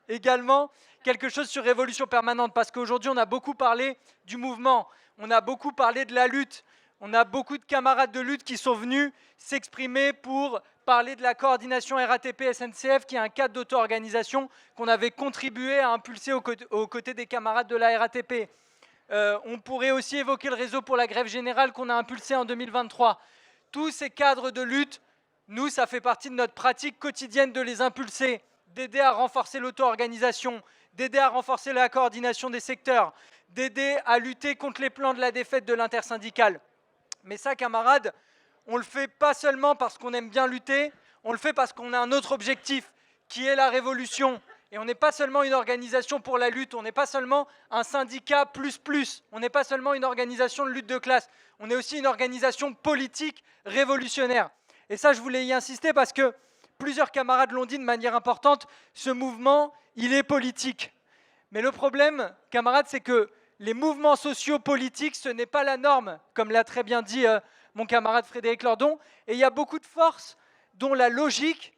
également quelque chose sur Révolution Permanente, parce qu'aujourd'hui, on a beaucoup parlé du mouvement, on a beaucoup parlé de la lutte, on a beaucoup de camarades de lutte qui sont venus s'exprimer pour parler de la coordination RATP-SNCF, qui est un cadre d'auto-organisation qu'on avait contribué à impulser aux côtés des camarades de la RATP. On pourrait aussi évoquer le réseau pour la grève générale qu'on a impulsé en 2023. Tous ces cadres de lutte, nous, ça fait partie de notre pratique quotidienne de les impulser, d'aider à renforcer l'auto-organisation, d'aider à renforcer la coordination des secteurs, d'aider à lutter contre les plans de la défaite de l'intersyndicale. Mais ça, camarades, on ne le fait pas seulement parce qu'on aime bien lutter, on le fait parce qu'on a un autre objectif, qui est la révolution. Et on n'est pas seulement une organisation pour la lutte, on n'est pas seulement un syndicat plus, on n'est pas seulement une organisation de lutte de classe, on est aussi une organisation politique révolutionnaire. Et ça, je voulais y insister parce que plusieurs camarades l'ont dit de manière importante, ce mouvement, il est politique. Mais le problème, camarades, c'est que les mouvements sociaux politiques, ce n'est pas la norme, comme l'a très bien dit mon camarade Frédéric Lordon. Et il y a beaucoup de forces dont la logique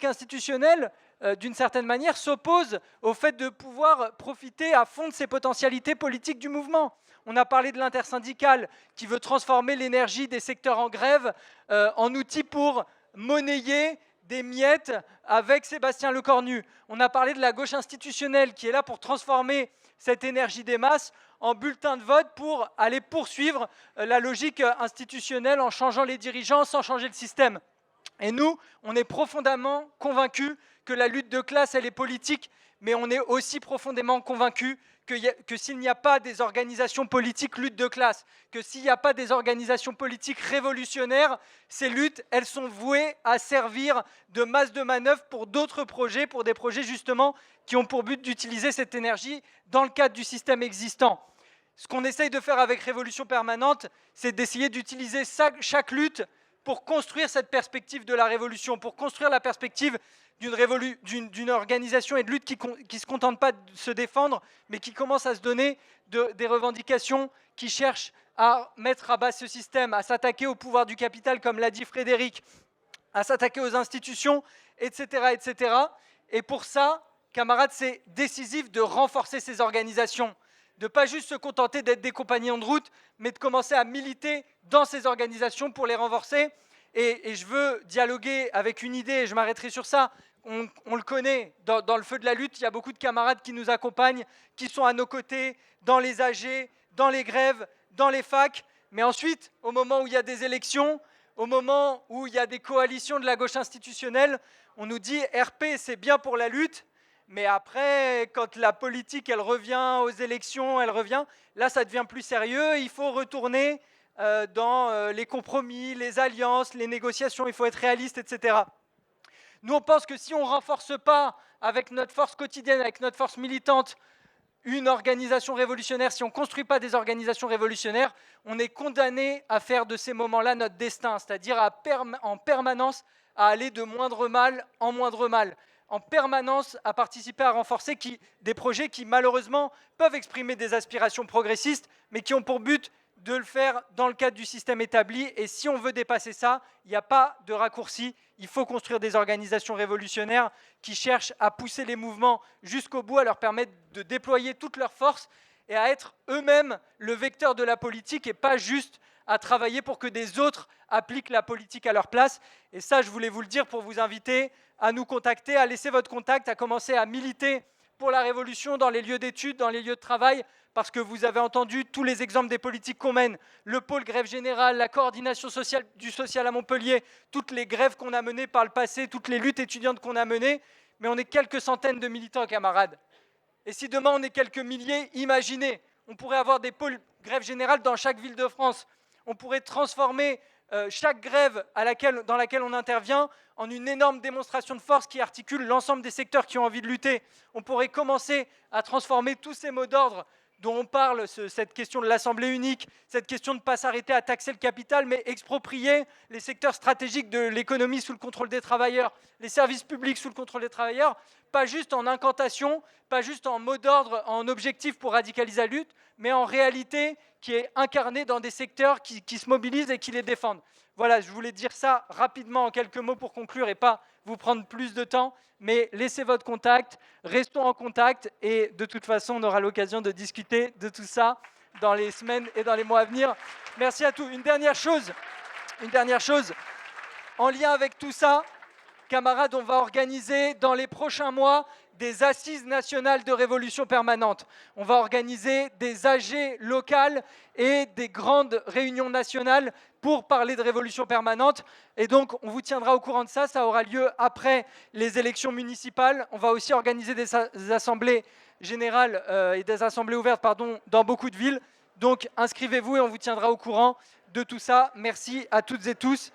institutionnelle, d'une certaine manière, s'oppose au fait de pouvoir profiter à fond de ces potentialités politiques du mouvement. On a parlé de l'intersyndicale qui veut transformer l'énergie des secteurs en grève en outil pour monnayer des miettes avec Sébastien Lecornu. On a parlé de la gauche institutionnelle qui est là pour transformer cette énergie des masses en bulletin de vote pour aller poursuivre la logique institutionnelle en changeant les dirigeants sans changer le système. Et nous, on est profondément convaincus que la lutte de classe, elle est politique, mais on est aussi profondément convaincus que s'il n'y a pas des organisations politiques lutte de classe, que s'il n'y a pas des organisations politiques révolutionnaires, ces luttes, elles sont vouées à servir de masse de manœuvre pour d'autres projets, pour des projets justement qui ont pour but d'utiliser cette énergie dans le cadre du système existant. Ce qu'on essaye de faire avec Révolution Permanente, c'est d'essayer d'utiliser chaque lutte pour construire cette perspective de la révolution, pour construire la perspective d'une organisation et de lutte qui ne se contente pas de se défendre, mais qui commence à se donner des revendications qui cherchent à mettre à bas ce système, à s'attaquer au pouvoir du capital, comme l'a dit Frédéric, à s'attaquer aux institutions, etc., etc. Et pour ça, camarades, c'est décisif de renforcer ces organisations, de ne pas juste se contenter d'être des compagnons de route, mais de commencer à militer dans ces organisations pour les renforcer Et je veux dialoguer avec une idée, et je m'arrêterai sur ça. On le connaît, dans le feu de la lutte, il y a beaucoup de camarades qui nous accompagnent, qui sont à nos côtés, dans les AG, dans les grèves, dans les facs. Mais ensuite, au moment où il y a des élections, au moment où il y a des coalitions de la gauche institutionnelle, on nous dit RP, c'est bien pour la lutte, mais après, quand la politique, elle revient aux élections, là, ça devient plus sérieux. Il faut retourner dans les compromis, les alliances, les négociations, il faut être réaliste, etc. Nous, on pense que si on ne renforce pas avec notre force quotidienne, avec notre force militante, une organisation révolutionnaire, si on ne construit pas des organisations révolutionnaires, on est condamné à faire de ces moments-là notre destin, c'est-à-dire en permanence à aller de moindre mal en moindre mal, en permanence à participer à renforcer des projets qui malheureusement peuvent exprimer des aspirations progressistes, mais qui ont pour but de le faire dans le cadre du système établi. Et si on veut dépasser ça, il n'y a pas de raccourci. Il faut construire des organisations révolutionnaires qui cherchent à pousser les mouvements jusqu'au bout, à leur permettre de déployer toutes leurs forces et à être eux-mêmes le vecteur de la politique et pas juste à travailler pour que des autres appliquent la politique à leur place. Et ça, je voulais vous le dire pour vous inviter à nous contacter, à laisser votre contact, à commencer à militer pour la révolution dans les lieux d'études, dans les lieux de travail, parce que vous avez entendu tous les exemples des politiques qu'on mène, le pôle grève générale, la coordination sociale, du social à Montpellier, toutes les grèves qu'on a menées par le passé, toutes les luttes étudiantes qu'on a menées, mais on est quelques centaines de militants, camarades. Et si demain on est quelques milliers, imaginez, on pourrait avoir des pôles grève générale dans chaque ville de France, on pourrait transformer chaque grève dans laquelle on intervient en une énorme démonstration de force qui articule l'ensemble des secteurs qui ont envie de lutter. On pourrait commencer à transformer tous ces mots d'ordre dont on parle, cette question de l'Assemblée unique, cette question de ne pas s'arrêter à taxer le capital, mais exproprier les secteurs stratégiques de l'économie sous le contrôle des travailleurs, les services publics sous le contrôle des travailleurs, pas juste en incantation, pas juste en mot d'ordre, en objectif pour radicaliser la lutte, mais en réalité qui est incarné dans des secteurs qui se mobilisent et qui les défendent. Voilà, je voulais dire ça rapidement en quelques mots pour conclure et pas vous prendre plus de temps, mais laissez votre contact, restons en contact et de toute façon, on aura l'occasion de discuter de tout ça dans les semaines et dans les mois à venir. Merci à tous. Une dernière chose, en lien avec tout ça, camarades, on va organiser dans les prochains mois des assises nationales de révolution permanente. On va organiser des AG locales et des grandes réunions nationales pour parler de révolution permanente. Et donc, on vous tiendra au courant de ça. Ça aura lieu après les élections municipales. On va aussi organiser des assemblées générales et des assemblées ouvertes dans beaucoup de villes. Donc, inscrivez-vous et on vous tiendra au courant de tout ça. Merci à toutes et tous.